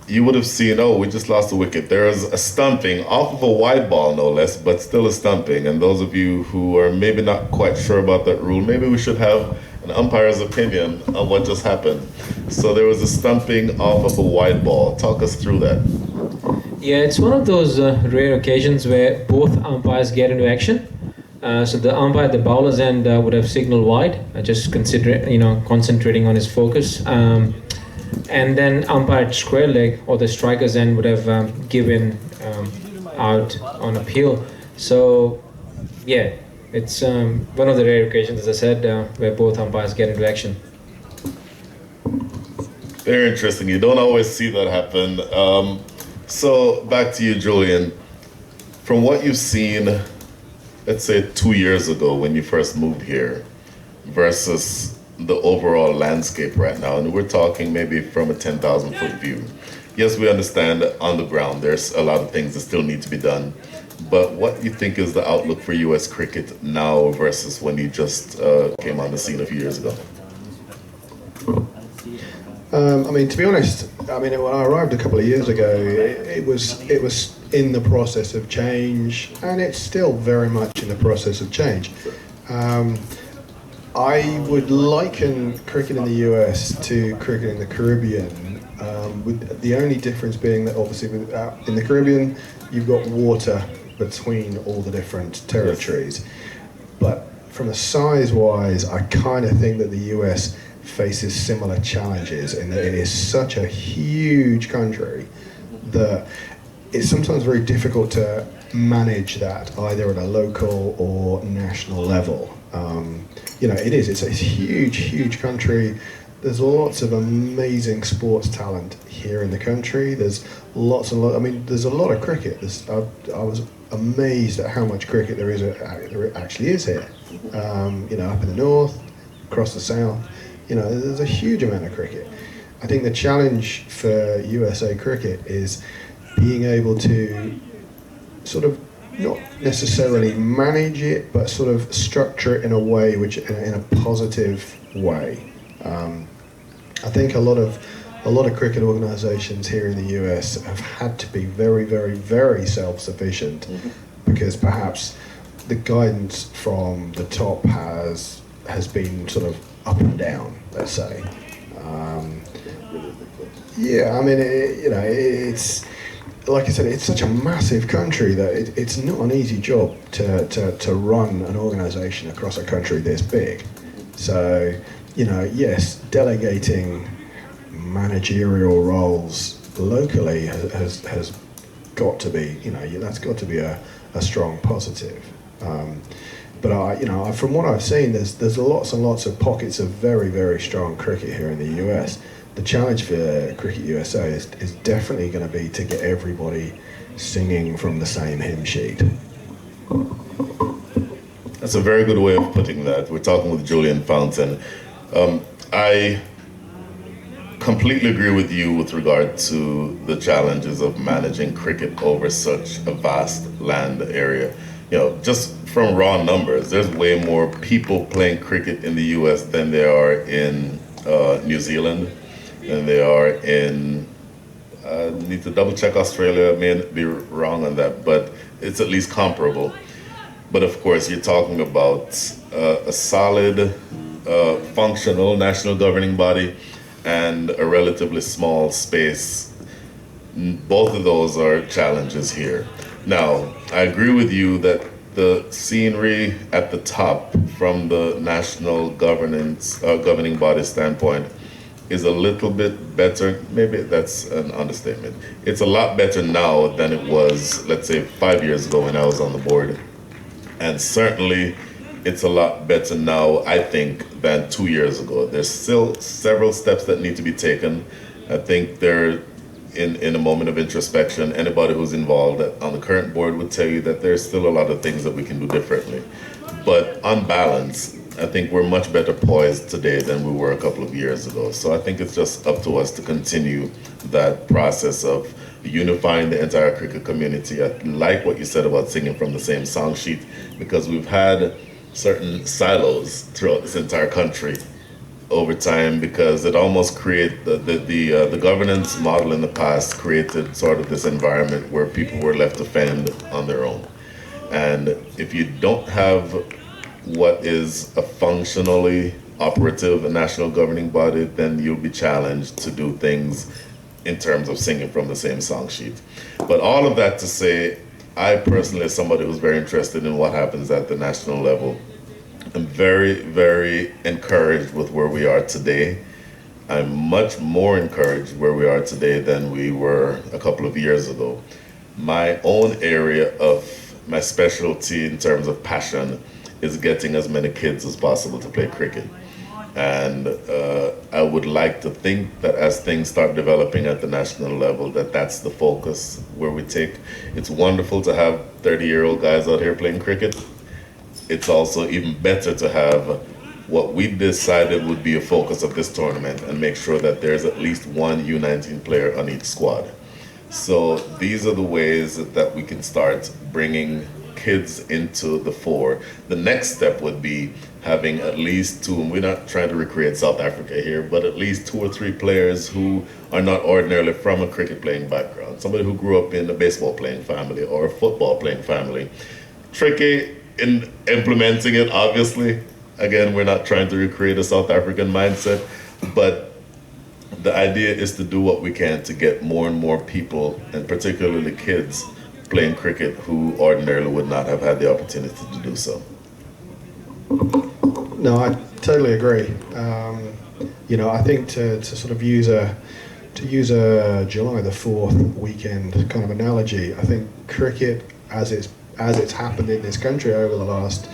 You would have seen, oh, we just lost a wicket. There is a stumping off of a wide ball, no less, but still a stumping. And those of you who are maybe not quite sure about that rule, maybe we should have an umpire's opinion on what just happened. So there was a stumping off of a wide ball. Talk us through that. Yeah, it's one of those rare occasions where both umpires get into action. So the umpire at the bowler's end would have signaled wide, just concentrating on his focus. And then umpire at square leg or the striker's end would have given out on appeal. So, yeah, it's one of the rare occasions, as I said, where both umpires get into action. Very interesting. You don't always see that happen. So back to you, Julian. From what you've seen, let's say 2 years ago when you first moved here, versus the overall landscape right now, and we're talking maybe from a 10,000 foot view. Yes, we understand on the ground there's a lot of things that still need to be done, but what do you think is the outlook for US cricket now versus when you just came on the scene a few years ago? I mean, to be honest, I mean, when I arrived a couple of years ago, it was in the process of change, and it's still very much in the process of change. I would liken cricket in the US to cricket in the Caribbean, with the only difference being that obviously in the Caribbean you've got water between all the different territories. But from a size-wise, I kind of think that the US faces similar challenges in that it is such a huge country that it's sometimes very difficult to manage that either at a local or national level. It's a huge country. There's lots of amazing sports talent here in the country. There's there's a lot of cricket. I was amazed at how much cricket there actually is here. Up in the north, across the south, there's a huge amount of cricket. I think the challenge for USA cricket is being able to sort of not necessarily manage it, but sort of structure it in a way in a positive way. I think a lot of cricket organisations here in the US have had to be very, very, very self-sufficient because perhaps the guidance from the top has been sort of up and down, let's say. It's like I said, it's such a massive country that it's not an easy job to run an organisation across a country this big. So, yes, delegating managerial roles locally has got to be, that's got to be a strong positive. But from what I've seen, there's lots and lots of pockets of very, very strong cricket here in the US. The challenge for Cricket USA is definitely going to be to get everybody singing from the same hymn sheet. That's a very good way of putting that. We're talking with Julian Fountain. I completely agree with you with regard to the challenges of managing cricket over such a vast land area. You know, just from raw numbers, there's way more people playing cricket in the U.S. than there are in New Zealand, than there are in, need to double check Australia, I may be wrong on that, but it's at least comparable. But of course, you're talking about a solid, functional national governing body and a relatively small space. Both of those are challenges here. Now, I agree with you that the scenery at the top from the national governing body standpoint is a little bit better. Maybe that's an understatement. It's a lot better now than it was, let's say, 5 years ago when I was on the board. And certainly it's a lot better now, I think, than 2 years ago. There's still several steps that need to be taken. I think they're in a moment of introspection. Anybody who's involved on the current board would tell you that there's still a lot of things that we can do differently. But on balance, I think we're much better poised today than we were a couple of years ago. So I think it's just up to us to continue that process of unifying the entire cricket community. I like what you said about singing from the same song sheet, because we've had certain silos throughout this entire country over time, because it almost created the governance model in the past created sort of this environment where people were left to fend on their own. And if you don't have what is a functionally operative national governing body, then you'll be challenged to do things in terms of singing from the same song sheet. But all of that to say, I personally, as somebody who's very interested in what happens at the national level, I'm very, very encouraged with where we are today. I'm much more encouraged where we are today than we were a couple of years ago. My own area of my specialty in terms of passion is getting as many kids as possible to play cricket. And I would like to think that as things start developing at the national level, that's the focus where we take. It's wonderful to have 30-year-old guys out here playing cricket. It's also even better to have what we decided would be a focus of this tournament and make sure that there's at least one U19 player on each squad. So these are the ways that we can start bringing kids into the fore. The next step would be having at least two, and we're not trying to recreate South Africa here, but at least 2 or 3 players who are not ordinarily from a cricket playing background. Somebody who grew up in a baseball playing family or a football playing family. Tricky in implementing it, obviously. Again, we're not trying to recreate a South African mindset, but the idea is to do what we can to get more and more people, and particularly kids, playing cricket who ordinarily would not have had the opportunity to do so. No, I totally agree. You know, I think to sort of use a July the 4th weekend kind of analogy, I think cricket as it's happened in this country over the last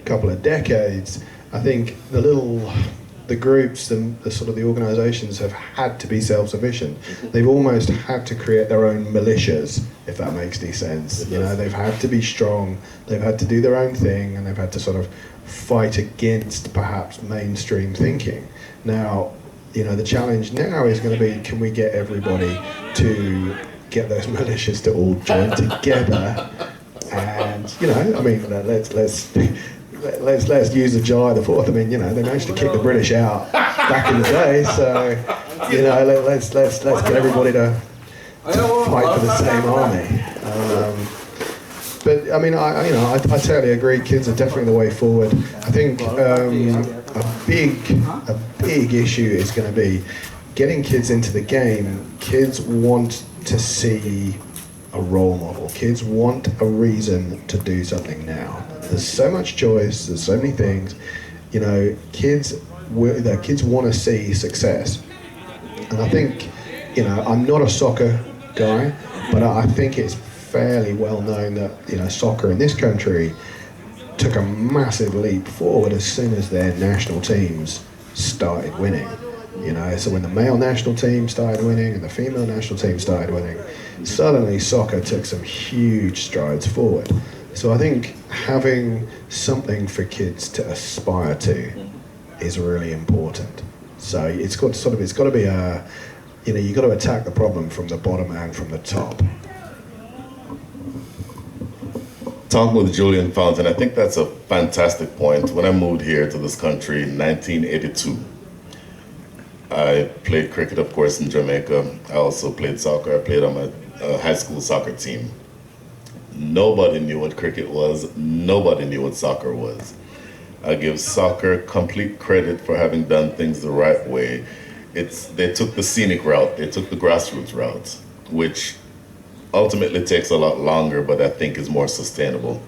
couple of decades, I think the groups and the sort of the organisations have had to be self-sufficient. They've almost had to create their own militias, if that makes any sense. You know, they've had to be strong, they've had to do their own thing, and they've had to sort of fight against perhaps mainstream thinking. Now, you know, the challenge now is going to be, can we get everybody to get those militias to all join together? And, you know, I mean, let's use the July the 4th. I mean, you know, they managed to kick the British out back in the day, so, you know, let's get everybody to fight for the same army. But I mean, I totally agree. Kids are definitely the way forward. I think a big issue is going to be getting kids into the game. Kids want to see a role model. Kids want a reason to do something now. There's so much choice. There's so many things. You know, kids want to see success. And I think, you know, I'm not a soccer guy, but I think it's fairly well known that, you know, soccer in this country took a massive leap forward as soon as their national teams started winning. You know, so when the male national team started winning and the female national team started winning, suddenly soccer took some huge strides forward. So I think having something for kids to aspire to is really important. So it's got to be a, you've got to attack the problem from the bottom and from the top. Talking with Julian Fountain, I think that's a fantastic point. When I moved here to this country in 1982, I played cricket, of course, in Jamaica. I also played soccer. I played on my high school soccer team. Nobody knew what cricket was. Nobody knew what soccer was. I give soccer complete credit for having done things the right way. They took the scenic route. They took the grassroots route, which ultimately takes a lot longer, but I think is more sustainable.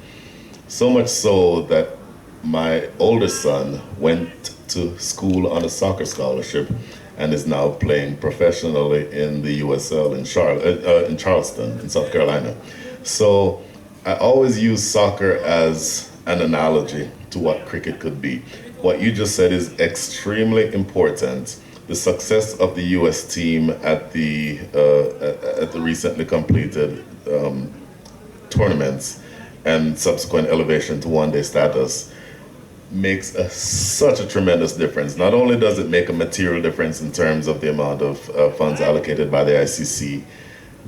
So much so that my oldest son went to school on a soccer scholarship and is now playing professionally in the USL in Charleston, in South Carolina. So I always use soccer as an analogy to what cricket could be. What you just said is extremely important. The success of the U.S. team at the recently completed tournaments and subsequent elevation to one-day status makes such a tremendous difference. Not only does it make a material difference in terms of the amount of funds allocated by the ICC,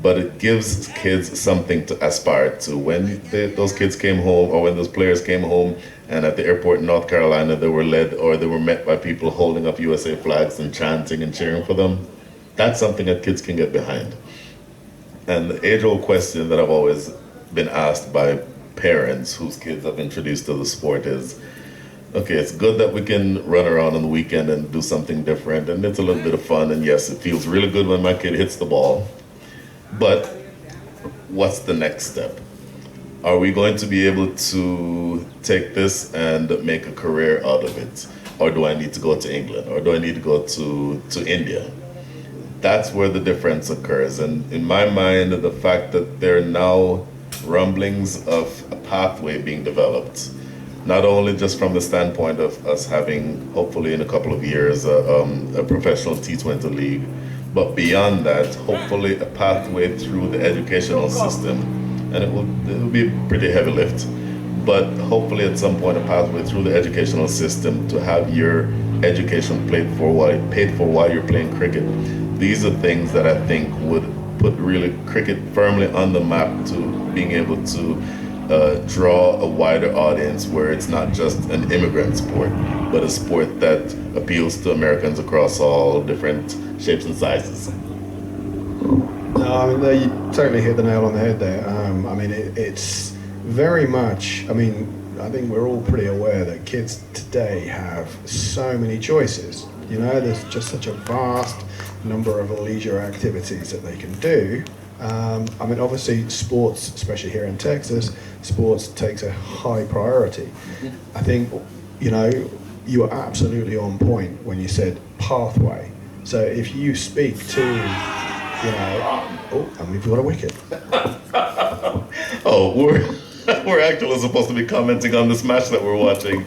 but it gives kids something to aspire to. When those kids came home, or when those players came home, and at the airport in North Carolina, they were met by people holding up USA flags and chanting and cheering for them, that's something that kids can get behind. And the age-old question that I've always been asked by parents whose kids I've introduced to the sport is, okay, it's good that we can run around on the weekend and do something different, and it's a little bit of fun, and yes, it feels really good when my kid hits the ball, but what's the next step? Are we going to be able to take this and make a career out of it? Or do I need to go to England? Or do I need to go to India? That's where the difference occurs. And in my mind, the fact that there are now rumblings of a pathway being developed, not only just from the standpoint of us having, hopefully in a couple of years, a professional T20 league, but beyond that, hopefully a pathway through the educational system. And it will be a pretty heavy lift, but hopefully at some point a pathway through the educational system to have your education paid for while you're playing cricket. These are things that I think would put really cricket firmly on the map to being able to draw a wider audience where it's not just an immigrant sport, but a sport that appeals to Americans across all different shapes and sizes. No, I mean, you totally hit the nail on the head there. I mean, it's very much, I think we're all pretty aware that kids today have so many choices. There's just such a vast number of leisure activities that they can do. Obviously sports, especially here in Texas, sports takes a high priority. I think, you were absolutely on point when you said pathway. So if you speak to, and we've got a wicket. Oh, we're actually supposed to be commenting on this match that we're watching.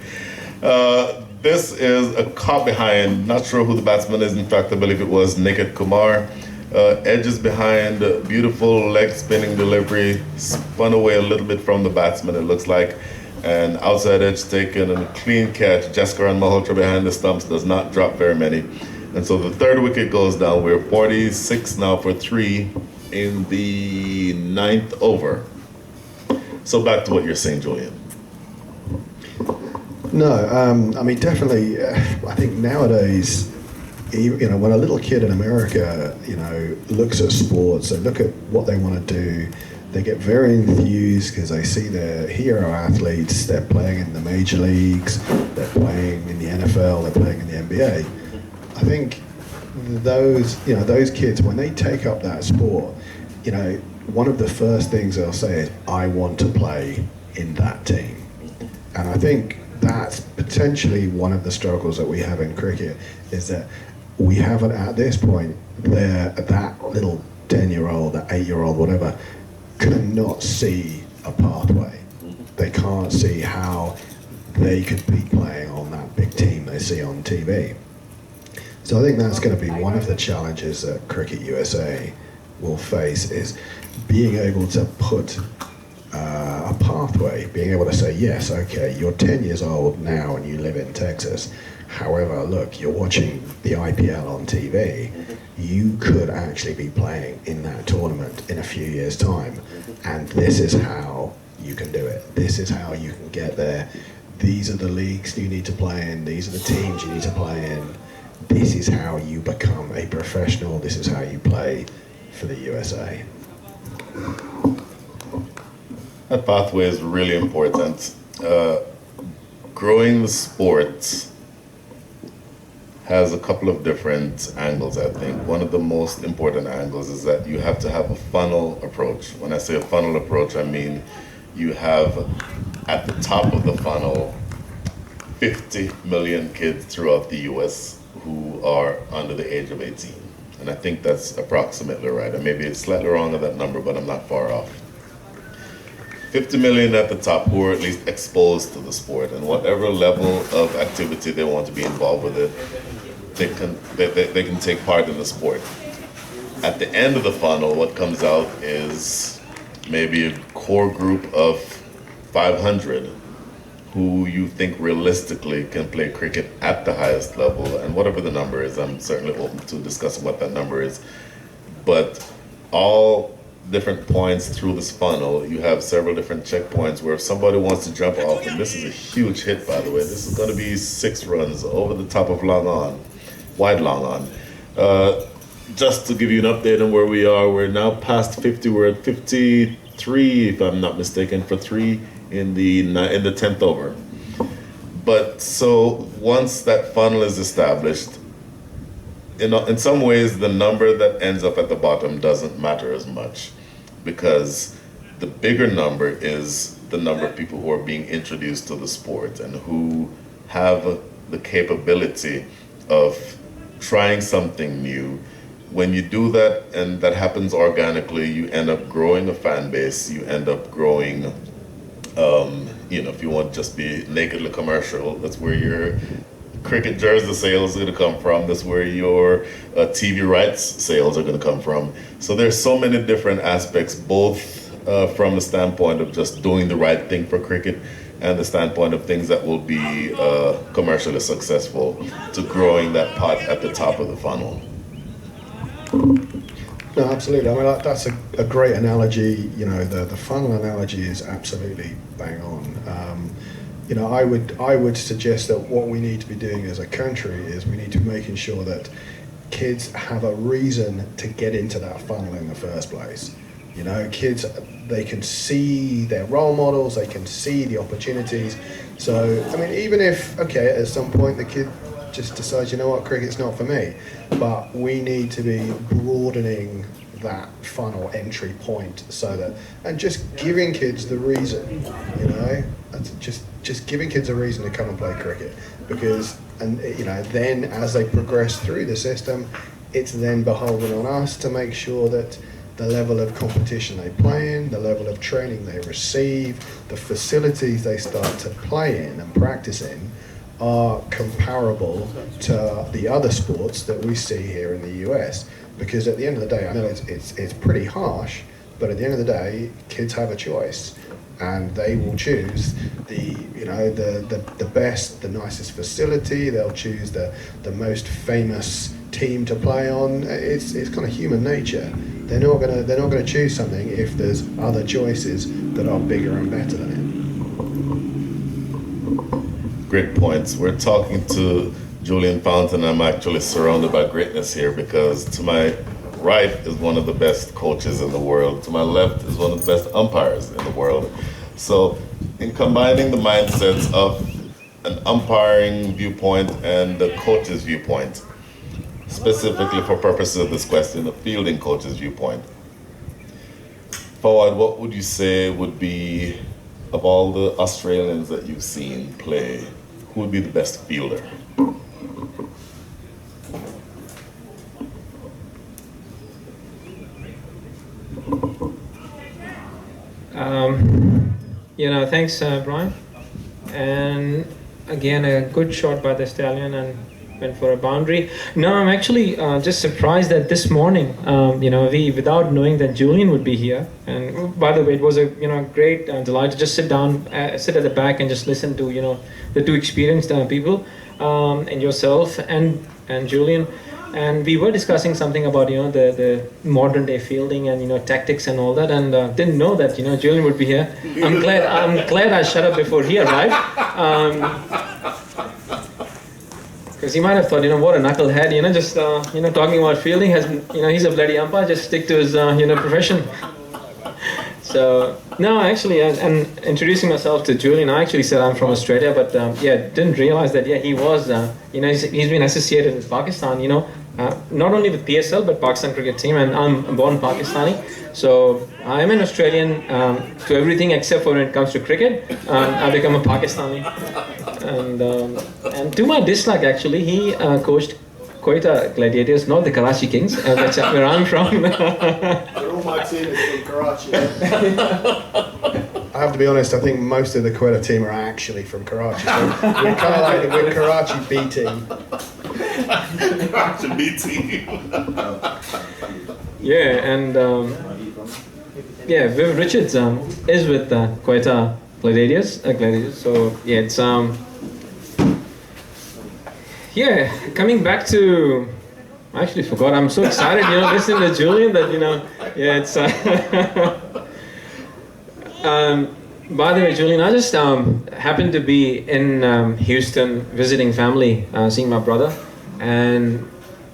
This is a caught behind, not sure who the batsman is, in fact I believe it was Nikit Kumar. Edges behind, beautiful leg spinning delivery, spun away a little bit from the batsman it looks like, and outside edge taken and a clean catch. Jaskaran Malhotra behind the stumps, does not drop very many. And so the third wicket goes down. We're 46 now for 3 in the 9th over. So back to what you're saying, Julian. No, definitely, I think nowadays, when a little kid in America, looks at sports, they look at what they want to do, they get very enthused because they see their hero athletes, they're playing in the major leagues, they're playing in the NFL, they're playing in the NBA. I think those kids, when they take up that sport, one of the first things they'll say is, I want to play in that team. And I think that's potentially one of the struggles that we have in cricket, is that we haven't at this point, that little 10-year-old, that 8-year-old, whatever, cannot see a pathway. They can't see how they could be playing on that big team they see on TV. So I think that's going to be one of the challenges that Cricket USA will face, is being able to put a pathway, being able to say, yes, okay, you're 10 years old now and you live in Texas. However, look, you're watching the IPL on TV. You could actually be playing in that tournament in a few years' time. And this is how you can do it. This is how you can get there. These are the leagues you need to play in. These are the teams you need to play in. This is how you become a professional. This is how you play for the USA. That pathway is really important. Growing the sport has a couple of different angles, I think. One of the most important angles is that you have to have a funnel approach. When I say a funnel approach, I mean you have at the top of the funnel 50 million kids throughout the US who are under the age of 18. And I think that's approximately right. And maybe it's slightly wrong on that number, but I'm not far off. 50 million at the top who are at least exposed to the sport, and whatever level of activity they want to be involved with it, they can take part in the sport. At the end of the funnel, what comes out is maybe a core group of 500 who you think realistically can play cricket at the highest level, and whatever the number is, I'm certainly open to discussing what that number is. But all different points through this funnel, you have several different checkpoints where if somebody wants to jump off, and this is a huge hit, by the way, this is going to be 6 runs over the top of long on, wide long on. Just to give you an update on where we are, we're now past 50, we're at 53, if I'm not mistaken, for 3 in the 10th over. But so once that funnel is established, in some ways, the number that ends up at the bottom doesn't matter as much, because the bigger number is the number of people who are being introduced to the sport and who have the capability of trying something new. When you do that, and that happens organically, you end up growing a fan base, you end up growing, if you want to just be nakedly commercial, that's where your cricket jersey sales are going to come from. That's where your TV rights sales are going to come from. So there's so many different aspects, both from the standpoint of just doing the right thing for cricket and the standpoint of things that will be commercially successful, to growing that pot at the top of the funnel. No, absolutely. I mean, that's a great analogy. The funnel analogy is absolutely bang on. I would suggest that what we need to be doing as a country is we need to be making sure that kids have a reason to get into that funnel in the first place. Kids, they can see their role models, they can see the opportunities. So, I mean, even if, at some point the kid just decides, cricket's not for me, but we need to be broadening that funnel entry point and just giving kids the reason, just giving kids a reason to come and play cricket, because then as they progress through the system, it's then beholden on us to make sure that the level of competition they play in, the level of training they receive, the facilities they start to play in and practice in are comparable to the other sports that we see here in the US. Because at the end of the day, I know it's pretty harsh, but at the end of the day, kids have a choice, and they will choose the best, the nicest facility. They'll choose the most famous team to play on. It's kind of human nature. They're not gonna choose something if there's other choices that are bigger and better than it. Great points. We're talking to Julian Fountain. I'm actually surrounded by greatness here, because to my right is one of the best coaches in the world. To my left is one of the best umpires in the world. So in combining the mindsets of an umpiring viewpoint and the coach's viewpoint, specifically for purposes of this question, the fielding coach's viewpoint, Fawad, what would you say would be, of all the Australians that you've seen play, who would be the best fielder? Thanks, Brian. And again, a good shot by the Stallion, and went for a boundary. No, I'm actually just surprised that this morning, we, without knowing that Julian would be here, and by the way, it was a great delight to just sit down, sit at the back, and just listen to the two experienced people, and yourself and Julian. And we were discussing something about the modern day fielding and tactics and all that, and didn't know that Julian would be here. I'm glad I shut up before he arrived, because he might have thought what a knucklehead, just talking about fielding. He's a bloody umpire, just stick to his profession. So no, actually, and introducing myself to Julian, I actually said I'm from Australia, but didn't realize that he was he's been associated with Pakistan, not only with PSL but Pakistan cricket team, and I'm born Pakistani, so I'm an Australian to everything except for when it comes to cricket. I become a Pakistani, and to my dislike, actually, he coached Quetta Gladiators, not the Karachi Kings, that's where I'm from. All my team is from Karachi. I have to be honest, I think most of the Quetta team are actually from Karachi. So we're kind of like the Karachi B team. Karachi B team. Yeah, and Viv Richards is with Quetta Gladiators. So yeah, it's coming back to. I actually forgot. I'm so excited, listening to Julian that it's. By the way, Julian, I just happened to be in Houston visiting family, seeing my brother, and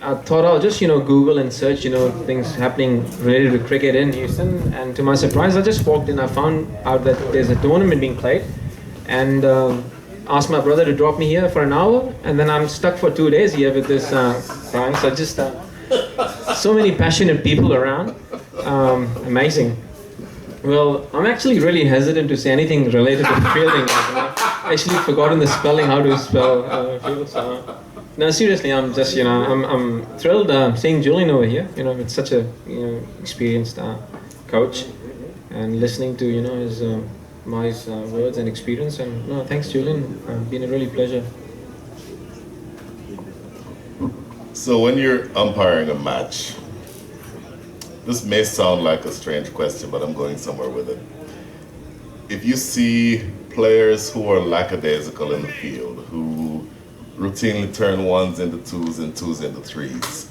I thought I'll just Google and search things happening related to cricket in Houston, and to my surprise, I just walked in. I found out that there's a tournament being played, and asked my brother to drop me here for an hour, and then I'm stuck for 2 days here with this Brian. So just so many passionate people around, amazing. Well, I'm actually really hesitant to say anything related to fielding. I actually forgotten the spelling, how to spell field. So, no, seriously, I'm just I'm thrilled seeing Julian over here. With such a experienced coach, and listening to his wise words and experience. And no, thanks, Julian. Been a really pleasure. So when you're umpiring a match, this may sound like a strange question, but I'm going somewhere with it. If you see players who are lackadaisical in the field, who routinely turn ones into twos and twos into threes,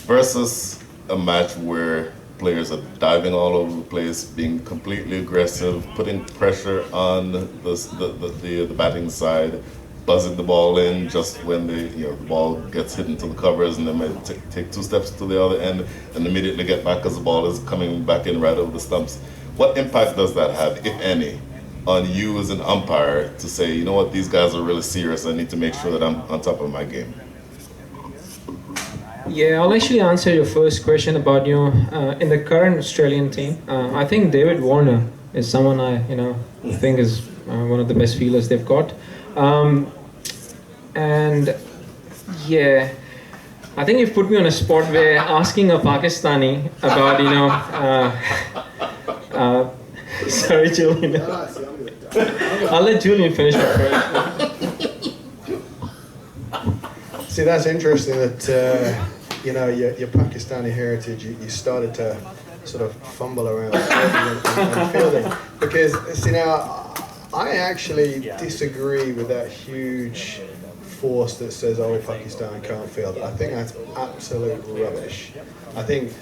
versus a match where players are diving all over the place, being completely aggressive, putting pressure on the batting side, buzzing the ball in just when the ball gets hit into the covers, and then might take 2 steps to the other end and immediately get back as the ball is coming back in right over the stumps. What impact does that have, if any, on you as an umpire to say, what, these guys are really serious, I need to make sure that I'm on top of my game? Yeah, I'll actually answer your first question about in the current Australian team. I think David Warner is someone I think is one of the best fielders they've got. And yeah, I think you've put me on a spot where asking a Pakistani about sorry, Julian. I'll let Julian finish first. See, that's interesting that your Pakistani heritage, you started to sort of fumble around and fielding, because see now, I actually disagree with that huge force that says, Pakistan can't field. I think that's absolute rubbish. I think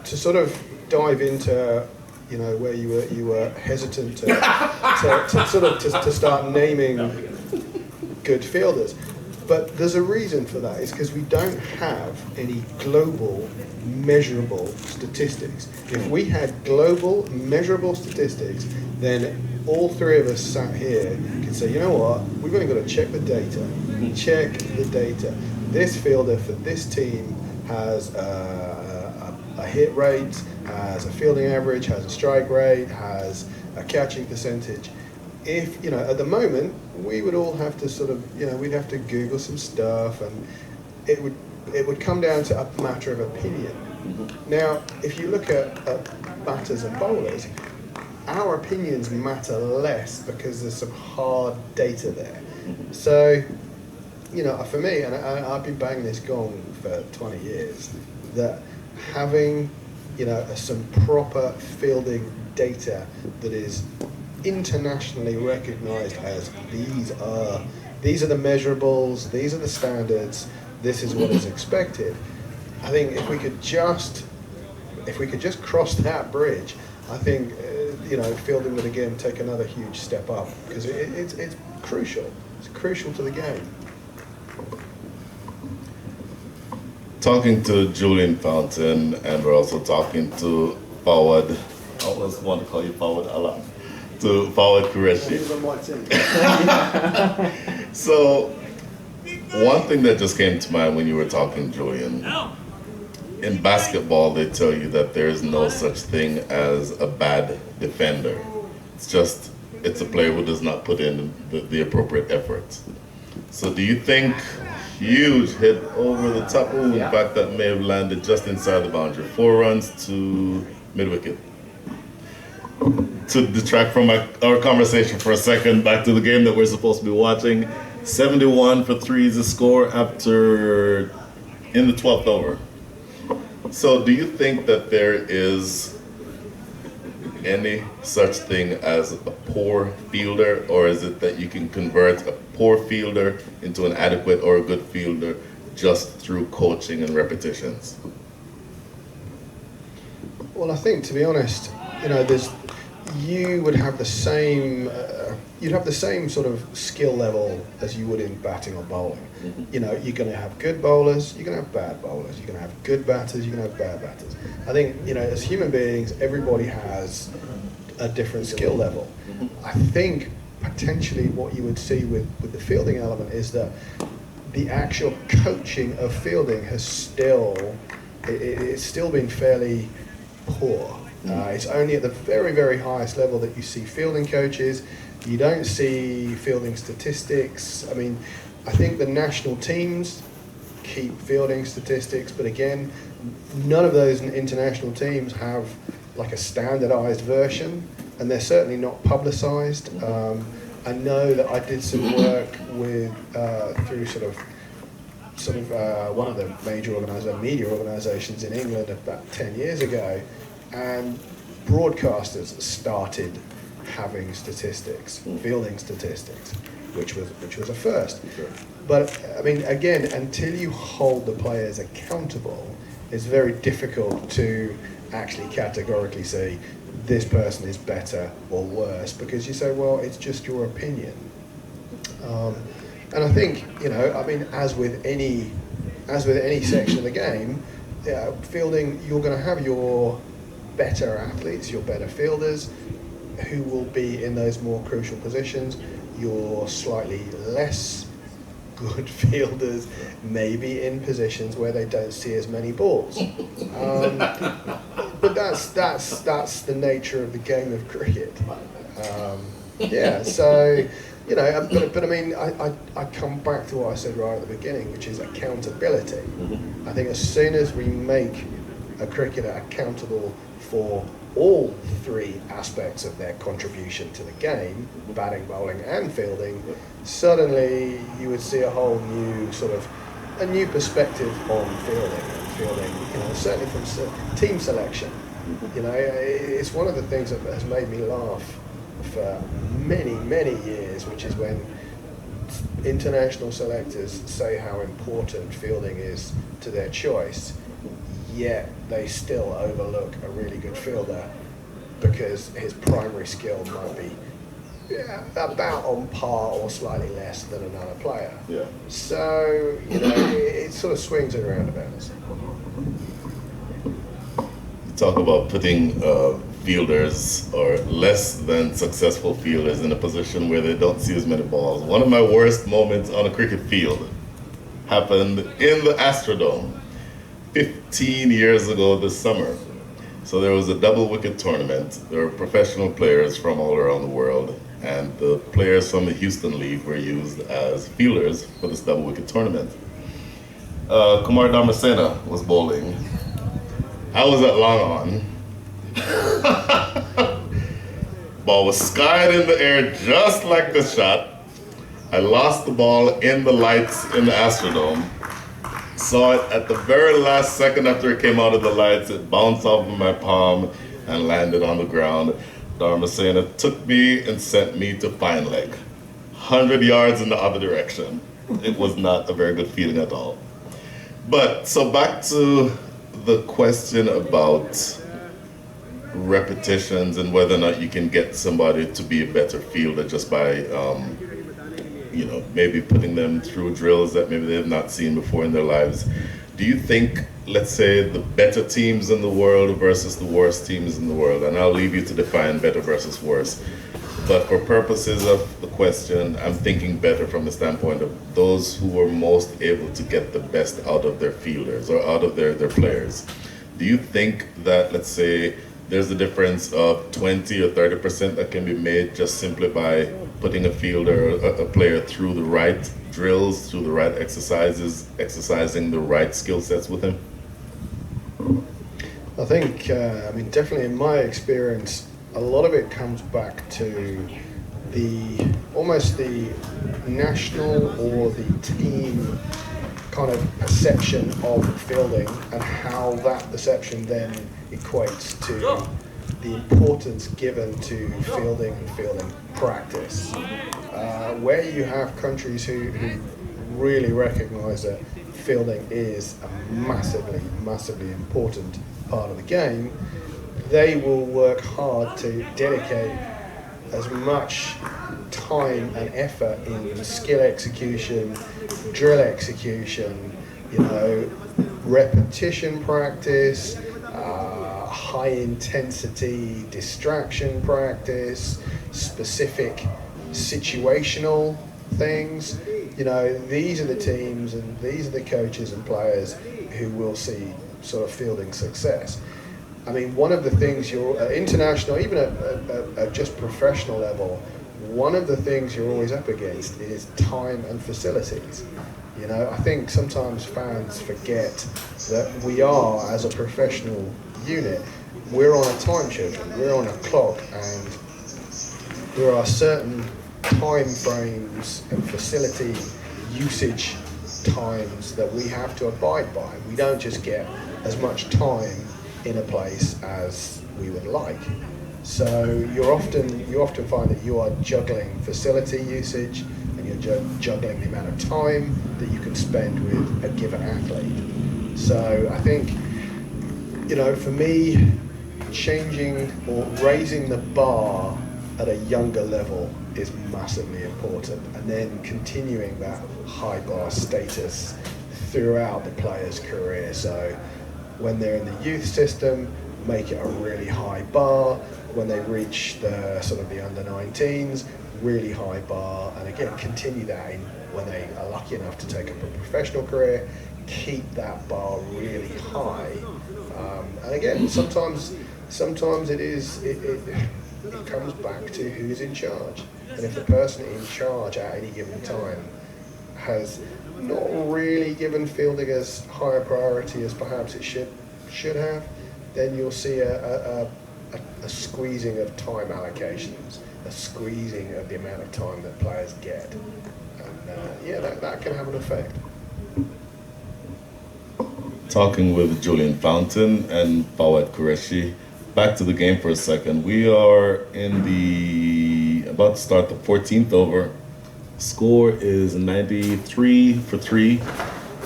to sort of dive into, where you were hesitant to start naming good fielders. But there's a reason for that. It's because we don't have any global measurable statistics. If we had global measurable statistics, then all three of us sat here could say, we've only got to check the data. Check the data. This fielder for this team has a hit rate, has a fielding average, has a strike rate, has a catching percentage. If, at the moment, we would all have to sort of, we'd have to Google some stuff, and it would come down to a matter of opinion. Now, if you look at batters and bowlers, our opinions matter less because there's some hard data there. So you know, for me, and I've been banging this gong for 20 years, that having, you know, some proper fielding data that is internationally recognised as these are the measurables, these are the standards, this is what is expected. I think if we could just cross that bridge, I think you know, fielding would again take another huge step up, because it's crucial. It's crucial to the game. Talking to Julian Fountain, and we're also talking to Fawad. I always want to call you Fawad a lot. To Fawad Qureshi. So, one thing that just came to mind when you were talking, Julian. In basketball, they tell you that there is no such thing as a bad defender. It's a player who does not put in the appropriate effort. So do you think huge hit over the top? In fact, that may have landed just inside the boundary. 4 runs to mid-wicket. To detract from our conversation for a second, back to the game that we're supposed to be watching. 71 for 3 is the score after in the 12th over. So do you think that there is any such thing as a poor fielder, or is it that you can convert a poor fielder into an adequate or a good fielder just through coaching and repetitions? Well, I think, to be honest, you know, you would have the same sort of skill level as you would in batting or bowling. You know, you're going to have good bowlers, you're going to have bad bowlers, you're going to have good batters, you're going to have bad batters. I think, you know, as human beings, everybody has a different skill level. I think potentially what you would see with the fielding element is that the actual coaching of fielding has it's still been fairly poor. It's only at the very, very highest level that you see fielding coaches. You don't see fielding statistics. I mean, I think the national teams keep fielding statistics, but again, none of those international teams have like a standardized version, and they're certainly not publicized. I know that I did some work with through sort of one of the major media organizations in England about 10 years ago, and broadcasters started having statistics, fielding statistics, which was a first. But I mean, again, until you hold the players accountable, it's very difficult to actually categorically say this person is better or worse, because you say, well, it's just your opinion. And I think, you know, I mean, as with any section of the game, fielding, you're going to have your better athletes, your better fielders, who will be in those more crucial positions. Your slightly less good fielders maybe in positions where they don't see as many balls. But that's the nature of the game of cricket. So, you know, but I mean, I come back to what I said right at the beginning, which is accountability. I think as soon as we make a cricketer accountable for all 3 aspects of their contribution to the game, batting, bowling and fielding, suddenly you would see a whole new a new perspective on fielding, you know, certainly from team selection. You know, it's one of the things that has made me laugh for many, many years, which is when international selectors say how important fielding is to their choice, yet they still overlook a really good fielder because his primary skill might be about on par or slightly less than another player. Yeah. So, you know, it sort of swings and roundabouts. Talk about putting fielders or less than successful fielders in a position where they don't see as many balls. One of my worst moments on a cricket field happened in the Astrodome 15 years ago this summer. So there was a double wicket tournament. There were professional players from all around the world, and the players from the Houston League were used as fielders for this double wicket tournament. Kumar Dharmasena was bowling. I was at long on. Ball was skied in the air just like this shot. I lost the ball in the lights in the Astrodome. Saw it at the very last second after it came out of the lights. It bounced off of my palm and landed on the ground. Dharma saying it took me and sent me to fine leg. 100 yards in the other direction. It was not a very good feeling at all. But so back to the question about repetitions and whether or not you can get somebody to be a better fielder just by maybe putting them through drills that maybe they have not seen before in their lives. Do you think, let's say, the better teams in the world versus the worst teams in the world, and I'll leave you to define better versus worse, but for purposes of the question, I'm thinking better from the standpoint of those who were most able to get the best out of their fielders or out of their players. Do you think that, let's say, there's a difference of 20 or 30% that can be made just simply by putting a fielder, a player through the right drills, through the right exercises, exercising the right skill sets with him? I think, definitely in my experience, a lot of it comes back to almost the national or the team kind of perception of fielding and how that perception then equates to the importance given to fielding and fielding practice. Where you have countries who really recognize that fielding is a massively important part of the game, they will work hard to dedicate as much time and effort in skill execution, drill execution, repetition practice, high intensity distraction practice, specific situational things. These are the teams and these are the coaches and players who will see sort of fielding success. One of the things you're international, even at just professional level, one of the things you're always up against is time and facilities. I think sometimes fans forget that we are, as a professional unit, we're on a time schedule, we're on a clock, and there are certain time frames and facility usage times that we have to abide by. We don't just get as much time in a place as we would like. So you often find that you are juggling facility usage and you're juggling the amount of time that you can spend with a given athlete. So I think, for me, changing or raising the bar at a younger level is massively important, and then continuing that high bar status throughout the player's career. So when they're in the youth system, make it a really high bar. When they reach the sort of the under 19s, really high bar, and again continue that when they are lucky enough to take up a professional career, keep that bar really high. And again, sometimes it comes back to who's in charge, and if the person in charge at any given time has not really given fielding as high a priority as perhaps it should have, then you'll see a squeezing of time allocations, a squeezing of the amount of time that players get, and that can have an effect. Talking with Julian Fountain and Fawad Qureshi. Back to the game for a second. We are about to start the 14th over. Score is 93 for 3.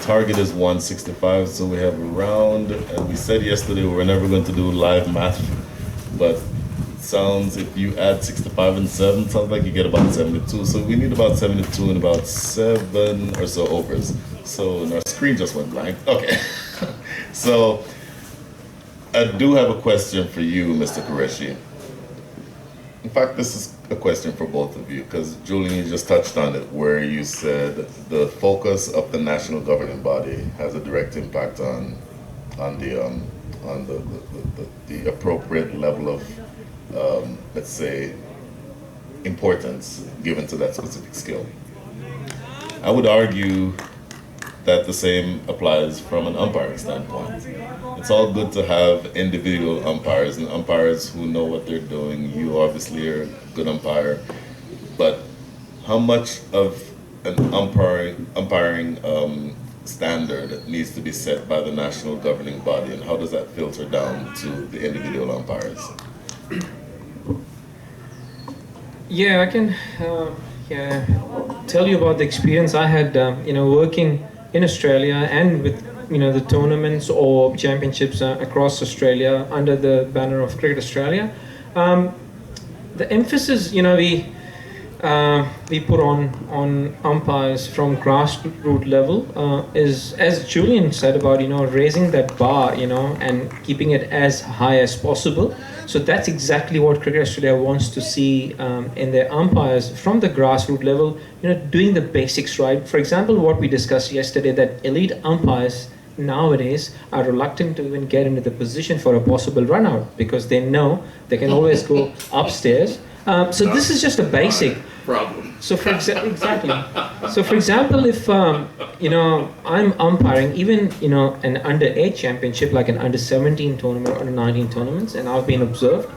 Target is 165, so we have a round. And we said yesterday we were never going to do live math, but it sounds, if you add 65 and 7, sounds like you get about 72. So we need about 72 and about 7 or so overs. So, and our screen just went blank. Okay. So I do have a question for you, Mr. Qureshi. In fact, this is a question for both of you, because Julian, you just touched on it, where you said the focus of the national governing body has a direct impact on the appropriate level of, let's say, importance given to that specific skill. I would argue that the same applies from an umpiring standpoint. It's all good to have individual umpires and umpires who know what they're doing. You obviously are a good umpire, but how much of an umpiring standard needs to be set by the national governing body, and how does that filter down to the individual umpires? Yeah, I can tell you about the experience I had, working in Australia and with the tournaments or championships across Australia under the banner of Cricket Australia. The emphasis, we put on umpires from grassroots level is, as Julian said about raising that bar, and keeping it as high as possible. So that's exactly what Cricket Australia wants to see in their umpires from the grassroots level, doing the basics right. For example, what we discussed yesterday, that elite umpires nowadays are reluctant to even get into the position for a possible run out because they know they can always go upstairs. So this is just a basic problem. So for exactly. So for example, if I'm umpiring even an under-8 championship, like an under-17 tournament or under-19 tournaments, and I've been observed.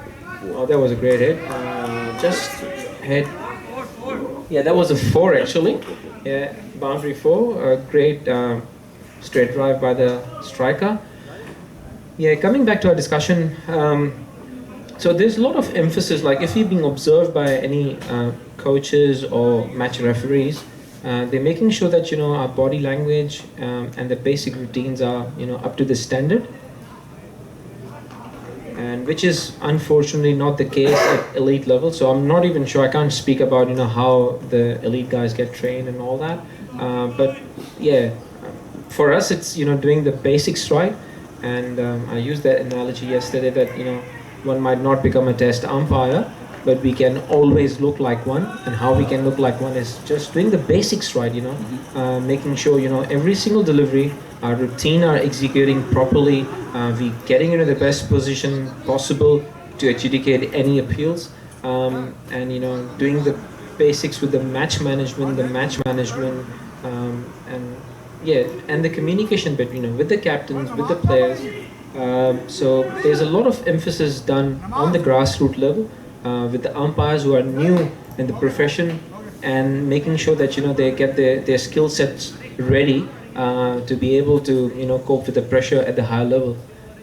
Oh, that was a great hit. Just hit. Yeah, that was a 4 actually. Yeah, boundary 4. A great straight drive by the striker. Yeah, coming back to our discussion. So there's a lot of emphasis, like if you're being observed by any coaches or match referees, they're making sure that our body language and the basic routines are up to the standard, and which is unfortunately not the case at elite level. So I'm not even sure. I can't speak about how the elite guys get trained and all that. But yeah, for us it's doing the basics right, and I used that analogy yesterday that one might not become a test umpire, but we can always look like one. And how we can look like one is just doing the basics right, making sure, every single delivery, our routine are executing properly, we getting into the best position possible to adjudicate any appeals, and, doing the basics with the match management, and the communication between, with the captains, with the players. So there's a lot of emphasis done on the grassroots level with the umpires who are new in the profession, and making sure that they get their skill sets ready to be able to cope with the pressure at the higher level.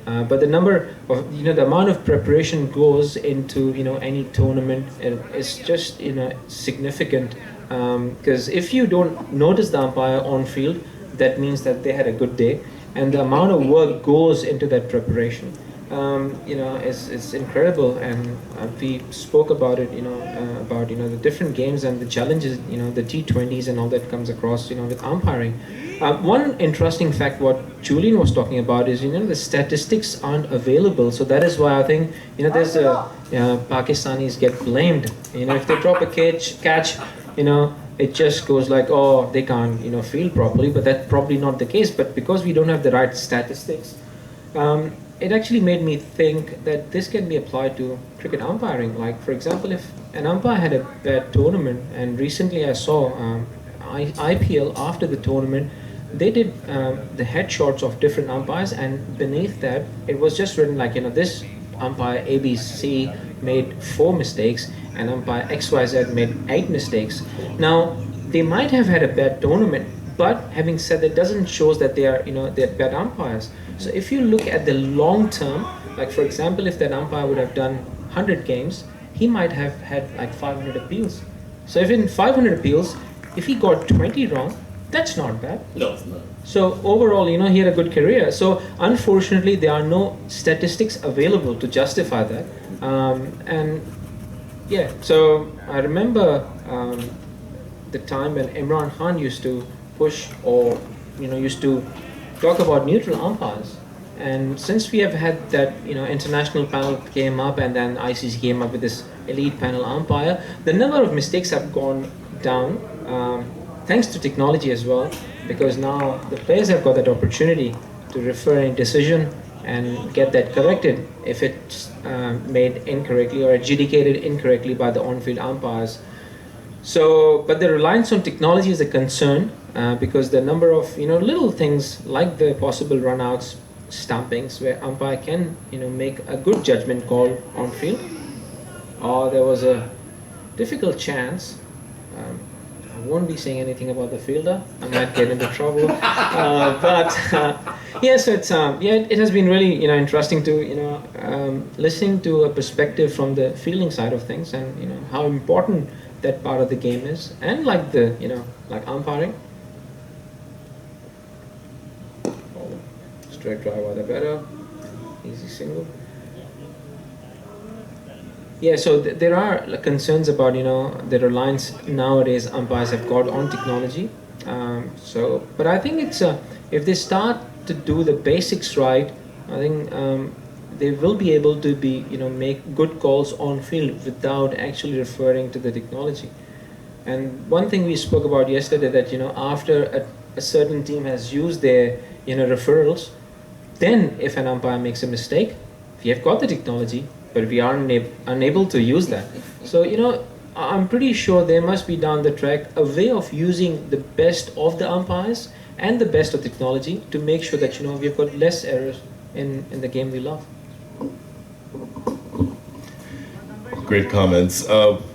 But the number of the amount of preparation goes into any tournament is just significant, because if you don't notice the umpire on field, that means that they had a good day. And the amount of work goes into that preparation, is incredible. And we spoke about it, about the different games and the challenges, the T20s and all that comes across, with umpiring. One interesting fact, what Julian was talking about, is the statistics aren't available. So that is why I think there's Pakistanis get blamed. If they drop a catch, it just goes like, oh, they can't, field properly, but that's probably not the case. But because we don't have the right statistics, it actually made me think that this can be applied to cricket umpiring. Like, for example, if an umpire had a bad tournament, and recently I saw IPL after the tournament, they did the headshots of different umpires, and beneath that, it was just written like, this umpire ABC made 4 mistakes, and umpire XYZ made 8 mistakes. Now, they might have had a bad tournament, but having said that, doesn't show that they are, they're bad umpires. So if you look at the long term, like for example, if that umpire would have done 100 games, he might have had like 500 appeals. So if in 500 appeals, if he got 20 wrong, that's not bad. No, it's not. So overall, he had a good career. So unfortunately, there are no statistics available to justify that. And yeah, so I remember the time when Imran Khan used to push, or used to talk about neutral umpires. And since we have had that, international panel came up, and then ICC came up with this elite panel umpire, the number of mistakes have gone down, thanks to technology as well, because now the players have got that opportunity to refer any decision and get that corrected if it's made incorrectly or adjudicated incorrectly by the on-field umpires. So, but the reliance on technology is a concern, because the number of little things like the possible runouts, stumpings, where umpire can make a good judgment call on field, or there was a difficult chance. won't be saying anything about the fielder. I might get into trouble. Yeah, so it's it has been really interesting to listening to a perspective from the fielding side of things, and how important that part of the game is, and like the like umpiring. Straight drive out the better, easy single. Yeah, so there are concerns about the reliance nowadays umpires have got on technology. But I think it's if they start to do the basics right, I think they will be able to make good calls on field without actually referring to the technology. And one thing we spoke about yesterday, that after a certain team has used their referrals, then if an umpire makes a mistake, we have got the technology, but we are unable to use that. So I'm pretty sure there must be down the track a way of using the best of the umpires and the best of technology to make sure that we've got less errors in the game we love. Great comments.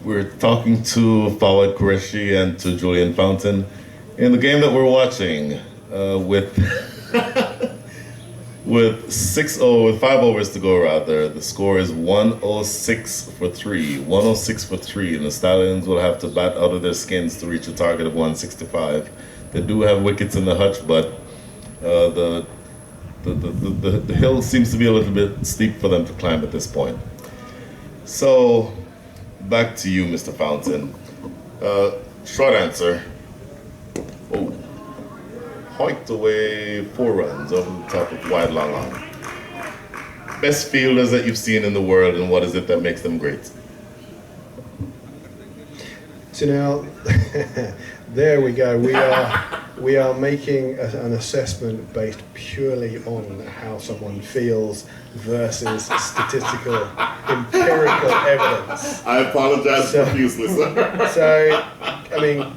We're talking to Fawad Qureshi and to Julian Fountain in the game that we're watching with with 5 overs to go rather. The score is 106 for 3. 106 for 3, and the Stallions will have to bat out of their skins to reach a target of 165. They do have wickets in the hutch, but the hill seems to be a little bit steep for them to climb at this point. So, back to you, Mr. Fountain. Short answer. Oh. Hoiked away 4 runs over the top of wide long on. Best fielders that you've seen in the world, and what is it that makes them great? So now, there we go. We are making an assessment based purely on how someone feels versus statistical, empirical evidence. I apologize profusely, sir. So, I mean,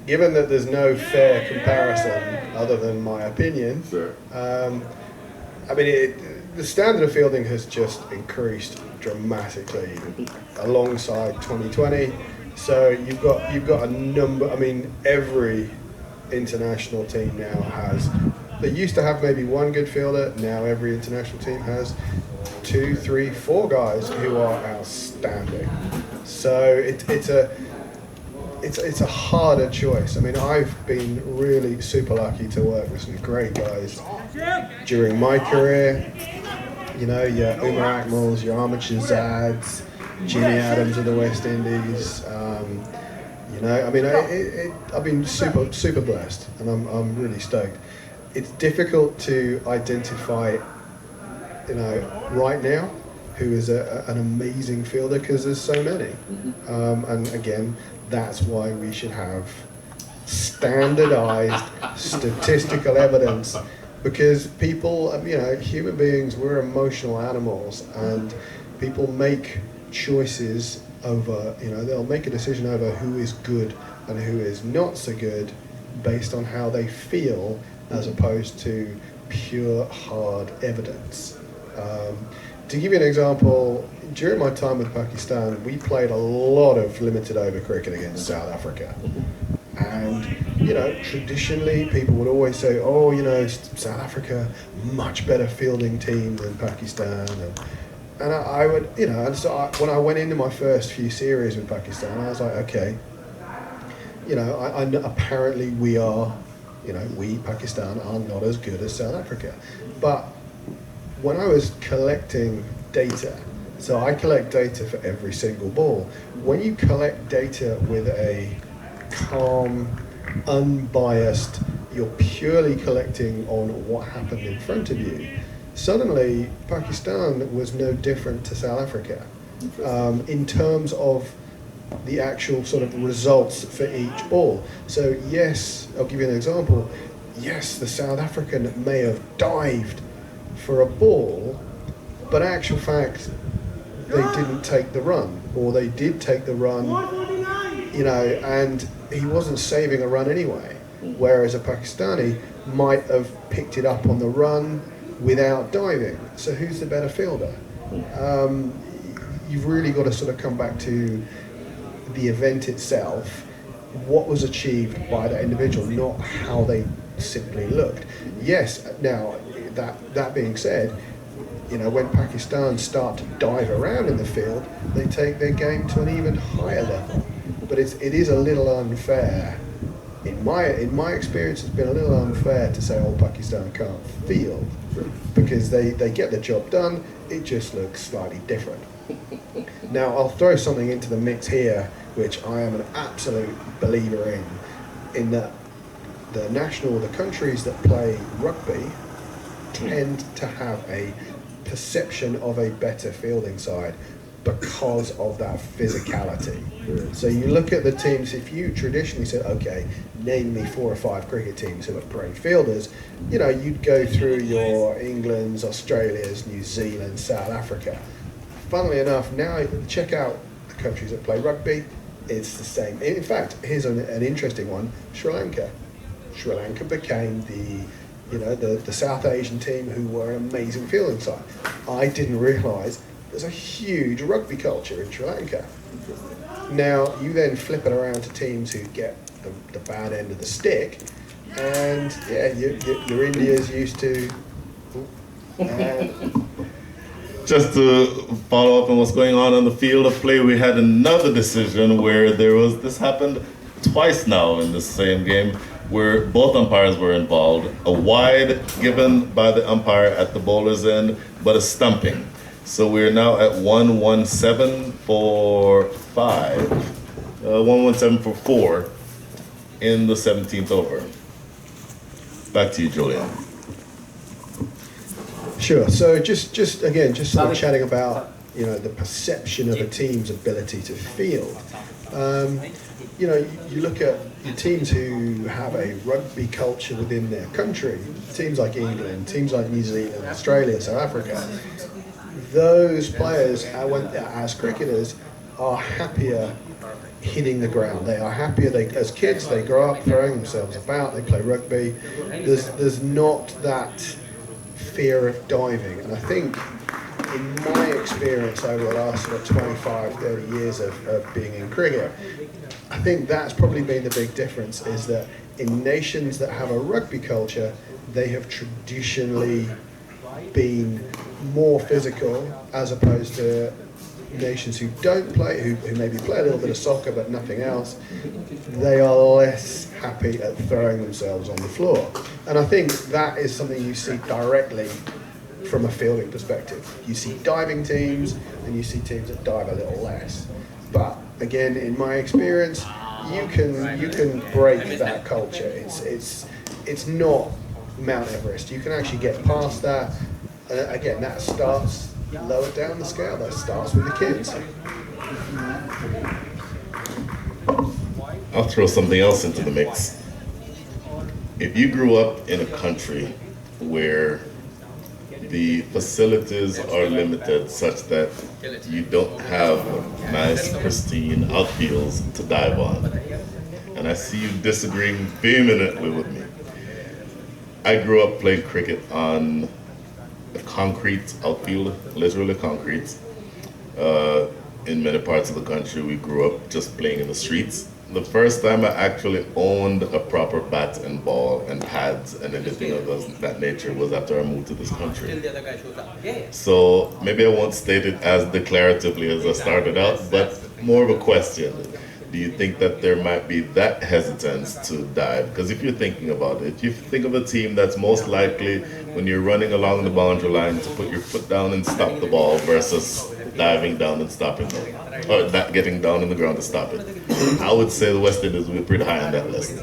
given that there's no fair comparison other than my opinion, Sure. I mean, the standard of fielding has just increased dramatically alongside 2020. So you've got a number. I mean, every international team now has. They used to have maybe one good fielder. Now every international team has 2, 3, 4 guys who are outstanding. So it's a harder choice. I mean, I've been really super lucky to work with some great guys during my career. Your Umar Akmals, your Ahmed Shazads, Jimmy Adams of the West Indies. I mean, I've been super blessed, and I'm really stoked. It's difficult to identify, right now, who is an amazing fielder, because there's so many. And again, that's why we should have standardized statistical evidence, because people, human beings, we're emotional animals, and people make choices over, they'll make a decision over who is good and who is not so good based on how they feel, as opposed to pure hard evidence. To give you an example, during my time with Pakistan, we played a lot of limited over cricket against South Africa. And, traditionally people would always say, South Africa, much better fielding team than Pakistan. And I would, and so when I went into my first few series with Pakistan, I was like, okay, I apparently we are, we, Pakistan, are not as good as South Africa. But when I was collecting data, so I collect data for every single ball. When you collect data with a calm, unbiased, you're purely collecting on what happened in front of you, suddenly Pakistan was no different to South Africa in terms of the actual sort of results for each ball. So yes, I'll give you an example. Yes, the South African may have dived for a ball, but actual fact, they didn't take the run, or they did take the run, and he wasn't saving a run anyway. Whereas a Pakistani might have picked it up on the run without diving. So who's the better fielder? You've really got to sort of come back to the event itself, what was achieved by that individual, not how they simply looked. Yes, now that being said, you know, when Pakistan start to dive around in the field, they take their game to an even higher level. But it is a little unfair. In my experience, it's been a little unfair to say, oh, Pakistan can't field, because they get the job done. It just looks slightly different. Now, I'll throw something into the mix here, which I am an absolute believer in that the countries that play rugby tend to have a perception of a better fielding side because of that physicality. So you look at the teams, if you traditionally said, okay, name me 4 or 5 cricket teams who are great fielders, you know, you'd go through your Englands, Australias, New Zealand, South Africa. Funnily enough, now check out the countries that play rugby, it's the same. In fact, here's an interesting one, Sri Lanka. Sri Lanka became the South Asian team who were an amazing fielding side. I didn't realise there's a huge rugby culture in Sri Lanka. Now, you then flip it around to teams who get the bad end of the stick, and yeah, your India's used to... Just to follow up on what's going on the field of play, we had another decision where this happened twice now in the same game, where both umpires were involved. A wide given by the umpire at the bowler's end, but a stumping. So we're now at 117 for 5, 117 for 4 in the 17th over. Back to you, Julian. Sure. So just sort of chatting about, you know, the perception of a team's ability to field. You know, you look at the teams who have a rugby culture within their country, teams like England, teams like New Zealand, Australia, South Africa. Those players, as cricketers, are happier hitting the ground. They are happier. As kids, they grow up throwing themselves about. They play rugby. There's not that fear of diving. And I think, in my experience over the last sort of 25, 30 years of being in cricket, I think that's probably been the big difference, is that in nations that have a rugby culture, they have traditionally been more physical, as opposed to nations who don't play, who maybe play a little bit of soccer but nothing else. They are less happy at throwing themselves on the floor. And I think that is something you see directly from a fielding perspective. You see diving teams and you see teams that dive a little less. But again, in my experience, you can break that culture. It's not Mount Everest. You can actually get past that. Again, that starts lower down the scale. That starts with the kids. I'll throw something else into the mix. If you grew up in a country where the facilities are limited such that you don't have nice, pristine outfields to dive on, and I see you disagreeing vehemently with me. I grew up playing cricket on a concrete outfield, literally concrete. In many parts of the country, we grew up just playing in the streets. The first time I actually owned a proper bat and ball and pads and anything of that nature was after I moved to this country. So maybe I won't state it as declaratively as I started out, but more of a question. Do you think that there might be that hesitance to dive? Because if you're thinking about it, if you think of a team that's most likely, when you're running along the boundary line, to put your foot down and stop the ball versus diving down and stopping it, or not getting down on the ground to stop it, I would say the West Indies would be pretty high on that list.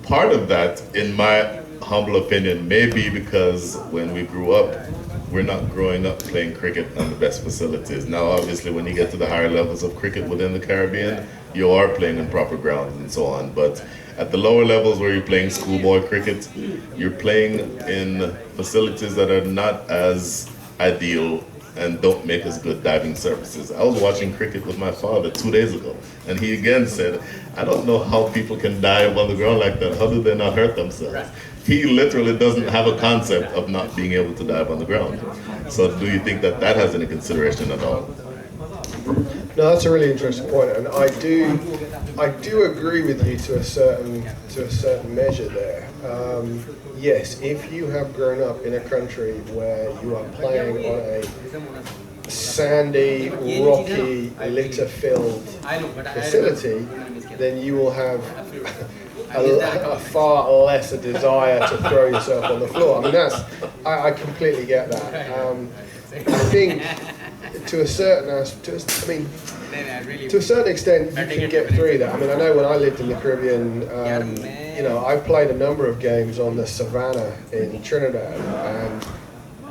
Part of that, in my humble opinion, may be because when we grew up, we're not growing up playing cricket on the best facilities. Now, obviously, when you get to the higher levels of cricket within the Caribbean, you are playing on proper grounds and so on. But at the lower levels where you're playing schoolboy cricket, you're playing in facilities that are not as ideal and don't make as good diving services. I was watching cricket with my father 2 days ago, and he again said, I don't know how people can dive on the ground like that. How do they not hurt themselves? He literally doesn't have a concept of not being able to dive on the ground. So do you think that that has any consideration at all? No, that's a really interesting point, and I I do agree with you to a certain measure there. Yes, if you have grown up in a country where you are playing on a sandy, rocky, litter-filled facility, then you will have a far less a desire to throw yourself on the floor. I mean, I completely get that. I think to a certain extent, you can get through that. I mean, I know when I lived in the Caribbean, you know, I played a number of games on the savannah in Trinidad, and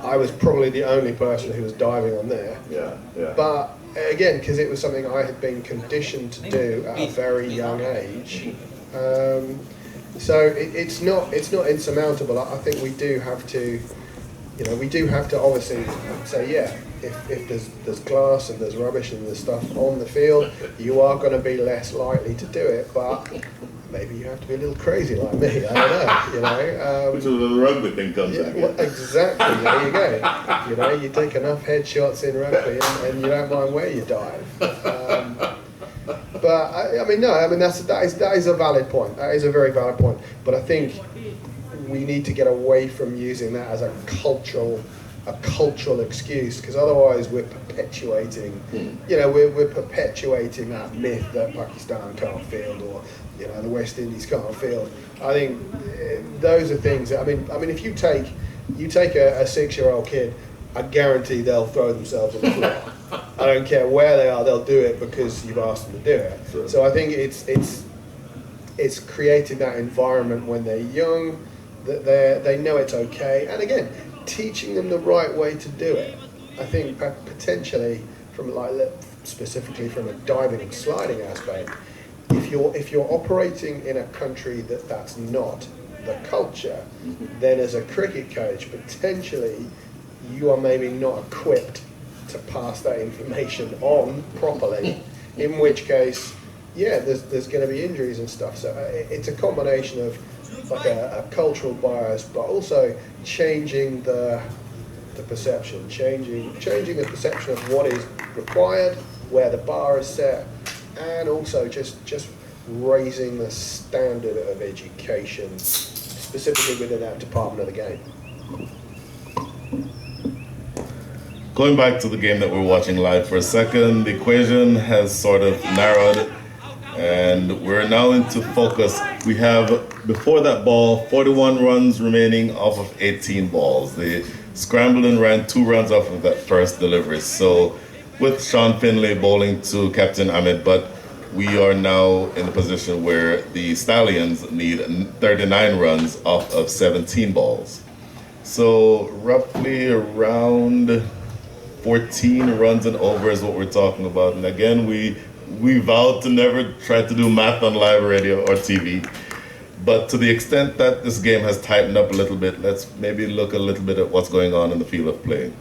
I was probably the only person who was diving on there. Yeah. But again, because it was something I had been conditioned to do at a very young age, so it's not insurmountable. I think we do have to, you know, obviously say, yeah, if there's glass and there's rubbish and there's stuff on the field, you are going to be less likely to do it. But maybe you have to be a little crazy like me. I don't know, you know. Which is where the rugby thing comes in. Well, exactly. There you go. You know, you take enough headshots in rugby, and you don't mind where you dive. But I mean, that is a valid point. That is a very valid point. But I think we need to get away from using that as a cultural excuse, because otherwise we're perpetuating, you know, we're perpetuating that myth that Pakistan can't field, or, you know, the West Indies can't field. I think those are things that, I mean, if you take a 6-year-old kid, I guarantee they'll throw themselves on the floor. I don't care where they are, they'll do it because you've asked them to do it. Sure. So I think it's creating that environment when they're young, that they know it's okay, and again, teaching them the right way to do it. I think potentially specifically from a diving and sliding aspect, if you're operating in a country that's not the culture, then as a cricket coach, potentially you are maybe not equipped to pass that information on properly, in which case, yeah, there's going to be injuries and stuff. So it's a combination of like a cultural bias, but also changing the perception, changing the perception of what is required, where the bar is set, and also just raising the standard of education, specifically within that department of the game. Going back to the game that we're watching live for a second, the equation has sort of narrowed, and we're now into focus. We have, before that ball, 41 runs remaining off of 18 balls. They scrambled and ran 2 runs off of that first delivery. So with Sean Finlay bowling to Captain Ahmed, but we are now in the position where the Stallions need 39 runs off of 17 balls. So roughly around 14 runs and over is what we're talking about. And again, we vowed to never try to do math on live radio or TV. But to the extent that this game has tightened up a little bit, let's maybe look a little bit at what's going on in the field of play.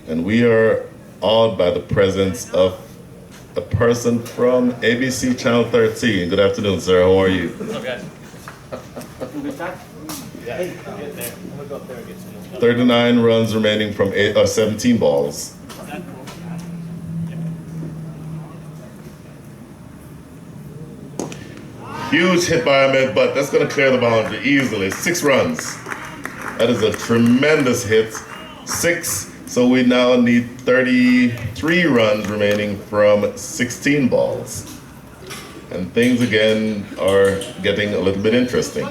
And we are awed by the presence of a person from ABC Channel 13. Good afternoon, sir. How are you? Okay. 39 runs remaining from 17 balls. Huge hit by Ahmed, but that's going to clear the boundary easily. 6 runs. That is a tremendous hit. 6. So we now need 33 runs remaining from 16 balls. And things again are getting a little bit interesting.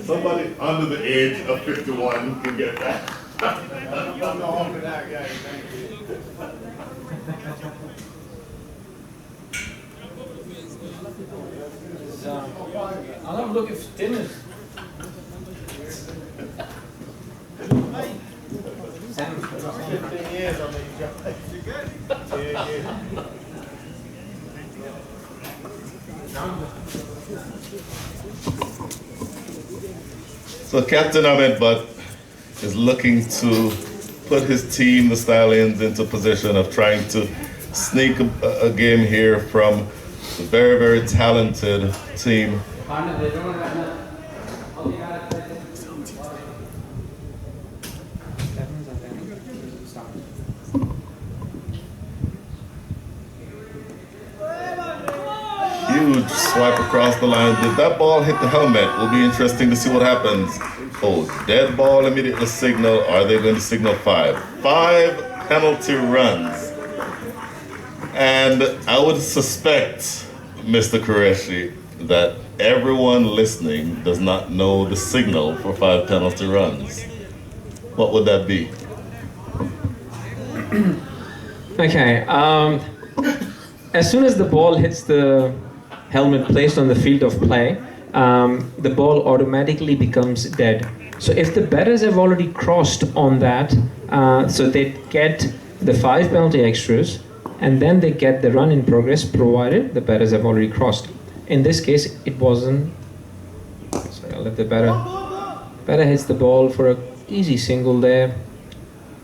Somebody under the age of 51 can get that. I'll look if Tim 15 years on these guys. So Captain Ahmed Butt is looking to put his team, the Stallions, into position of trying to sneak a game here from a very, very talented team. to swipe across the line. Did that ball hit the helmet? Will be interesting to see what happens. Oh, dead ball immediately signal. Are they going to signal 5? 5 penalty runs. And I would suspect, Mr. Qureshi, that everyone listening does not know the signal for 5 penalty runs. What would that be? Okay. As soon as the ball hits the helmet placed on the field of play, the ball automatically becomes dead. So if the batters have already crossed on that, so they get the 5 penalty extras, and then they get the run in progress provided the batters have already crossed. In this case, it wasn't. So I'll let the batter hits the ball for an easy single there.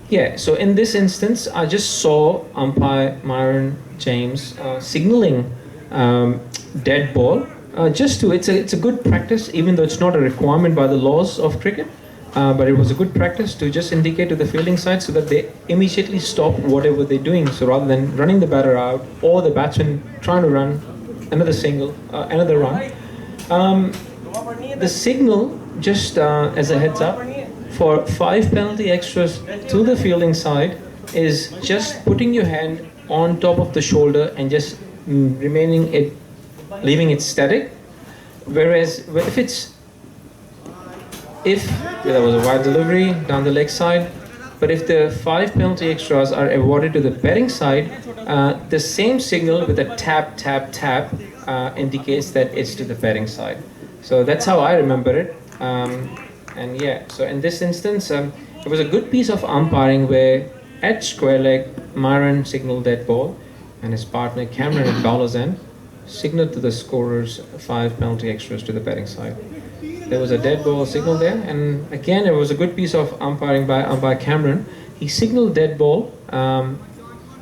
Yeah, so in this instance, I just saw umpire Myron James signaling dead ball. It's a good practice, even though it's not a requirement by the laws of cricket. But it was a good practice to just indicate to the fielding side so that they immediately stop whatever they're doing. So rather than running the batter out or the batsman trying to run another single, another run, the signal, just as a heads up, for 5 penalty extras to the fielding side is just putting your hand on top of the shoulder and just leaving it static. Whereas if there was a wide delivery down the leg side, but if the 5 penalty extras are awarded to the batting side, the same signal with a tap, tap, tap indicates that it's to the batting side. So that's how I remember it. And yeah, so in this instance, it was a good piece of umpiring where at square leg, Myron signaled dead ball, and his partner Cameron at bowler's end signaled to the scorers 5 penalty extras to the batting side. There was a dead ball signal there, and again, it was a good piece of umpiring by umpire Cameron. He signaled dead ball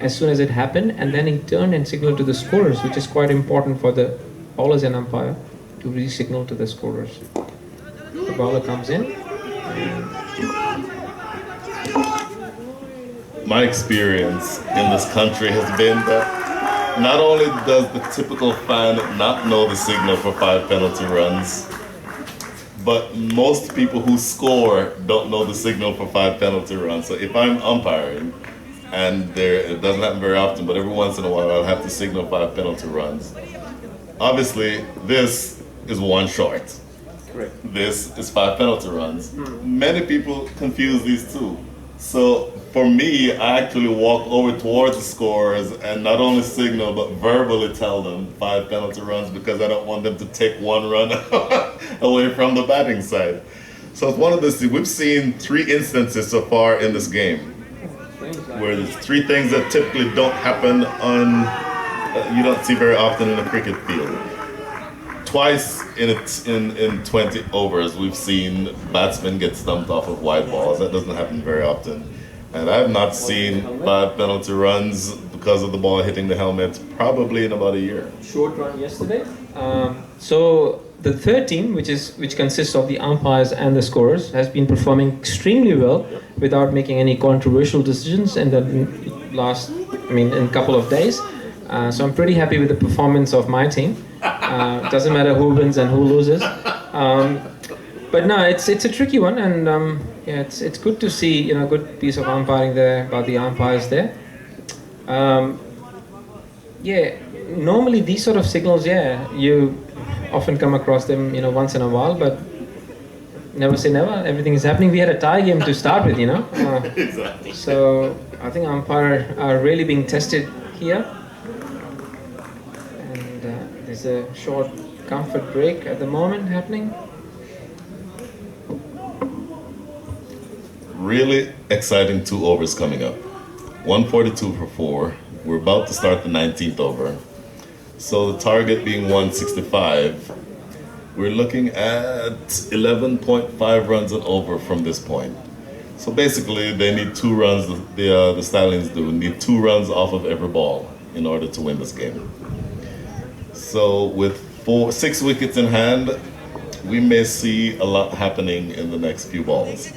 as soon as it happened, and then he turned and signaled to the scorers, which is quite important for the bowlers and umpire to re-signal to the scorers. The bowler comes in. My experience in this country has been that not only does the typical fan not know the signal for 5 penalty runs, but most people who score don't know the signal for 5 penalty runs. So if I'm umpiring, and it doesn't happen very often, but every once in a while I'll have to signal 5 penalty runs. Obviously, this is 1 short. Correct. This is 5 penalty runs. Many people confuse these two. So for me, I actually walk over towards the scorers and not only signal, but verbally tell them 5 penalty runs because I don't want them to take 1 run away from the batting side. So it's one of those, we've seen 3 instances so far in this game where there's 3 things that typically don't happen you don't see very often in a cricket field. Twice in 20 overs, we've seen batsmen get stumped off of wide balls. That doesn't happen very often. And I have not seen 5 penalty runs because of the ball hitting the helmet probably in about a year. Short run yesterday. So the third team, which consists of the umpires and the scorers, has been performing extremely well without making any controversial decisions in the in a couple of days. So I'm pretty happy with the performance of my team. Doesn't matter who wins and who loses. But no, it's a tricky one, and it's good to see a good piece of umpiring there by the umpires there. Normally these sort of signals, you often come across them once in a while, but never say never. Everything is happening. We had a tie game to start with, Exactly. So I think umpires are really being tested here. There's a short comfort break at the moment happening. Really exciting 2 overs coming up. 142 for 4. We're about to start the 19th over. So the target being 165. We're looking at 11.5 runs an over from this point. So basically they need 2 runs, the Stallions need 2 runs off of every ball in order to win this game. So with 6 wickets in hand, we may see a lot happening in the next few balls.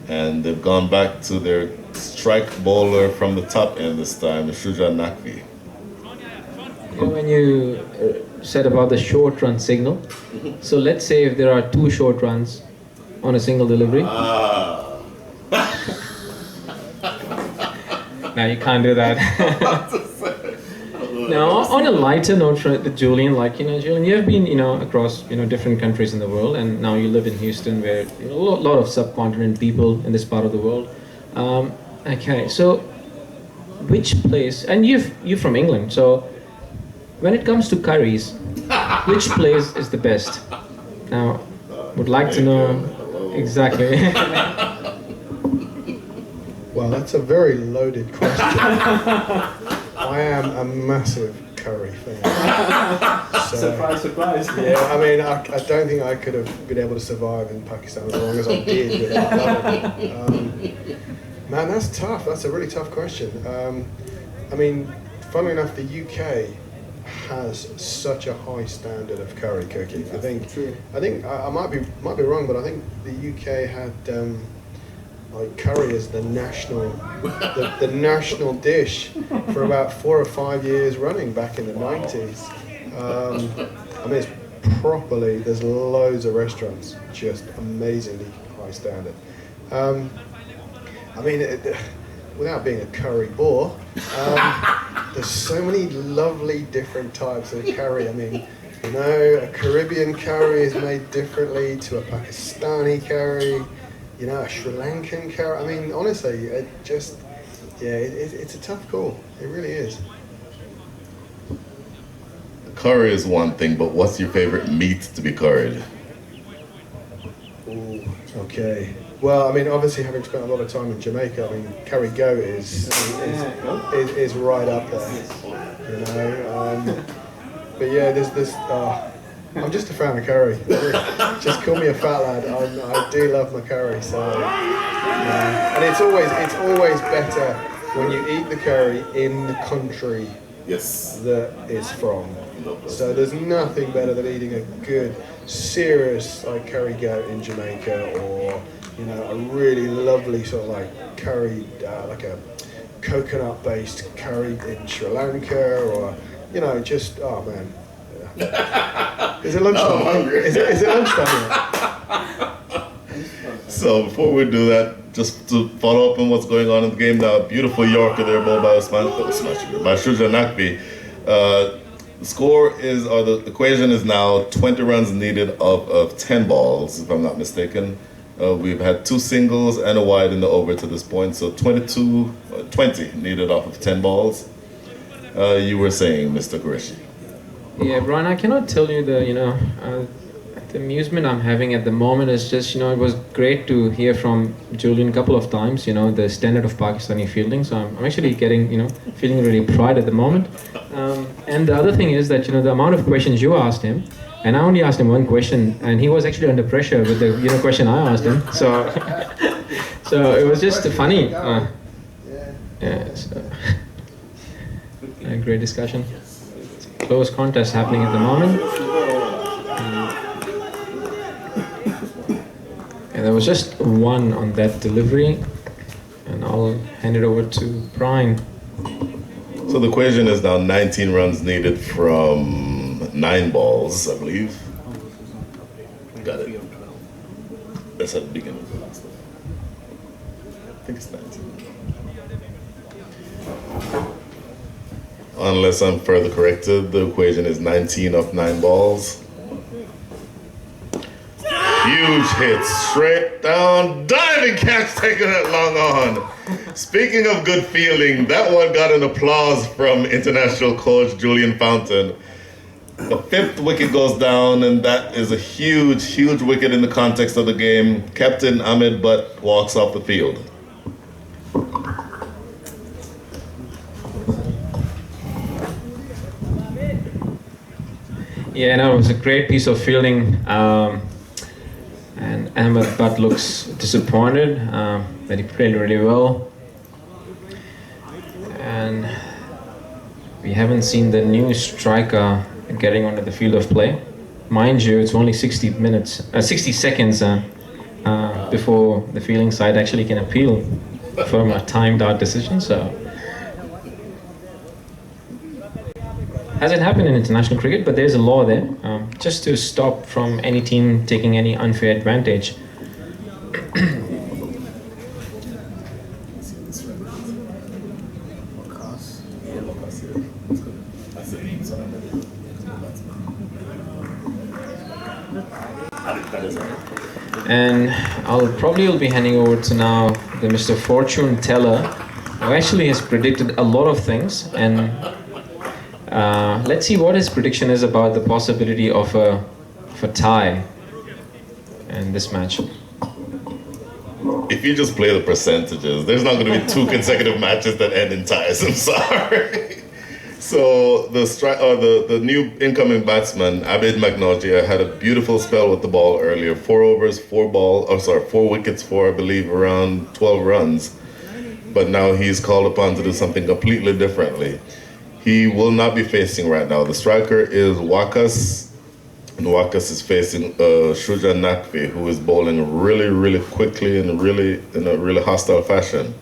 And they've gone back to their strike bowler from the top end this time, Shuja Nakvi. when you said about the short run signal, so let's say if there are 2 short runs on a single delivery. No, you can't do that. Now, on a lighter note for Julian, Julian, you have been, across, different countries in the world, and now you live in Houston, where a lot of subcontinent people in this part of the world. Okay, so which place? And you're from England, so when it comes to curries, which place is the best? Now, would like to know exactly. Well, that's a very loaded question. I am a massive curry fan. Surprise, surprise. Yeah, I mean, I don't think I could have been able to survive in Pakistan as long as I did without loving it. Man, that's tough. That's a really tough question. I mean, funnily enough, the UK has such a high standard of curry cooking. I think I might be wrong, but I think the UK had like curry as the national the national dish for about 4 or 5 years running back in the 90s. I mean, it's properly, there's loads of restaurants, just amazingly high standard. I mean, without being a curry bore, there's so many lovely different types of curry. I mean, a Caribbean curry is made differently to a Pakistani curry, a Sri Lankan curry. I mean, honestly, it's a tough call. It really is. Curry is one thing, but what's your favorite meat to be curried? Ooh, okay. Well, I mean, obviously, having spent a lot of time in Jamaica, I mean, curry goat is right up there. But yeah, there's I'm just a fan of curry. Just call me a fat lad. I do love my curry. So, and it's always better when you eat the curry in the country that it's from. So there's nothing better than eating a good, serious curry goat in Jamaica, or a really lovely sort of curry, like a coconut-based curry in Sri Lanka, or just man. Is it lunchtime? hungry. Is it lunchtime yet? So before we do that, just to follow up on what's going on in the game now, beautiful Yorker there, ball by Shuja Nakbi. The score is, or the equation is now 20 runs needed of 10 balls, if I'm not mistaken. We've had 2 singles and a wide in the over to this point, so 20 needed off of 10 balls. You were saying, Mr. Qureshi. Yeah, Brian, I cannot tell you the amusement I'm having at the moment is just, it was great to hear from Julian a couple of times, the standard of Pakistani fielding. So I'm actually getting, feeling really pride at the moment. And the other thing is that, the amount of questions you asked him, and I only asked him one question, and he was actually under pressure with the, question I asked him. So, so it was just funny. A great discussion. Close contest happening at the moment. And there was just one on that delivery, and I'll hand it over to Brian. So the equation is now 19 runs needed from 9 balls, I believe. Got it. That's at the beginning of the last one. I think it's 19. Unless I'm further corrected, the equation is 19 of 9 balls. Huge hit, straight down, diving catch, taking it long on. Speaking of good fielding, that one got an applause from international coach Julian Fountain. The 5th wicket goes down, and that is a huge, huge wicket in the context of the game. Captain Ahmed Butt walks off the field. Yeah, no, it was a great piece of fielding. And Ahmed Butt looks disappointed that he played really well. And we haven't seen the new striker getting onto the field of play. Mind you, it's only 60 seconds before the fielding side actually can appeal from a timed out decision. So Hasn't happened in international cricket, but there's a law there, just to stop from any team taking any unfair advantage. And I'll probably be handing over to now the Mr. Fortune Teller, who actually has predicted a lot of things, and let's see what his prediction is about the possibility of a tie in this match. If you just play the percentages, there's not going to be 2 consecutive matches that end in ties. I'm sorry. So the new incoming batsman Abid Magnogia had a beautiful spell with the ball earlier. 4 overs, 4 wickets for I believe around 12 runs. But now he's called upon to do something completely differently. He will not be facing right now. The striker is Wakas. And Wakas is facing Shuja Nakvi, who is bowling really quickly and in a really hostile fashion.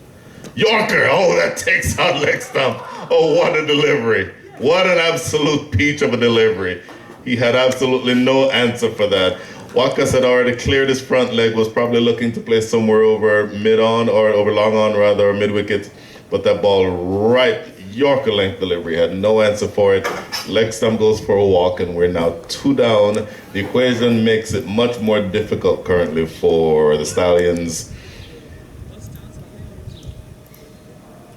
Yorker! Oh, that takes out leg stump. Oh, what a delivery. What an absolute peach of a delivery. He had absolutely no answer for that. Wakas had already cleared his front leg, was probably looking to play somewhere over mid-on, or over long-on rather, or mid-wicket. But that ball right, Yorker length delivery, had no answer for it. Leg stump goes for a walk, and we're now 2 down. The equation makes it much more difficult currently for the Stallions.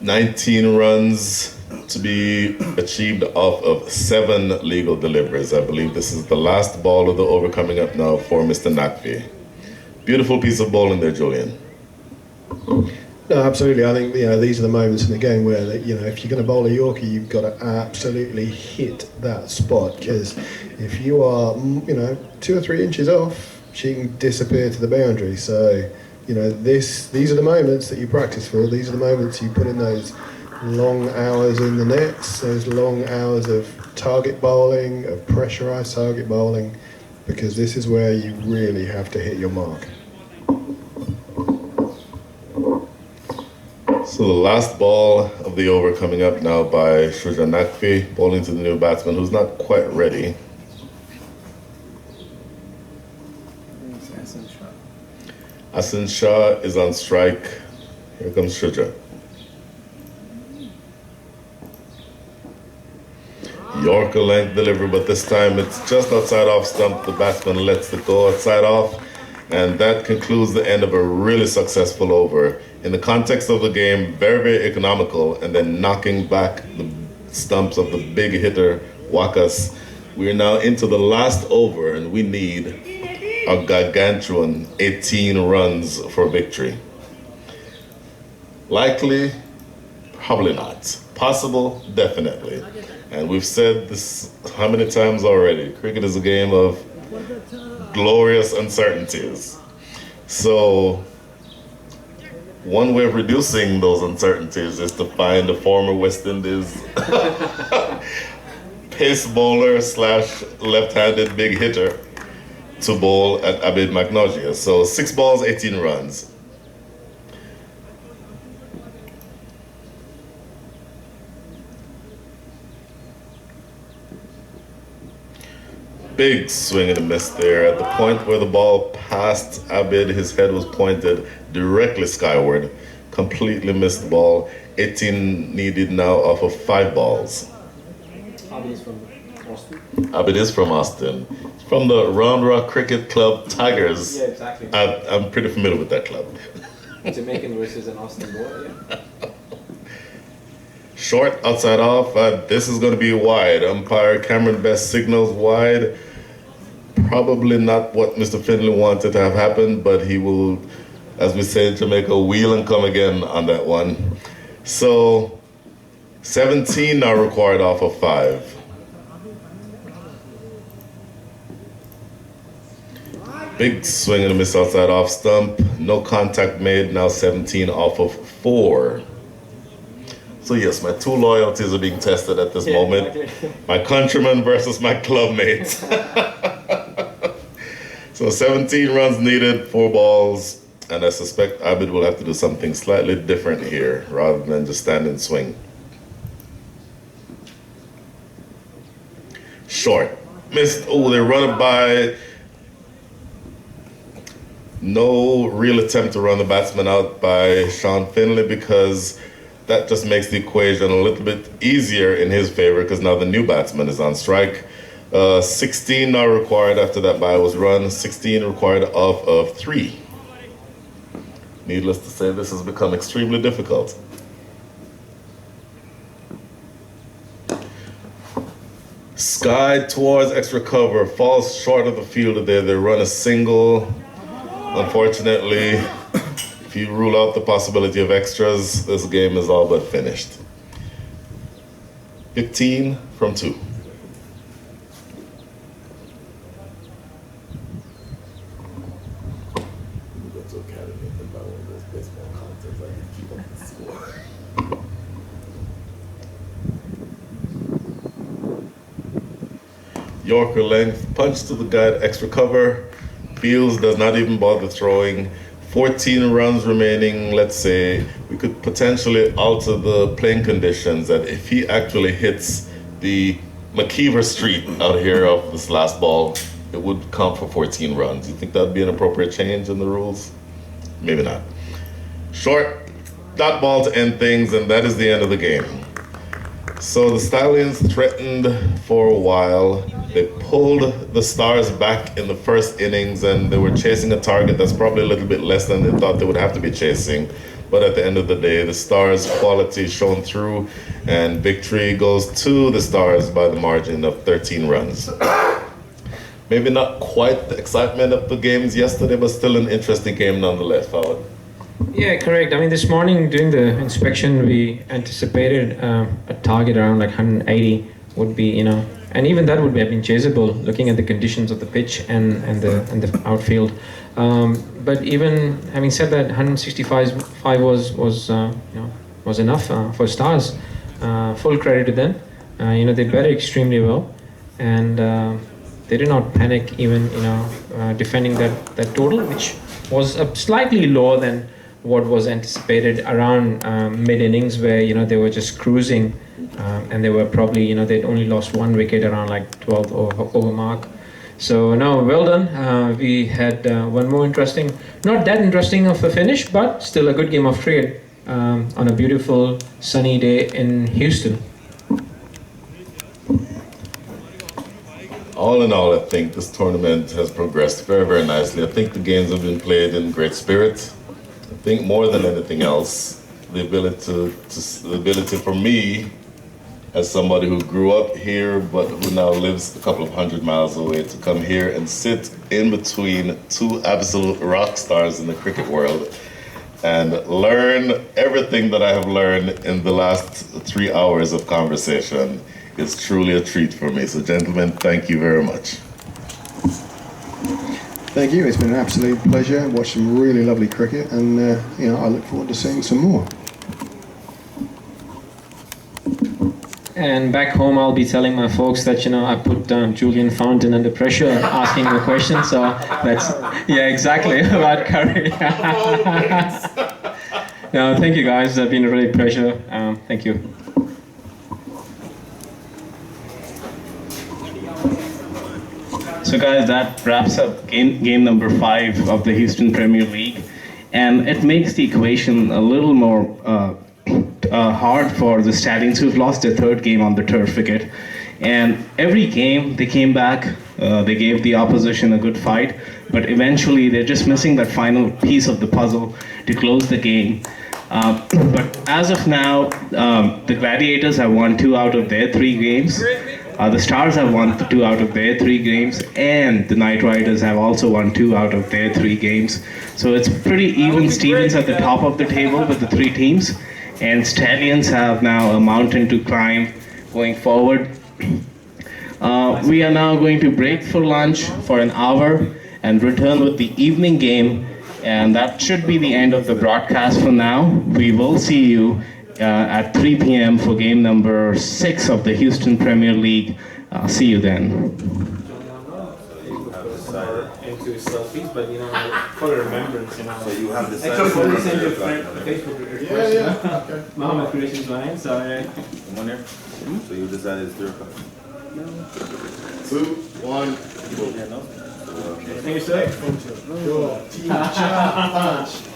19 runs to be achieved off of 7 legal deliveries. I believe this is the last ball of the over coming up now for Mr. Nakvi. Beautiful piece of bowling there, Julian. No, absolutely. I think these are the moments in the game where if you're going to bowl a Yorkie, you've got to absolutely hit that spot, because if you are 2 or 3 inches off, she can disappear to the boundary. So these are the moments that you practice for. These are the moments you put in those long hours in the nets, those long hours of target bowling, of pressurised target bowling, because this is where you really have to hit your mark. So the last ball of the over coming up now by Shuja Nakvi, bowling to the new batsman who's not quite ready. Asin Shah is on strike. Here comes Shuja. Yorker length delivery, but this time it's just outside off stump. The batsman lets it go outside off, and that concludes the end of a really successful over. In the context of the game, very economical, and then knocking back the stumps of the big hitter, Wakas. We are now into the last over, and we need a gargantuan 18 runs for victory. Likely? Probably not. Possible? Definitely. And we've said this how many times already? Cricket is a game of glorious uncertainties. So one way of reducing those uncertainties is to find a former West Indies pace bowler / left-handed big hitter to bowl at Abid Magnogia. So 6 balls, 18 runs. Big swing and a miss there. At the point where the ball passed Abid, his head was pointed directly skyward. Completely missed the ball. 18 needed now off of 5 balls. Abid is from Austin. Abid is from Austin. From the Round Rock Cricket Club Tigers. Yeah, exactly. I'm pretty familiar with that club. Jamaican versus an Austin boy, yeah. Short, outside off. This is going to be wide. Umpire Cameron Best signals wide. Probably not what Mr. Finley wanted to have happen, but he will, as we say in Jamaica, wheel and come again on that one. So 17 now required off of 5. Big swing and a miss outside off stump. No contact made, now 17 off of 4. So yes, my 2 loyalties are being tested at this moment. Exactly. My countrymen versus my club mates. So 17 runs needed, 4 balls, and I suspect Abid will have to do something slightly different here rather than just stand and swing. short. Missed, oh, they run it by. No real attempt to run the batsman out by Sean Finley, because that just makes the equation a little bit easier in his favor, because now the new batsman is on strike. 16 now required after that bye was run, 16 required off of 3. Needless to say, this has become extremely difficult. Sky towards extra cover, falls short of the fielder there. They run a single. Unfortunately, if you rule out the possibility of extras, this game is all but finished. 15 from 2. Yorker length, punch to the guide, extra cover. Fields does not even bother throwing. 14 runs remaining. Let's say we could potentially alter the playing conditions, that if he actually hits the McKeever Street out here of this last ball, it would count for 14 runs. You think that'd be an appropriate change in the rules? Maybe not. Short, dot ball to end things, and that is the end of the game. So the Stallions threatened for a while. They pulled the Stars back in the first innings, and they were chasing a target that's probably a little bit less than they thought they would have to be chasing. But at the end of the day, the Stars' quality shone through, and victory goes to the Stars by the margin of 13 runs. Maybe not quite the excitement of the games yesterday, but still an interesting game nonetheless, Fawad. Yeah, correct. I mean, this morning during the inspection, we anticipated a target around like 180 would be, and even that would have been chaseable, looking at the conditions of the pitch and the outfield. But even having said that, 165 was enough for Stars. Full credit to them. They batted extremely well, and they did not panic even defending that total, which was slightly lower than what was anticipated around mid-innings, where they were just cruising, and they were probably they'd only lost 1 wicket around like 12th over mark. So no, well done. We had one more interesting, not that interesting of a finish, but still a good game of cricket on a beautiful sunny day in Houston. All in all, I think this tournament has progressed very, very nicely. I think the games have been played in great spirit. I think more than anything else, the ability for me, as somebody who grew up here but who now lives a couple of 100 miles away, to come here and sit in between two absolute rock stars in the cricket world and learn everything that I have learned in the last 3 hours of conversation is truly a treat for me. So gentlemen, thank you very much. Thank you. It's been an absolute pleasure. Watched some really lovely cricket, and I look forward to seeing some more. And back home, I'll be telling my folks that I put Julian Fountain under pressure asking the question. So that's exactly about Curry. No, thank you guys. It's been a really pleasure. Thank you. So guys, that wraps up game number 5 of the Houston Premier League, and it makes the equation a little more hard for the Stallions, who've lost their 3rd game on the turf wicket. And every game they came back, they gave the opposition a good fight, but eventually they're just missing that final piece of the puzzle to close the game. But as of now, the Gladiators have won 2 out of their 3 games. The Stars have won 2 out of their 3 games, and the Knight Riders have also won 2 out of their 3 games. So it's pretty even Stevens at the top of the table with the 3 teams, and Stallions have now a mountain to climb going forward. We are now going to break for lunch for an hour and return with the evening game, and that should be the end of the broadcast for now. We will see you at 3 p.m. for game number 6 of the Houston Premier League. See you then. Into selfies, but for remembrance, So you have the I could probably send you a Facebook request. Okay. Muhammad Quraysh's line, so One there? So you decided it's 3 o'clock? 2, 1, Thank you, sir.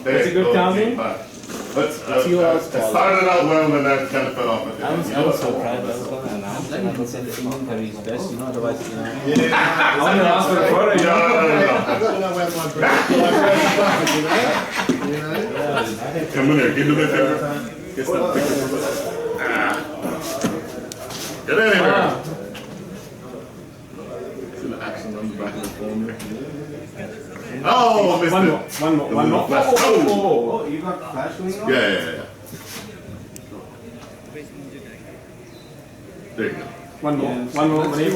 That's a good counting. It started out well, and then kind of fell off at the end. I was so proud. I was going to announce and I was saying that England carries best, you know, otherwise, you know. I want to ask for the photo, you know? I've got to know where my break. Come in here, give me the finger. Get some pictures. Get in here. See the action on the back of the phone there. Oh, missed it. One more. Oh, You got flash going on? yeah. There you go. One more, please.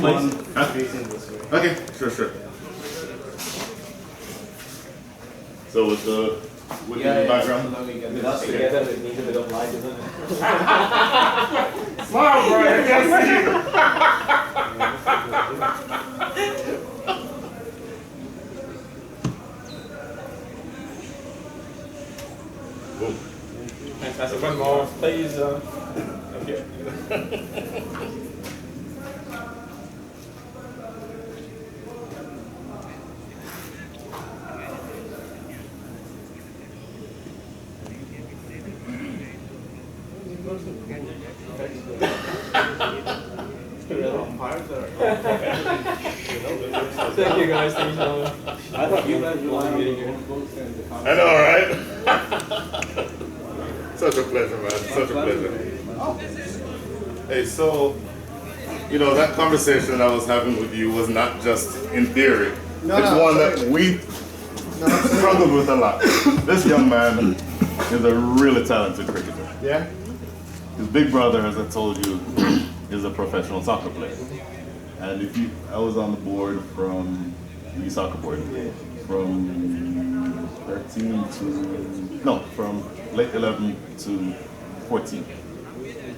Okay, sure. So with the background. With us together, it needs a bit of light, doesn't it? Smile, bro. I can't Boom. Fantastic. One more, please. Okay. Thank you guys, thank you so much. I thought you guys were getting here. I know, right? Such a pleasure, man. Such a pleasure. Hey, so, that conversation I was having with you was not just in theory. It's one that we struggled with a lot. This young man is a really talented cricketer. Yeah? His big brother, as I told you, is a professional soccer player. And I was on the board from the soccer board from from late 11 to 14.